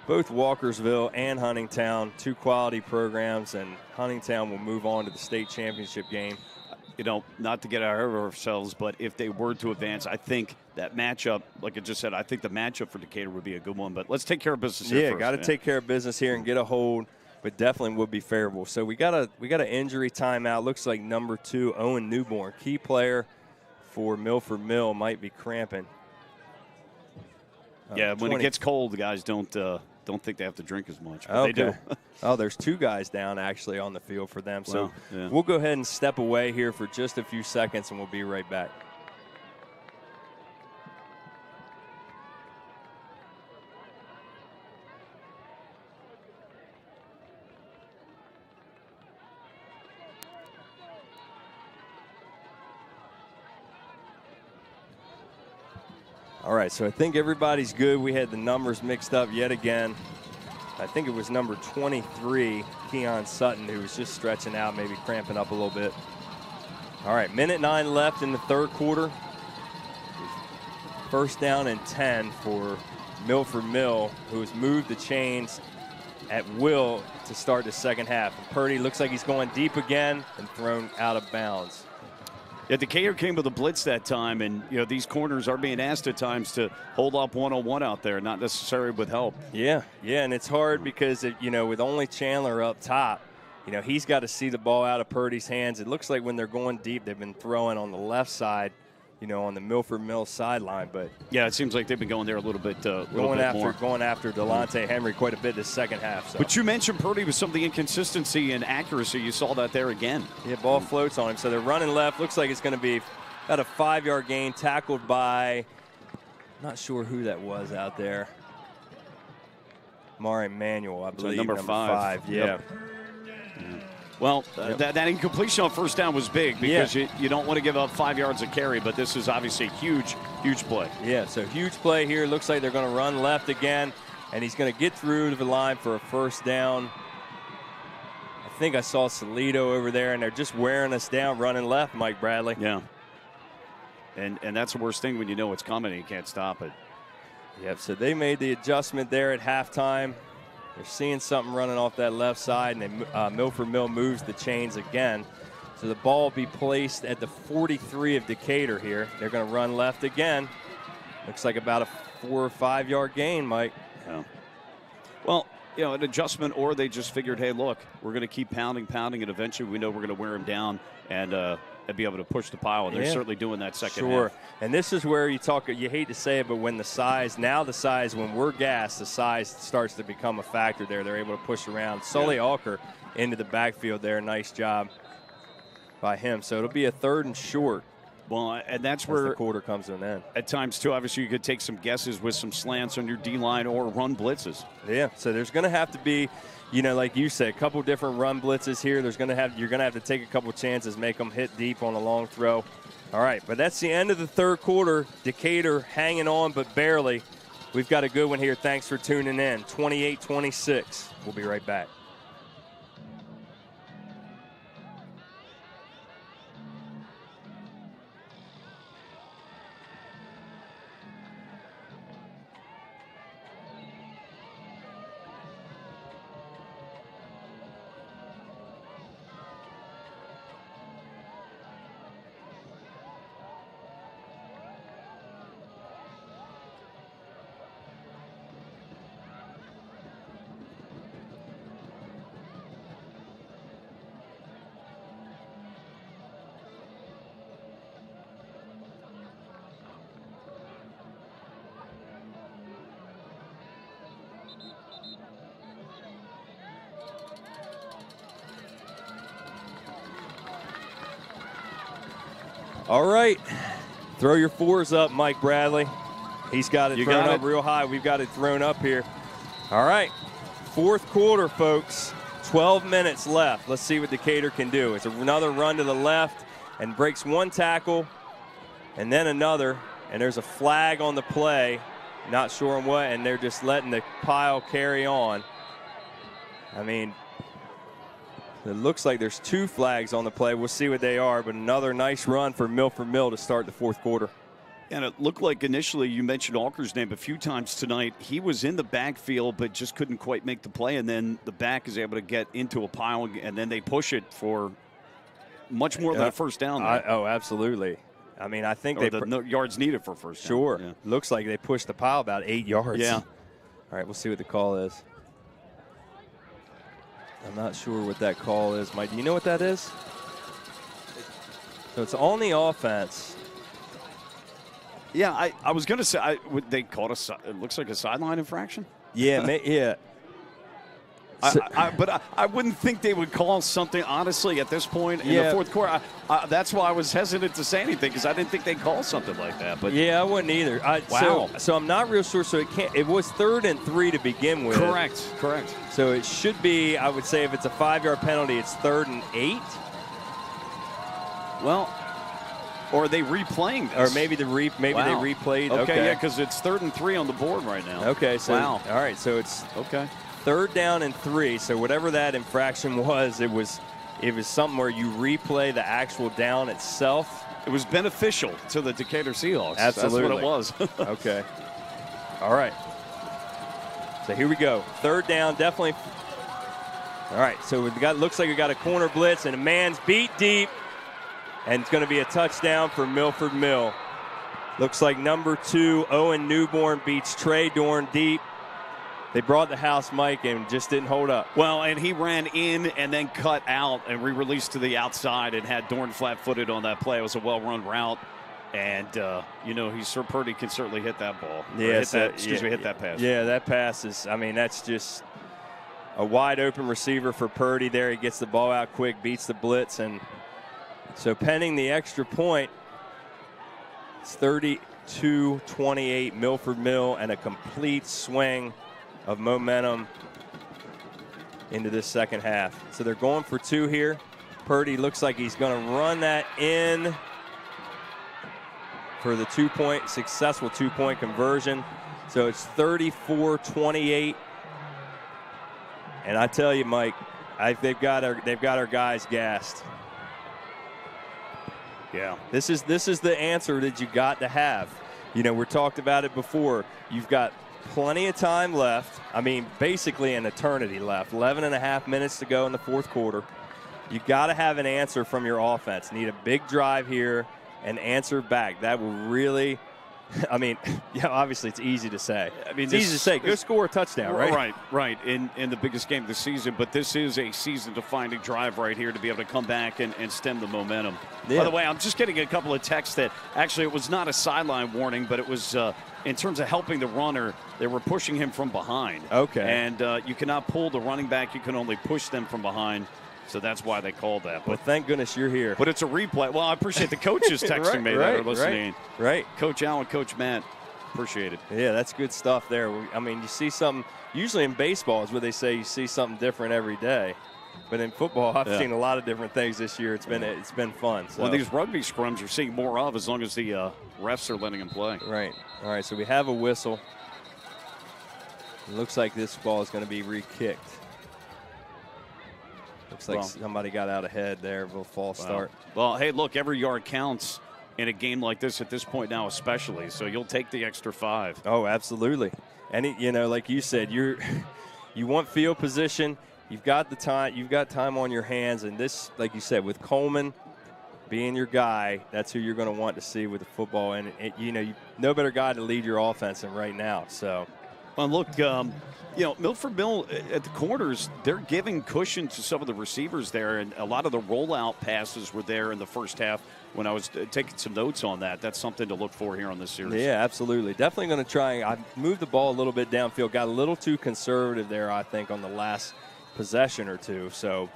both Walkersville and Huntingtown, 2 quality programs, and Huntingtown will move on to the state championship game. Not to get ahead of ourselves, but if they were to advance, I think that matchup, like I just said, I think the matchup for Decatur would be a good one. But let's take care of business here first. Yeah, got to take care of business here and get a hold, but definitely would be favorable. So we got an injury timeout. Looks like number 2, Owen Newborn, key player for Milford Mill, might be cramping. Yeah, when it gets cold, the guys don't think they have to drink as much, but okay. they do. Oh, there's 2 guys down actually on the field for them. So wow. Yeah. We'll go ahead and step away here for just a few seconds, and we'll be right back. All right, so I think everybody's good. We had the numbers mixed up yet again. I think it was number 23, Keon Sutton, who was just stretching out, maybe cramping up a little bit. All right, minute 9 left in the third quarter. First down and 10 for Milford Mill, who has moved the chains at will to start the second half. And Purdy looks like he's going deep again and thrown out of bounds. Yeah, Decatur came with a blitz that time, and these corners are being asked at times to hold up one-on-one out there, not necessarily with help. Yeah, and it's hard because with only Chandler up top, he's got to see the ball out of Purdy's hands. It looks like when they're going deep, they've been throwing on the left side, on the Milford Mill sideline. But yeah, it seems like they've been going there a little bit going after Delonte Henry quite a bit this second half. So. But you mentioned Purdy with some of the inconsistency and accuracy. You saw that there again. Yeah, ball floats on him. So they're running left. Looks like it's going to be about a 5-yard gain, tackled by, not sure who that was out there. Mari Manuel, I believe. Number 5. Yeah. Yep. Well, that incompletion on first down was big because you don't want to give up 5 yards of carry, but this is obviously a huge play. Yeah, so huge play here. Looks like they're going to run left again, and he's going to get through to the line for a first down. I think I saw Salido over there, and they're just wearing us down running left, Mike Bradley. Yeah. And that's the worst thing when you know it's coming and you can't stop it. Yep, so they made the adjustment there at halftime. They're seeing something running off that left side, and Milford Mill moves the chains again. So the ball will be placed at the 43 of Decatur here. They're going to run left again. Looks like about a 4 or 5 yard gain, Mike. Yeah. Well, an adjustment, or they just figured, hey, look, we're going to keep pounding, and eventually we know we're going to wear them down and be able to push the pile. And they're certainly doing that second half. And this is where you hate to say it, but when the size, when we're gassed, the size starts to become a factor there. They're able to push around. Sully Alker into the backfield there. Nice job by him. So it'll be a 3rd and short. Well, and that's where the quarter comes to an end. At times, too, obviously, you could take some guesses with some slants on your D-line or run blitzes. Yeah, so there's going to have to be, like you said, a couple different run blitzes here. You're going to have to take a couple chances, make them hit deep on a long throw. All right, but that's the end of the third quarter. Decatur hanging on, but barely. We've got a good one here. Thanks for tuning in. 28-26. We'll be right back. All right, throw your 4s up, Mike Bradley. He's got it thrown up real high. We've got it thrown up here. All right, fourth quarter, folks. 12 minutes left. Let's see what Decatur can do. It's another run to the left and breaks one tackle and then another. And there's a flag on the play. Not sure on what, and they're just letting the pile carry on. I mean, it looks like there's 2 flags on the play. We'll see what they are, but another nice run for Milford Mill to start the fourth quarter. And it looked like initially, you mentioned Alker's name a few times tonight. He was in the backfield, but just couldn't quite make the play. And then the back is able to get into a pile, and then they push it for much more than a first down. Oh, absolutely. I mean, I think the yards needed for first down. Sure. Yeah. Looks like they pushed the pile about 8 yards. Yeah. All right, we'll see what the call is. I'm not sure what that call is. Mike, do you know what that is? So it's on the offense. Yeah, I was going to say, they called it looks like a sideline infraction. Yeah, yeah. But I wouldn't think they would call something, honestly, at this point in the fourth quarter. That's why I was hesitant to say anything, because I didn't think they'd call something like that. But yeah, I wouldn't either. Wow. So I'm not real sure. So it was 3rd and 3 to begin with. Correct. So it should be, I would say, if it's a 5-yard penalty, it's 3rd and 8. Well, Or are they replaying this? Or maybe they replayed. Okay, yeah, because it's 3rd and 3 on the board right now. Okay, so wow. All right, so it's 3rd down and 3. So whatever that infraction was, it was something where you replay the actual down itself. It was beneficial to the Decatur Seahawks. Absolutely. That's what it was. Okay. All right. So here we go. 3rd down, definitely. All right, so looks like we got a corner blitz and a man's beat deep. And it's going to be a touchdown for Milford Mill. Looks like number 2, Owen Newborn beats Trey Dorn deep. They brought the house, Mike, and just didn't hold up. Well, and he ran in and then cut out and re-released to the outside and had Dorn flat-footed on that play. It was a well-run route. And, Sir Purdy can certainly hit that ball. Yeah, hit that pass. Yeah, that pass is, that's just a wide-open receiver for Purdy there. He gets the ball out quick, beats the blitz, and so pending the extra point, it's 32-28 Milford Mill and a complete swing of momentum into this second half. So they're going for 2 here. Purdy looks like he's going to run that in for the successful 2-point conversion. So it's 34-28. And I tell you, Mike, they've got our guys gassed. Yeah. This is the answer that you got to have. We talked about it before. You've got plenty of time left. Basically an eternity left. 11 and a half minutes to go in the 4th quarter. You got to have an answer from your offense. Need a big drive here and answer back. That will really, obviously it's easy to say. It's easy to say, go score a touchdown, right? Right. In the biggest game of the season. But this is a season-defining drive right here to be able to come back and stem the momentum. Yeah. By the way, I'm just getting a couple of texts that actually it was not a sideline warning, but it was in terms of helping the runner, they were pushing him from behind. Okay. And you cannot pull the running back. You can only push them from behind. So that's why they called that. But thank goodness you're here. But it's a replay. Well, I appreciate the coaches texting me that are listening. Right. Coach Allen, Coach Matt, appreciate it. Yeah, that's good stuff there. You see something, usually in baseball is where they say you see something different every day. But in football, I've seen a lot of different things this year. It's been fun. So. Well, these rugby scrums you're seeing more of as long as the refs are letting them play. Right. All right, so we have a whistle. It looks like this ball is going to be re-kicked. Looks like somebody got out ahead there. A little false start. Well, hey, look, every yard counts in a game like this at this point now especially. So you'll take the extra 5. Oh, absolutely. And, like you said, you want field position. You've got the time. You've got time on your hands. And this, like you said, with Coleman being your guy, that's who you're going to want to see with the football. And, no better guy to lead your offense than right now. So. Well, look, Milford Mill at the corners, they're giving cushion to some of the receivers there, and a lot of the rollout passes were there in the first half when I was taking some notes on that. That's something to look for here on this series. Yeah, absolutely. Definitely going to try. I moved the ball a little bit downfield, got a little too conservative there, I think, on the last possession or two. So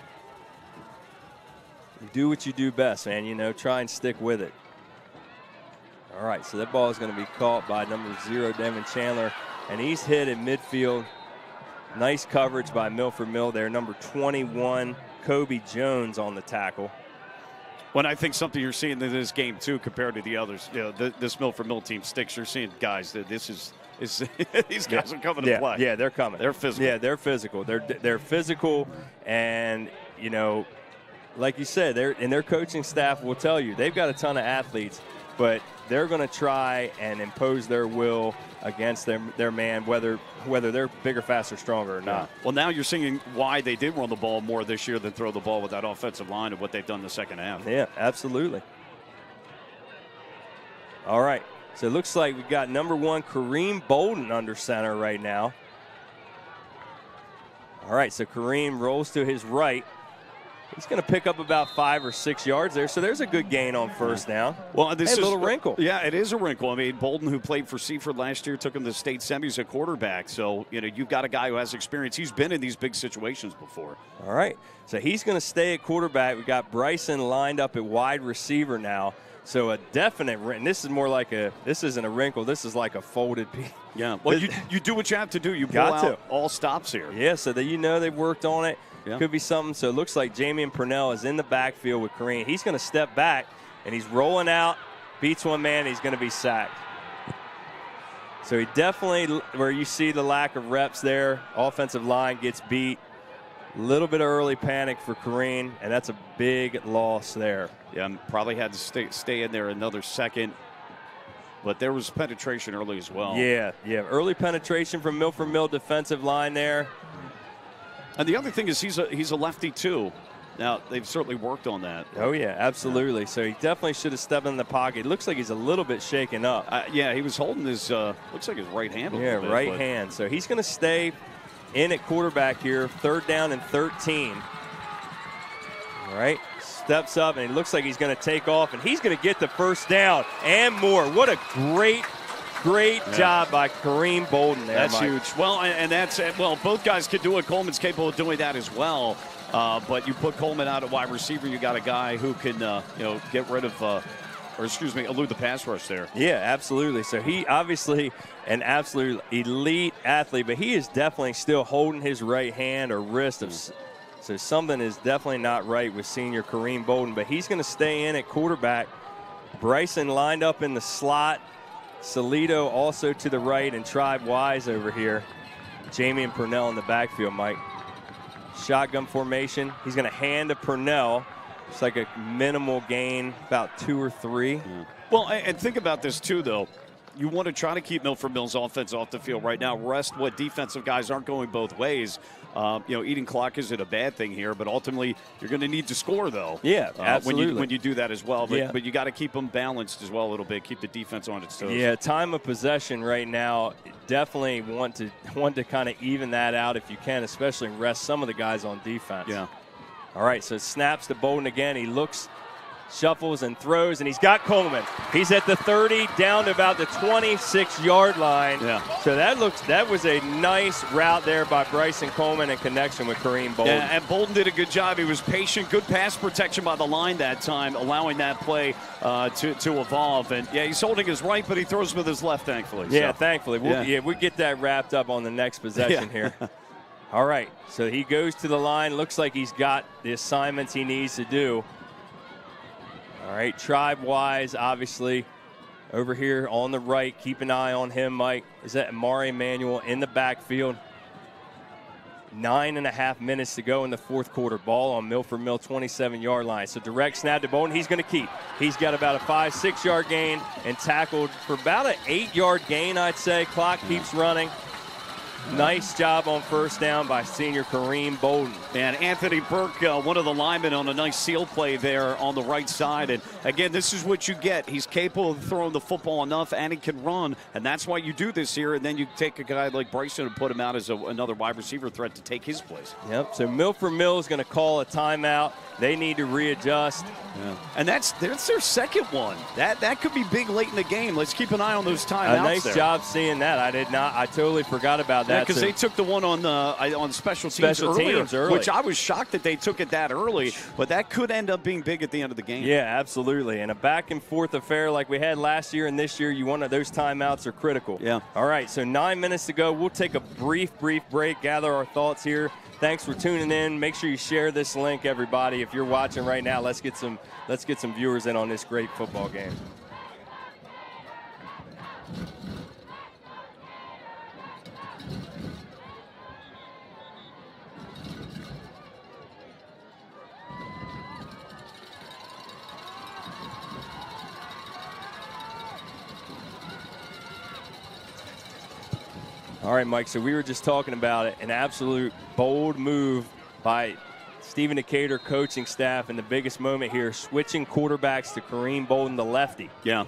do what you do best, man. Try and stick with it. All right, so that ball is going to be caught by number 0, Devin Chandler. And he's hit in midfield. Nice coverage by Milford Mill there. Number 21, Kobe Jones on the tackle. When I think something you're seeing in this game, too, compared to the others, this Milford Mill team sticks. You're seeing guys that these guys are coming to play. Yeah, they're coming. They're physical. Yeah, they're physical. They're physical, and, like you said, their coaching staff will tell you they've got a ton of athletes, but they're going to try and impose their will against their man, whether they're bigger, faster, stronger or not. Well, now you're seeing why they did run the ball more this year than throw the ball with that offensive line and what they've done in the second half. Yeah, absolutely. All right, so it looks like we've got number 1, Kareem Bolden under center right now. All right, so Kareem rolls to his right. He's going to pick up about 5 or 6 yards there, so there's a good gain on first down. Well, this is a little wrinkle. Yeah, it is a wrinkle. Bolden, who played for Seaford last year, took him to state semis at quarterback. So, you've got a guy who has experience. He's been in these big situations before. All right, so he's going to stay at quarterback. We've got Bryson lined up at wide receiver now. So a definite, and this is more like this isn't a wrinkle, this is like a folded piece. Yeah, well, you do what you have to do. You pull out all stops here. Yeah, so that they've worked on it. Yeah. Could be something. So it looks like Jamian Purnell is in the backfield with Kareem. He's going to step back, and he's rolling out beats one man, he's going to be sacked. So he definitely, where you see the lack of reps there, offensive line gets beat. A little bit of early panic for Kareem, and that's a big loss there. Yeah, and probably had to stay in there another second. But there was penetration early as well. Yeah. Early penetration from Milford Mill defensive line there. And the other thing is he's a lefty too. Now, they've certainly worked on that. Oh, yeah, absolutely. Yeah. So he definitely should have stepped in the pocket. Looks like he's a little bit shaken up. Yeah, he was holding his, looks like his right hand a little bit. Yeah, right hand. So he's going to stay in at quarterback here, 3rd down and 13. All right, steps up, and it looks like he's going to take off, and he's going to get the first down and more. What a great job by Kareem Bolden there, That's Mike. huge. Well, and that's, well, both guys can do it. Coleman's capable of doing that as well. But you put Coleman out at wide receiver, you got a guy who can, get rid of, elude the pass rush there. Yeah, absolutely. So he obviously an absolute elite athlete, but he is definitely still holding his right hand or wrist. So something is definitely not right with senior Kareem Bolden, but he's going to stay in at quarterback. Bryson lined up in the slot. Salito also to the right, and Tribe Wise over here. Jamie and Purnell in the backfield, Mike. Shotgun formation. He's going to hand to Purnell. It's like a minimal gain, about 2 or 3. Yeah. Well, and think about this too, though. You want to try to keep Milford Mill's offense off the field right now. Rest what defensive guys aren't going both ways. Eating clock isn't a bad thing here, but ultimately you're going to need to score, though. Yeah, absolutely. When you do that as well. But you got to keep them balanced as well a little bit. Keep the defense on its toes. Yeah, time of possession right now. Definitely want to kind of even that out if you can, especially rest some of the guys on defense. Yeah. All right, so snaps to Bolden again. He looks, shuffles, and throws, and he's got Coleman. He's at the 30, down to about the 26-yard line. Yeah. So that was a nice route there by Bryson Coleman in connection with Kareem Bolden. Yeah, and Bolden did a good job. He was patient, good pass protection by the line that time, allowing that play to evolve. And, yeah, he's holding his right, but he throws with his left, thankfully. Yeah, so. thankfully. We'll get that wrapped up on the next possession here. All right, so he goes to the line. Looks like he's got the assignments he needs to do. All right, Tribe Wise, obviously, over here on the right. Keep an eye on him, Mike. Is that Amari Emanuel in the backfield? 9.5 minutes to go in the fourth quarter. Ball on Milford Mill 27-yard line. So direct snap to Bolden. He's going to keep. He's got about a 5-6 yard gain and tackled for about an 8-yard gain, I'd say. Clock keeps running. Nice job on first down by senior Kareem Bolden. And Anthony Burke, one of the linemen, on a nice seal play there on the right side. And, again, this is what you get. He's capable of throwing the football enough, and he can run. And that's why you do this here. And then you take a guy like Bryson and put him out as another wide receiver threat to take his place. Yep, so Milford Mill is going to call a timeout. They need to readjust. Yeah. And that's their second one. That could be big late in the game. Let's keep an eye on those timeouts. A nice job seeing that. I totally forgot about that. Because they took the one on special teams earlier, which I was shocked that they took it that early. But that could end up being big at the end of the game. Yeah, absolutely. And a back and forth affair like we had last year and this year, those timeouts are critical. Yeah. All right, so 9 minutes to go. We'll take a brief break, gather our thoughts here. Thanks for tuning in. Make sure you share this link, everybody. If you're watching right now, let's get some viewers in on this great football game. All right, Mike, so we were just talking about it. An absolute bold move by Stephen Decatur coaching staff, and the biggest moment here, switching quarterbacks to Kareem Bolden, the lefty. Yeah.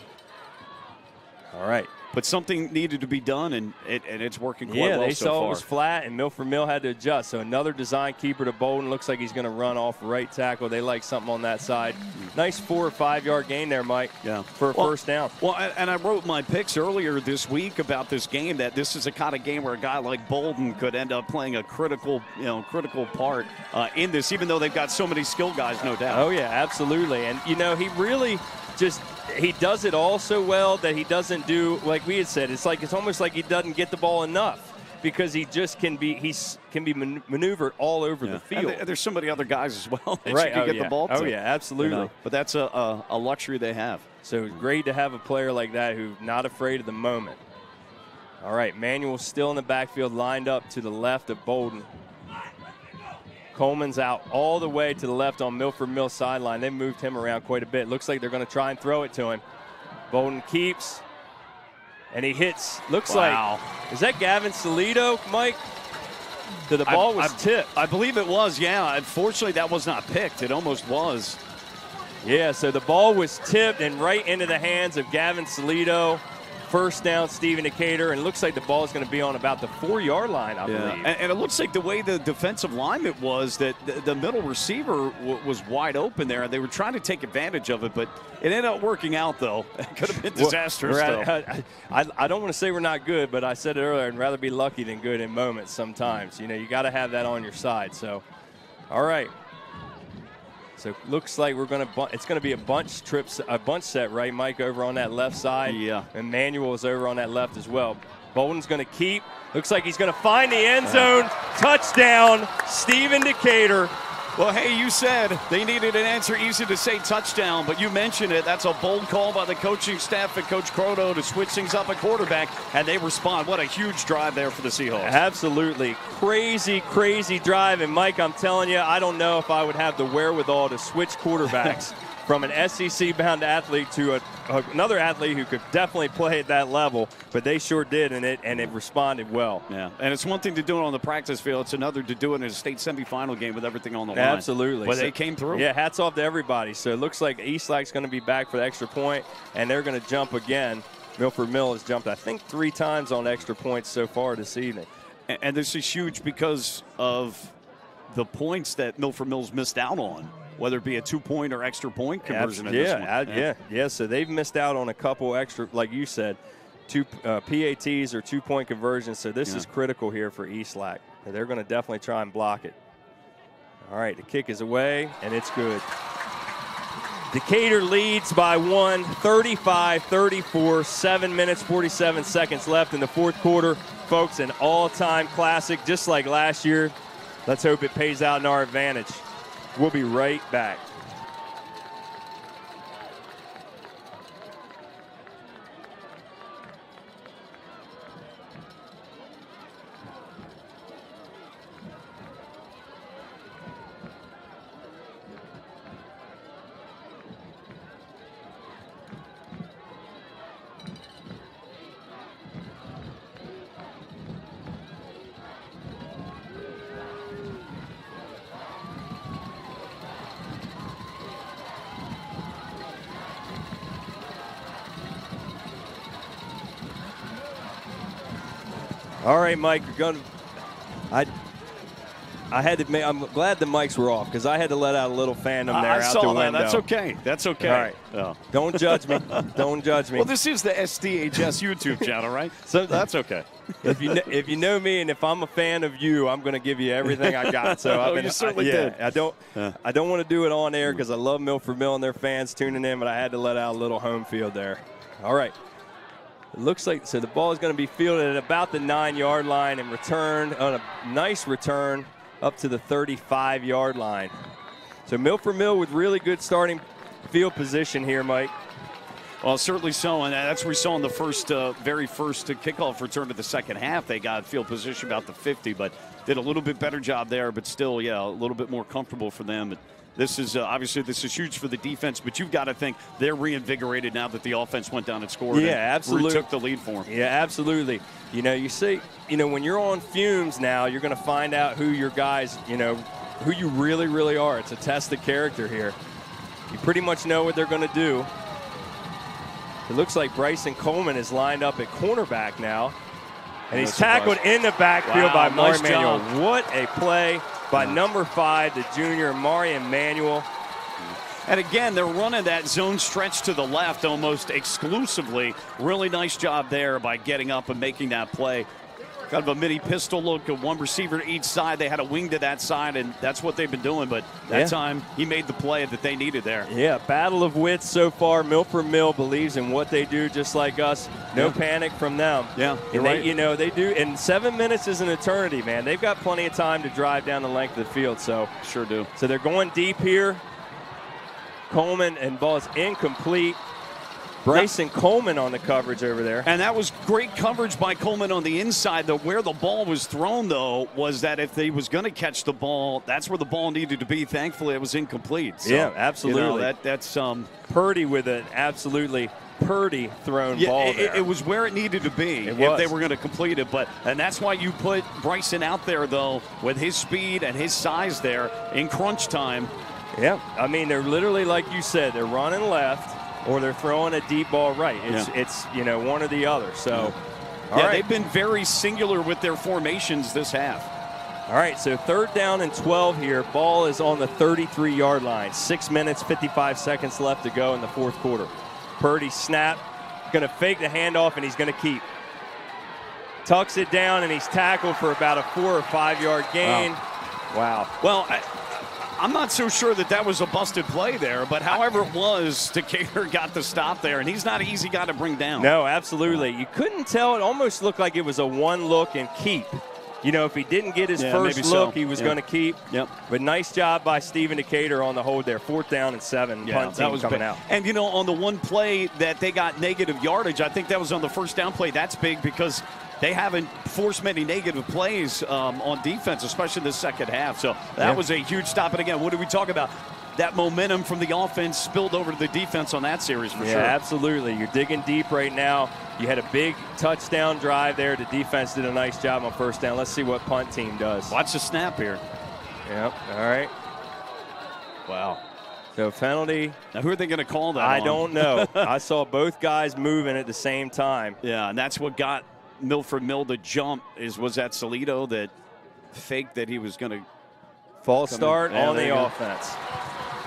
All right. But something needed to be done, and it's working quite well so far. Yeah, they saw it was flat, and Milford Mill had to adjust. So another design keeper to Bolden. Looks like he's going to run off right tackle. They like something on that side. Nice 4 or 5 yard gain there, Mike, for a first down. Well, and I wrote my picks earlier this week about this game, that this is a kind of game where a guy like Bolden could end up playing a critical part in this, even though they've got so many skill guys, no doubt. Oh, yeah, absolutely. And, he really just – he does it all so well that he doesn't do, like we had said, it's almost like he doesn't get the ball enough, because he just can be maneuvered all over the field. And there's so many other guys as well that right. you can get the ball to. Oh, yeah, absolutely. But that's a luxury they have. So it's great to have a player like that who's not afraid of the moment. All right, Manuel still in the backfield, lined up to the left of Bolden. Coleman's out all the way to the left on Milford Mill sideline. They moved him around quite a bit. Looks like they're going to try and throw it to him. Bolden keeps, and he hits. Looks like, is that Gavin Salido, Mike? The ball was tipped. I believe it was, yeah. Unfortunately, that was not picked. It almost was. Yeah, so the ball was tipped and right into the hands of Gavin Salido. First down, Stephen Decatur, and it looks like the ball is going to be on about the 4-yard line, I believe. And it looks like the way the defensive lineman was, that the middle receiver was wide open there, and they were trying to take advantage of it, but it ended up working out, though. It could have been disastrous, though. I don't want to say we're not good, but I said it earlier, I'd rather be lucky than good in moments sometimes. You know, you got to have that on your side. So, all right. So it looks like it's going to be a bunch set, right, Mike, over on that left side. Yeah. And Manuel is over on that left as well. Bolden's going to keep. Looks like he's going to find the end zone. Touchdown, Stephen Decatur. Well, hey, you said they needed an answer easy to say touchdown, but you mentioned it. That's a bold call by the coaching staff and Coach Croto to switch things up at quarterback, and they respond. What a huge drive there for the Seahawks. Absolutely. Crazy, crazy drive. And, Mike, I'm telling you, I don't know if I would have the wherewithal to switch quarterbacks from an SEC-bound athlete to another athlete who could definitely play at that level, but they sure did, and it responded well. Yeah, and it's one thing to do it on the practice field. It's another to do it in a state semifinal game with everything on the line. Absolutely. But they came through. Yeah, hats off to everybody. So it looks like Eastlak's going to be back for the extra point, and they're going to jump again. Milford Mill has jumped, I think, 3 times on extra points so far this evening. And this is huge because of the points that Milford Mill's missed out on, whether it be a 2-point or extra point conversion in this one. Yeah. So they've missed out on a couple extra, like you said, 2 PATs or 2-point conversions. So this is critical here for Eastlake. They're going to definitely try and block it. All right, the kick is away, and it's good. Decatur leads by 1, 35-34, 7 minutes, 47 seconds left in the fourth quarter. Folks, an all-time classic, just like last year. Let's hope it pays out in our advantage. We'll be right back. All right, Mike, you're going to. I had to. I'm glad the mics were off because I had to let out a little fandom there out the window. That's okay. That's okay. All right. Oh. Don't judge me. Don't judge me. Well, this is the SDHS YouTube channel, right? So that's okay. If you know me and if I'm a fan of you, I'm going to give you everything I got. So you certainly did. I don't want to do it on air because I love Milford Mill and their fans tuning in, but I had to let out a little home field there. All right. It looks like the ball is going to be fielded at about the 9-yard line and returned on a nice return up to the 35-yard line. So Milford Mill with really good starting field position here, Mike. Well, certainly so, and that's what we saw in the very first kickoff return to the second half. They got field position about the 50, but did a little bit better job there, but still, a little bit more comfortable for them. But this is obviously huge for the defense, but you've got to think they're reinvigorated now that the offense went down and scored. Yeah, absolutely. Took the lead for them. Yeah, absolutely. You see, when you're on fumes now, you're going to find out who your guys, who you really, really are. It's a test of character here. You pretty much know what they're going to do. It looks like Bryson Coleman is lined up at cornerback now. And he's tackled in the backfield by Marion Manuel. What a play by number 5, the junior Marion Manuel. And again, they're running that zone stretch to the left almost exclusively. Really nice job there by getting up and making that play. Kind of a mini pistol look at one receiver to each side. They had a wing to that side, and that's what they've been doing. But that time, he made the play that they needed there. Yeah, battle of wits so far. Milford Mill believes in what they do just like us. No panic from them. Yeah, and they do. And 7 minutes is an eternity, man. They've got plenty of time to drive down the length of the field. So sure do. So they're going deep here. Coleman, and ball is incomplete. Bryson Coleman on the coverage over there. And that was great coverage by Coleman on the inside. Where the ball was thrown, though, was that if he was going to catch the ball, that's where the ball needed to be. Thankfully, it was incomplete. So, yeah, absolutely. That's Purdy with an absolutely Purdy thrown ball there. It was where it needed to be if they were going to complete it. And that's why you put Bryson out there, though, with his speed and his size there in crunch time. Yeah, I mean, they're literally, like you said, they're running left or they're throwing a deep ball right. It's one or the other. So, all right. They've been very singular with their formations this half. All right, so 3rd down and 12 here. Ball is on the 33-yard line. 6 minutes, 55 seconds left to go in the 4th quarter. Purdy snap, going to fake the handoff, and he's going to keep. Tucks it down, and he's tackled for about a 4 or 5 yard gain. Wow. Well, I'm not so sure that was a busted play there, but however it was, Decatur got the stop there, and he's not an easy guy to bring down. No, absolutely. You couldn't tell. It almost looked like it was a one look and keep. If he didn't get his first look, he was going to keep. Yep. But nice job by Stephen Decatur on the hold there. 4th down and 7. Punt team was coming out. And, on the one play that they got negative yardage, I think that was on the 1st down play. That's big because they haven't forced many negative plays on defense, especially in the second half. So that was a huge stop. And, again, what did we talk about? That momentum from the offense spilled over to the defense on that series for sure. Yeah, absolutely. You're digging deep right now. You had a big touchdown drive there. The defense did a nice job on 1st down. Let's see what punt team does. Watch the snap here. Yep. All right. Wow. So penalty. Now who are they going to call that I on? don't know. I saw both guys moving at the same time. Yeah, and that's what got Milford Mill to jump. Was that Salito that faked that he was going to false start on the offense.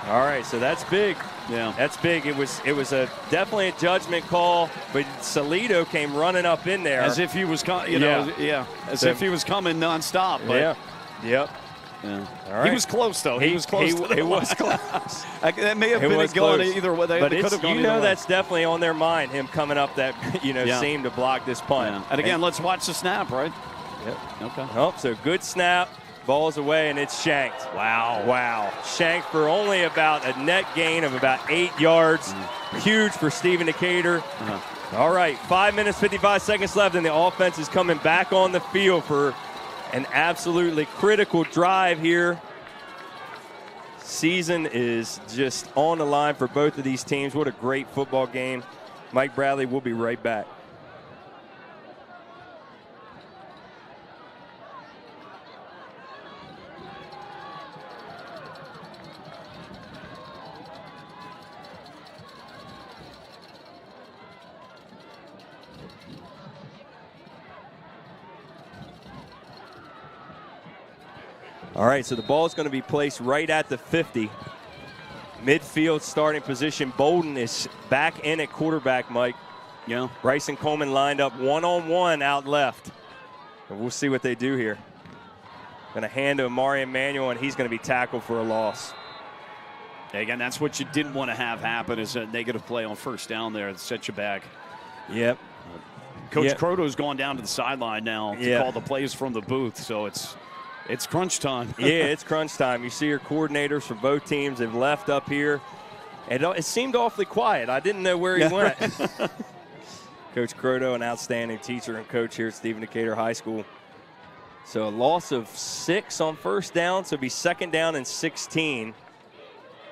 All right, so that's big. Yeah, that's big. It was definitely a judgment call, but Salito came running up in there as if he was, as if he was coming nonstop. But Yep. Yeah. All right. He was close, though. He was close. He was close. That may have been going either way. But they could have gone either way. That's definitely on their mind, him coming up that, seam to block this punt. Yeah. And again, let's watch the snap, right? Yep. Okay. Oh, so good snap. Ball's away, and it's shanked. Wow. Shanked for only about a net gain of about 8 yards. Huge for Stephen Decatur. All right, 5 minutes, 55 seconds left, and the offense is coming back on the field for an absolutely critical drive here. Season is just on the line for both of these teams. What a great football game. Mike Bradley will be right back. All right, so the ball is going to be placed right at the 50. Midfield starting position. Bolden is back in at quarterback, Mike. Yeah. Bryson Coleman lined up one-on-one out left. And we'll see what they do here. Going to hand to Amari Emanuel, and he's going to be tackled for a loss. Again, that's what you didn't want to have happen, is a negative play on 1st down there that set you back. Yep. Coach Croto's gone down to the sideline now to call the plays from the booth, so it's crunch time. Yeah, it's crunch time. You see your coordinators from both teams have left up here. And it seemed awfully quiet. I didn't know where he went. Coach Croto, an outstanding teacher and coach here at Stephen Decatur High School. So a loss of 6 on 1st down, so it'll be 2nd down and 16.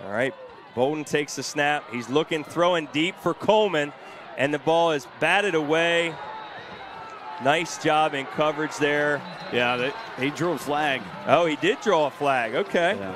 All right, Bolden takes the snap. He's looking, throwing deep for Coleman, and the ball is batted away. Nice job in coverage there. Yeah, he drew a flag. Oh, he did draw a flag. Okay. Yeah.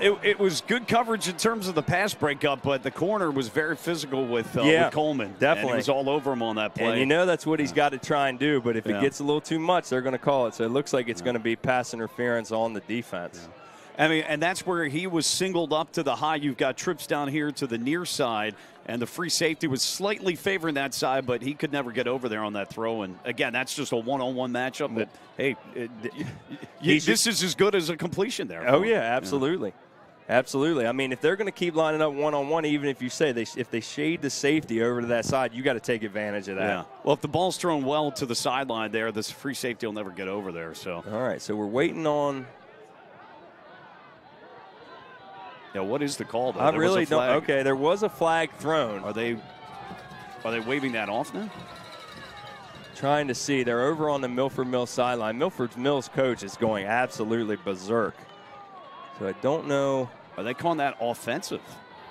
It was good coverage in terms of the pass breakup, but the corner was very physical with Coleman. Definitely. And he was all over him on that play. And that's what he's got to try and do, but if it gets a little too much, they're going to call it. So it looks like it's going to be pass interference on the defense. Yeah. I mean, and that's where he was singled up to the high. You've got trips down here to the near side, and the free safety was slightly favoring that side, but he could never get over there on that throw. And, again, that's just a one-on-one matchup. But, hey, this is as good as a completion there. Oh, yeah, absolutely. Yeah. Absolutely. I mean, if they're going to keep lining up one-on-one, even if you say if they shade the safety over to that side, you got to take advantage of that. Yeah. Well, if the ball's thrown well to the sideline there, this free safety will never get over there. So. All right, so we're waiting on – yeah, what is the call, though? I really don't. Okay, there was a flag thrown. Are they? Are they waving that off now? Trying to see. They're over on the Milford Mill sideline. Milford Mill's coach is going absolutely berserk. So I don't know. Are they calling that offensive?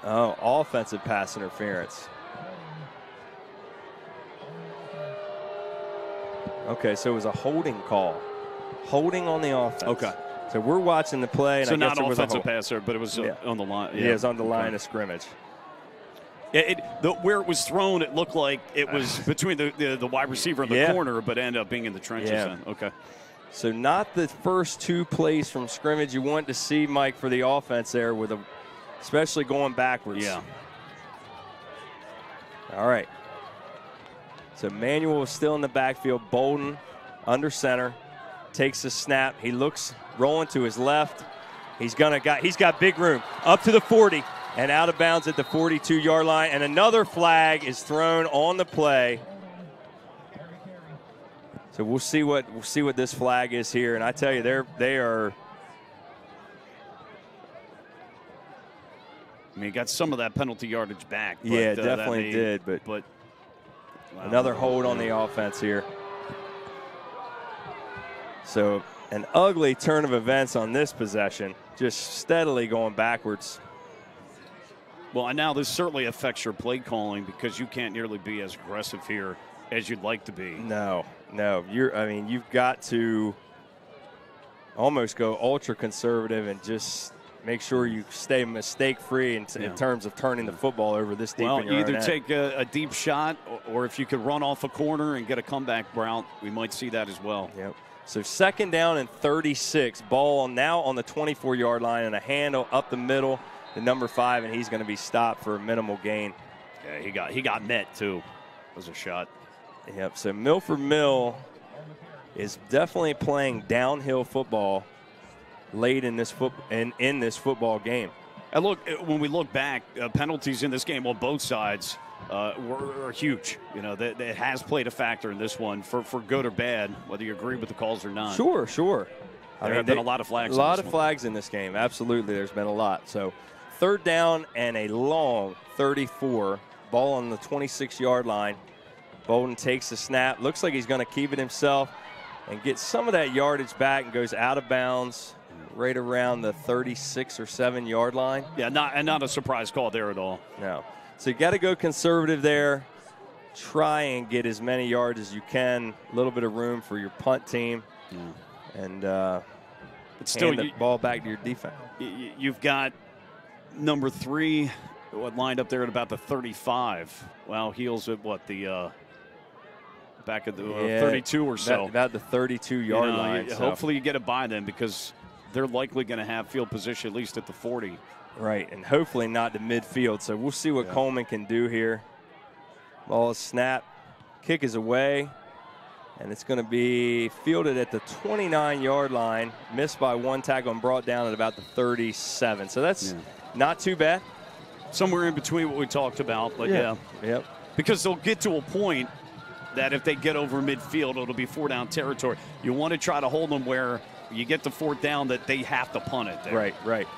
Oh, offensive pass interference. Okay, so it was a holding call. Holding on the offense. Okay. So we're watching the play. And so I guess not was offensive passer, but it was on the line. Yeah, it was on the line of scrimmage. Where it was thrown, it looked like it was between the wide receiver and the corner, but ended up being in the trenches then. Okay. So not the first 2 plays from scrimmage you want to see, Mike, for the offense there, with especially going backwards. Yeah. All right. So Manuel is still in the backfield. Bolden under center, takes the snap. He looks rolling to his left. He's got big room up to the 40 and out of bounds at the 42-yard line. And another flag is thrown on the play. So we'll see what this flag is here. And I tell you, they are. I mean, he got some of that penalty yardage back. But, yeah, definitely did. But wow. Another hold on the offense here. So an ugly turn of events on this possession, just steadily going backwards. Well, and now this certainly affects your play calling because you can't nearly be as aggressive here as you'd like to be. No. You've got to almost go ultra conservative and just make sure you stay mistake-free in terms of turning the football over this deep in your own either end. take a deep shot or if you could run off a corner and get a comeback route, we might see that as well. Yep. So 2nd down and 36. Ball now on the 24-yard line and a handle up the middle to number 5, and he's going to be stopped for a minimal gain. Yeah, he got met too. It was a shot. Yep. So Milford Mill is definitely playing downhill football late in this football game. And look, when we look back, penalties in this game on both sides were huge. You know, that has played a factor in this one for good or bad, whether you agree with the calls or not. Sure. There have been a lot of flags. A lot of flags in this game. Absolutely, there's been a lot. So 3rd down and a long 34. Ball on the 26-yard line. Bolden takes the snap. Looks like he's going to keep it himself and get some of that yardage back and goes out of bounds right around the 36 or 7-yard line. Yeah, not a surprise call there at all. No. So you got to go conservative there. Try and get as many yards as you can. A little bit of room for your punt team. Yeah. And hand the ball back to your defense. You've got number 3 lined up there at about the 35. Well, heels at what, the back of the 32 or so. About the 32-yard line. Hopefully you get it by them because they're likely going to have field position at least at the 40. Right, and hopefully not to midfield. So we'll see what Coleman can do here. Ball is snapped. Kick is away. And it's going to be fielded at the 29-yard line. Missed by 1 tackle and brought down at about the 37. So that's not too bad. Somewhere in between what we talked about. But Yep. Because they'll get to a point that if they get over midfield, it'll be 4-down territory. You want to try to hold them where you get the 4th down that they have to punt it there. Right.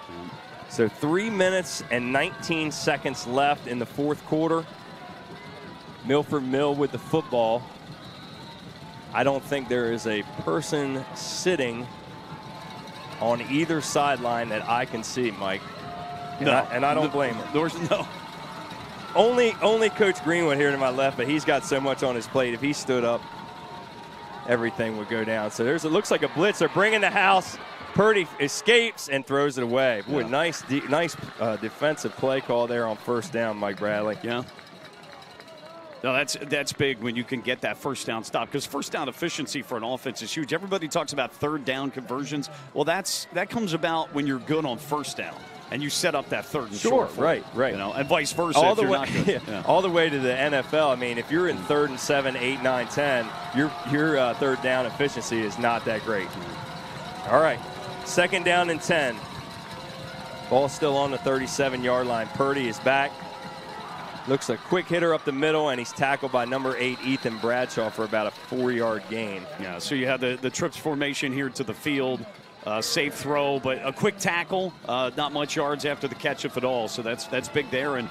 So 3 minutes and 19 seconds left in the 4th quarter. Milford Mill with the football. I don't think there is a person sitting on either sideline that I can see, Mike. And I don't blame him. No. Only Coach Greenwood here to my left, but he's got so much on his plate. If he stood up, everything would go down. So it looks like a blitz. They're bringing the house. Purdy escapes and throws it away. Boy, nice defensive play call there on 1st down, Mike Bradley. Yeah. No, that's big when you can get that 1st down stop because 1st down efficiency for an offense is huge. Everybody talks about 3rd down conversions. Well, that comes about when you're good on 1st down and you set up that 3rd and short. Right. You know, and vice versa. All the way, all the way to the NFL. I mean, if you're in 3rd and 7, 8, 9, 10, your 3rd down efficiency is not that great. All right, 2nd down and 10. Ball still on the 37-yard line. Purdy is back. Looks a quick hitter up the middle, and he's tackled by number 8, Ethan Bradshaw, for about a 4-yard gain. Yeah, so you have the trips formation here to the field. Safe throw, but a quick tackle. Not much yards after the catch, if at all. So that's big there, and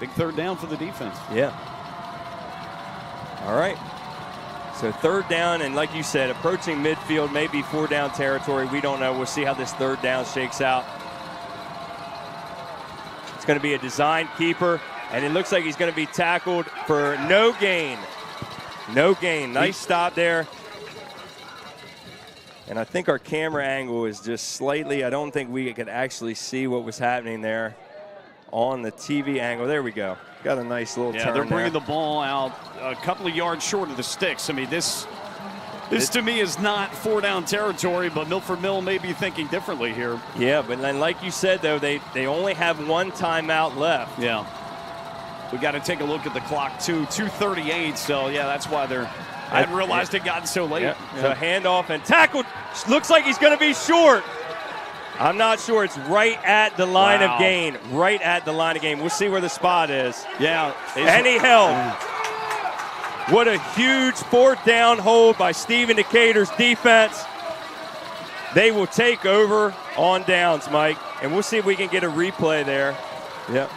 big 3rd down for the defense. Yeah. All right. So 3rd down, and like you said, approaching midfield, maybe 4-down territory. We don't know. We'll see how this 3rd down shakes out. It's going to be a design keeper, and it looks like he's going to be tackled for no gain. No gain. Nice stop there. And I think our camera angle is just slightly, I don't think we could actually see what was happening there on the TV angle. There we go. Got a nice little turn. They're bringing there. the ball out a couple of yards short of the sticks. I mean, this to me is not 4-down territory, but Milford Mill may be thinking differently here. Yeah, but then like you said, though, they only have 1 timeout left. Yeah. We got to take a look at the clock, too. 2:38, so, yeah, that's why they're – I hadn't realized it gotten so late. Yeah. So handoff and tackle. Looks like he's going to be short. I'm not sure. It's right at the line of gain. Right at the line of gain. We'll see where the spot is. Yeah. And he held. What a huge 4th down hold by Stephen Decatur's defense. They will take over on downs, Mike. And we'll see if we can get a replay there. Yep.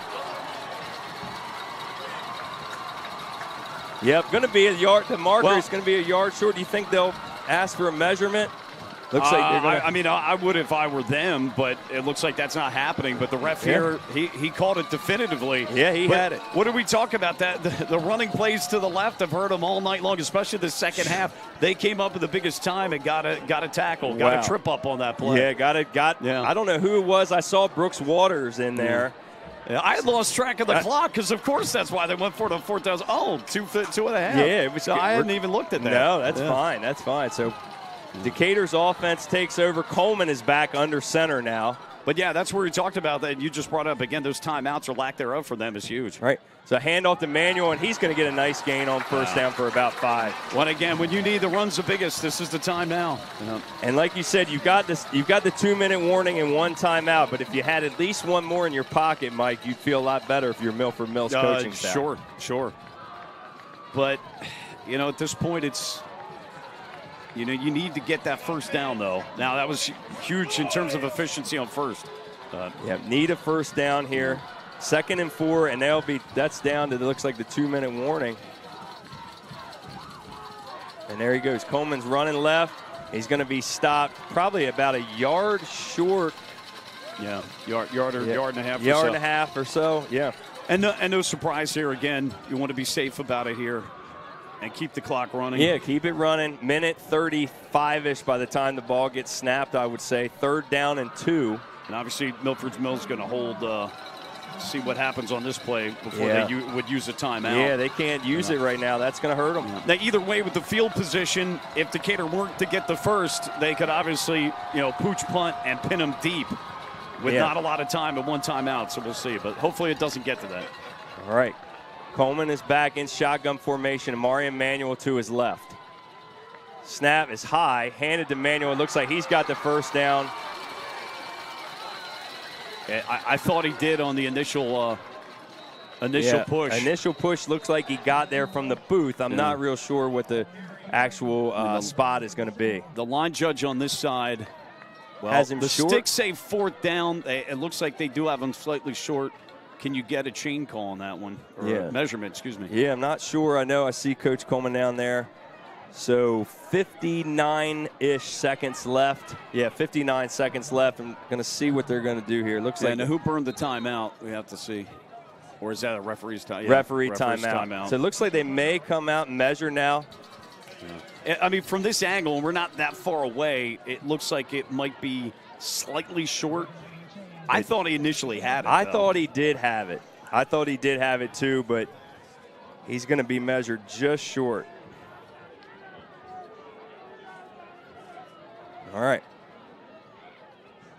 Yep, going to be a yard. The marker is going to be a yard short. Do you think they'll ask for a measurement? Looks like they're going to. I mean, I would if I were them, but it looks like that's not happening. But the ref here, he called it definitively. Yeah, he had it. What did we talk about? That the running plays to the left, I've heard them all night long, especially the second half. They came up with the biggest time and got a tackle, got a trip up on that play. Yeah, I don't know who it was. I saw Brooks Waters in there. Yeah, I lost track of the clock because, of course, that's why they went for the 4th down. Oh, 2.5. Yeah, it was. So I hadn't even looked at that. No, that's fine. That's fine. So Decatur's offense takes over. Coleman is back under center now. But, yeah, that's where we talked about that. You just brought up, again, those timeouts or lack thereof for them is huge. Right. So handoff to Manuel, and he's going to get a nice gain on 1st down for about 5. Well, again, when you need the runs the biggest, this is the time now. Yeah. And like you said, you've got the 2-minute warning and 1 timeout. But if you had at least 1 more in your pocket, Mike, you'd feel a lot better if you're Milford Mill's coaching staff. Sure. But, at this point, it's, you need to get that 1st down, though. Now, that was huge in terms of efficiency on 1st. Need a 1st down here. 2nd and 4, and that's down to, it looks like, the 2-minute warning. And there he goes. Coleman's running left. He's going to be stopped probably about a yard short. Yeah, yard and a half. Yard and a half or so. Yeah. And no surprise here. Again, you want to be safe about it here and keep the clock running. Yeah, keep it running. Minute 35-ish by the time the ball gets snapped, I would say. 3rd down and 2. And obviously, Milford Mill's going to hold. See what happens on this play before they would use a timeout. Yeah, they can't use it right now. That's going to hurt them. Now, either way, with the field position, if Decatur weren't to get the 1st, they could obviously, pooch punt and pin them deep with not a lot of time and 1 timeout. So we'll see. But hopefully it doesn't get to that. All right. Coleman is back in shotgun formation, and Marion Manuel to his left. Snap is high, handed to Manuel. It looks like he's got the 1st down. I thought he did on the initial push. Initial push looks like he got there from the booth. I'm not real sure what the actual spot is going to be. The line judge on this side has him the short. sticks say 4th down. It looks like they do have him slightly short. Can you get a chain call on that one? Or a measurement, excuse me. Yeah, I'm not sure. I know I see Coach Coleman down there. So 59-ish seconds left. Yeah, 59 seconds left. I'm going to see what they're going to do here. Looks like. Now who burned the timeout? We have to see. Or is that a referee's timeout? Yeah, referee's timeout. So it looks like they may come out and measure now. Yeah. I mean, from this angle, we're not that far away. It looks like it might be slightly short. I thought he initially had it. I thought he did have it. I thought he did have it too, but he's going to be measured just short. All right.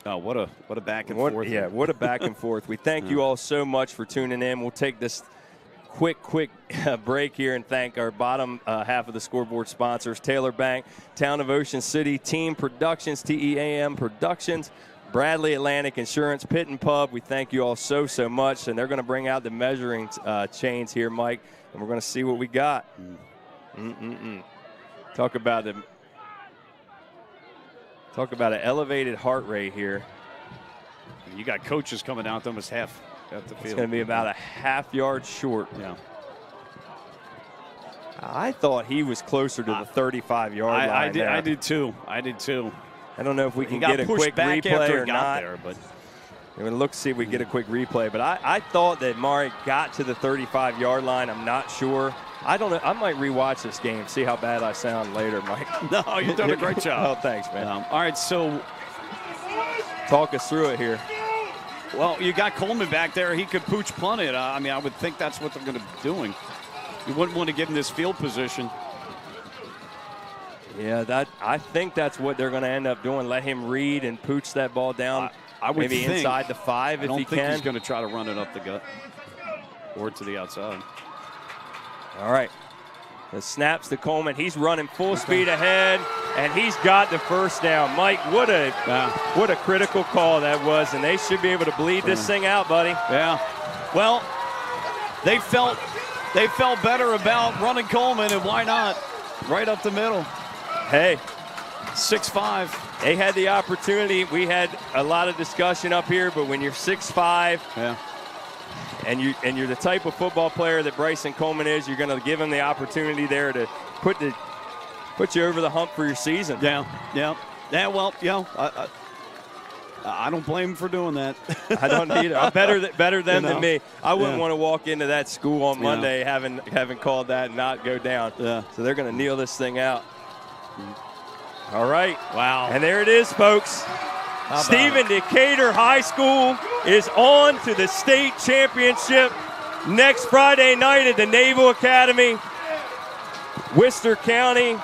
Oh, what a back and forth. Yeah, what a back and forth. We thank you all so much for tuning in. We'll take this quick break here and thank our bottom half of the scoreboard sponsors, Taylor Bank, Town of Ocean City, Team Productions, TEAM Productions, Bradley Atlantic Insurance, Pit and Pub. We thank you all so much, and they're going to bring out the measuring chains here, Mike, and we're going to see what we got. Talk about an elevated heart rate here. You got coaches coming out almost half the field. It's going to be about a half yard short. Yeah. I thought he was closer to the 35-yard line. I did too. I did too. I don't know if we can get a quick replay or not. There, but we're going to look to see if we can get a quick replay. But I thought that Mari got to the 35-yard line. I'm not sure. I don't know. I might rewatch this game, see how bad I sound later, Mike. No, you've done a great job. Oh, thanks, man. All right, so talk us through it here. Well, you got Coleman back there. He could pooch punt it. I mean, I would think that's what they're going to be doing. You wouldn't want to give him this field position. Yeah, I think that's what they're going to end up doing. Let him read and pooch that ball down. I would maybe think, inside the 5 if he can. I don't think he's going to try to run it up the gut or to the outside. All right. The snaps to Coleman. He's running full speed ahead, and he's got the first down. Mike, what a critical call that was, and they should be able to bleed this thing out, buddy. Yeah. Well, they felt better about running Coleman, and why not? Right up the middle. Hey. 6'5". They had the opportunity. We had a lot of discussion up here, but when you're 6'5", and you're the type of football player that Bryson Coleman is, you're going to give him the opportunity there to put you over the hump for your season. Yeah. Well, I don't blame him for doing that. I don't either. Better them than me. I wouldn't want to walk into that school on Monday having called that and not go down. Yeah. So they're going to kneel this thing out. All right. Wow. And there it is, folks. Stephen Decatur High School is on to the state championship next Friday night at the Naval Academy. Worcester County,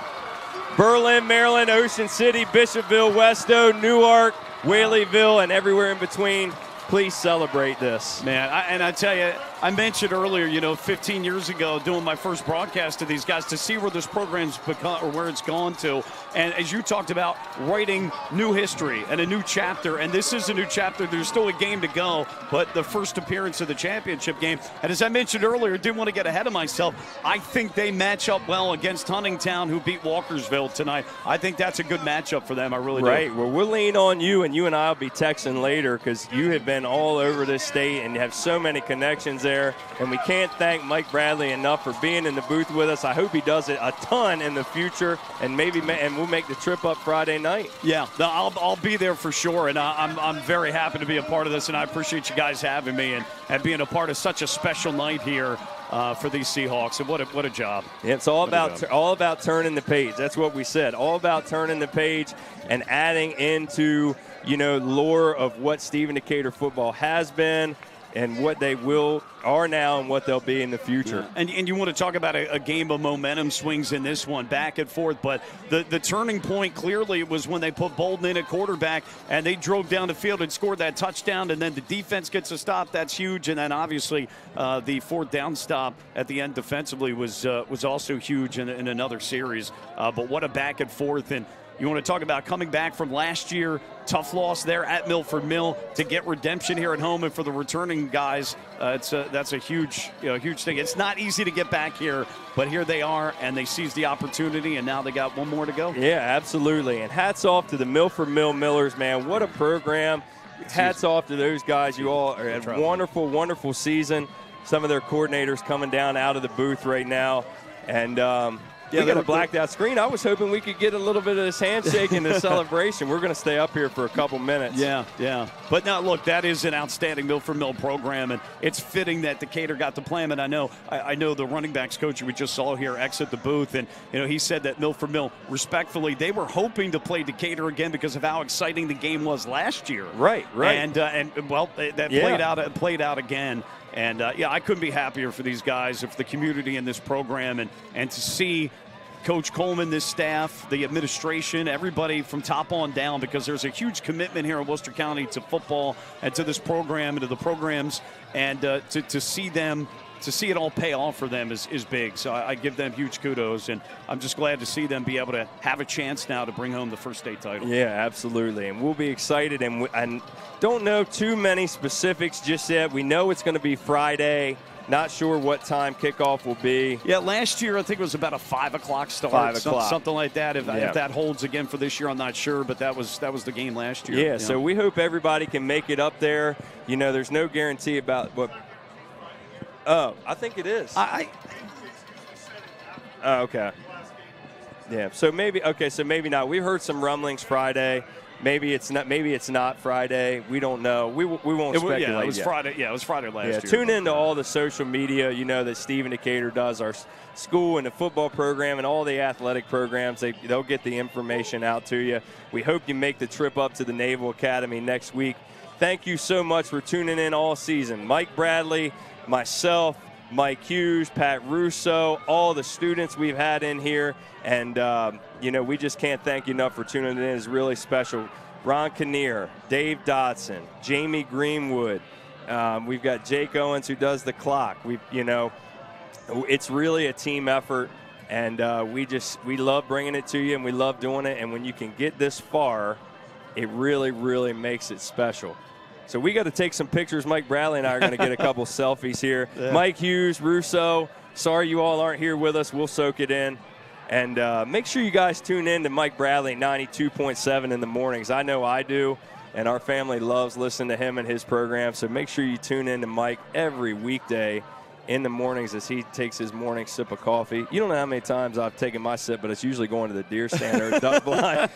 Berlin, Maryland, Ocean City, Bishopville, Westo, Newark, Whaleyville, and everywhere in between. Please celebrate this. Man, I tell you, I mentioned earlier, 15 years ago doing my first broadcast to these guys to see where this program's become or where it's gone to. And as you talked about, writing new history and a new chapter. And this is a new chapter. There's still a game to go, but the first appearance of the championship game. And as I mentioned earlier, didn't want to get ahead of myself. I think they match up well against Huntingtown, who beat Walkersville tonight. I think that's a good matchup for them. I really do. Right. Well, we'll lean on you, and you and I will be texting later because you have been all over this state and you have so many connections there. And we can't thank Mike Bradley enough for being in the booth with us. I hope he does it a ton in the future, and we'll make the trip up Friday night. Yeah, no, I'll be there for sure, and I'm very happy to be a part of this, and I appreciate you guys having me and being a part of such a special night here for these Seahawks. And what a job! Yeah, it's all about turning the page. That's what we said. All about turning the page and adding into lore of what Stephen Decatur football has been and what they are now and what they'll be in the future. Yeah. And you want to talk about a game of momentum swings in this one, back and forth. But the turning point clearly was when they put Bolden in at quarterback and they drove down the field and scored that touchdown. And then the defense gets a stop. That's huge. And then obviously the fourth down stop at the end defensively was also huge in another series. But what a back and forth. And you want to talk about coming back from last year, tough loss there at Milford Mill, to get redemption here at home, and for the returning guys, that's a huge thing. It's not easy to get back here, but here they are, and they seized the opportunity, and now they got one more to go. Yeah, absolutely. And hats off to the Milford Mill Millers, man. What a program. Hats off to those guys. You all are a wonderful, wonderful season. Some of their coordinators coming down out of the booth right now, and we got a blacked out screen. I was hoping we could get a little bit of this handshake and this celebration. We're going to stay up here for a couple minutes. Yeah. But now, look, that is an outstanding Milford Mill program, and it's fitting that Decatur got to play him. And I know the running backs coach we just saw here exit the booth, and he said that Milford Mill, respectfully, they were hoping to play Decatur again because of how exciting the game was last year. Right. And that played out again. And, I couldn't be happier for these guys, for the community in this program, and to see Coach Coleman, this staff, the administration, everybody from top on down, because there's a huge commitment here in Worcester County to football and to this program and to the programs, and to see it all pay off for them is big. So I give them huge kudos, and I'm just glad to see them be able to have a chance now to bring home the first state title. Yeah, absolutely. And we'll be excited, and don't know too many specifics just yet. We know it's going to be Friday. Not sure what time kickoff will be. Yeah, last year I think it was about a 5 o'clock start. 5 o'clock. Something like that. If that holds again for this year, I'm not sure, but that was the game last year. Yeah, so we hope everybody can make it up there. There's no guarantee about what. Oh, I think it is. Oh, okay. Yeah. So maybe not. We heard some rumblings Friday. Maybe it's not Friday. We don't know. We won't speculate. Yeah, it was yet. Friday. Yeah, it was Friday last year. Tune into all the social media. You know that Stephen Decatur does our school and the football program and all the athletic programs. They'll get the information out to you. We hope you make the trip up to the Naval Academy next week. Thank you so much for tuning in all season. Mike Bradley, myself, Mike Hughes, Pat Russo, all the students we've had in here. And, we just can't thank you enough for tuning in. It's really special. Ron Kinnear, Dave Dodson, Jamie Greenwood. We've got Jake Owens who does the clock. It's really a team effort. And we love bringing it to you, and we love doing it. And when you can get this far, it really, really makes it special. So we got to take some pictures. Mike Bradley and I are going to get a couple selfies here. Yeah. Mike Hughes, Russo, sorry you all aren't here with us. We'll soak it in. And make sure you guys tune in to Mike Bradley 92.7 in the mornings. I know I do, and our family loves listening to him and his program. So make sure you tune in to Mike every weekday in the mornings as he takes his morning sip of coffee. You don't know how many times I've taken my sip, but it's usually going to the deer stand or duck blind.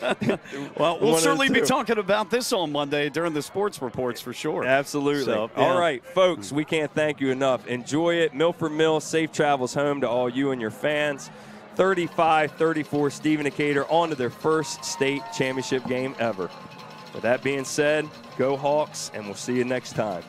Well, we'll certainly be talking about this on Monday during the sports reports for sure. Absolutely. So, yeah. All right, folks, we can't thank you enough. Enjoy it. Milford Mill, safe travels home to all you and your fans. 35-34, Stephen Decatur on to their first state championship game ever. With that being said, go Hawks, and we'll see you next time.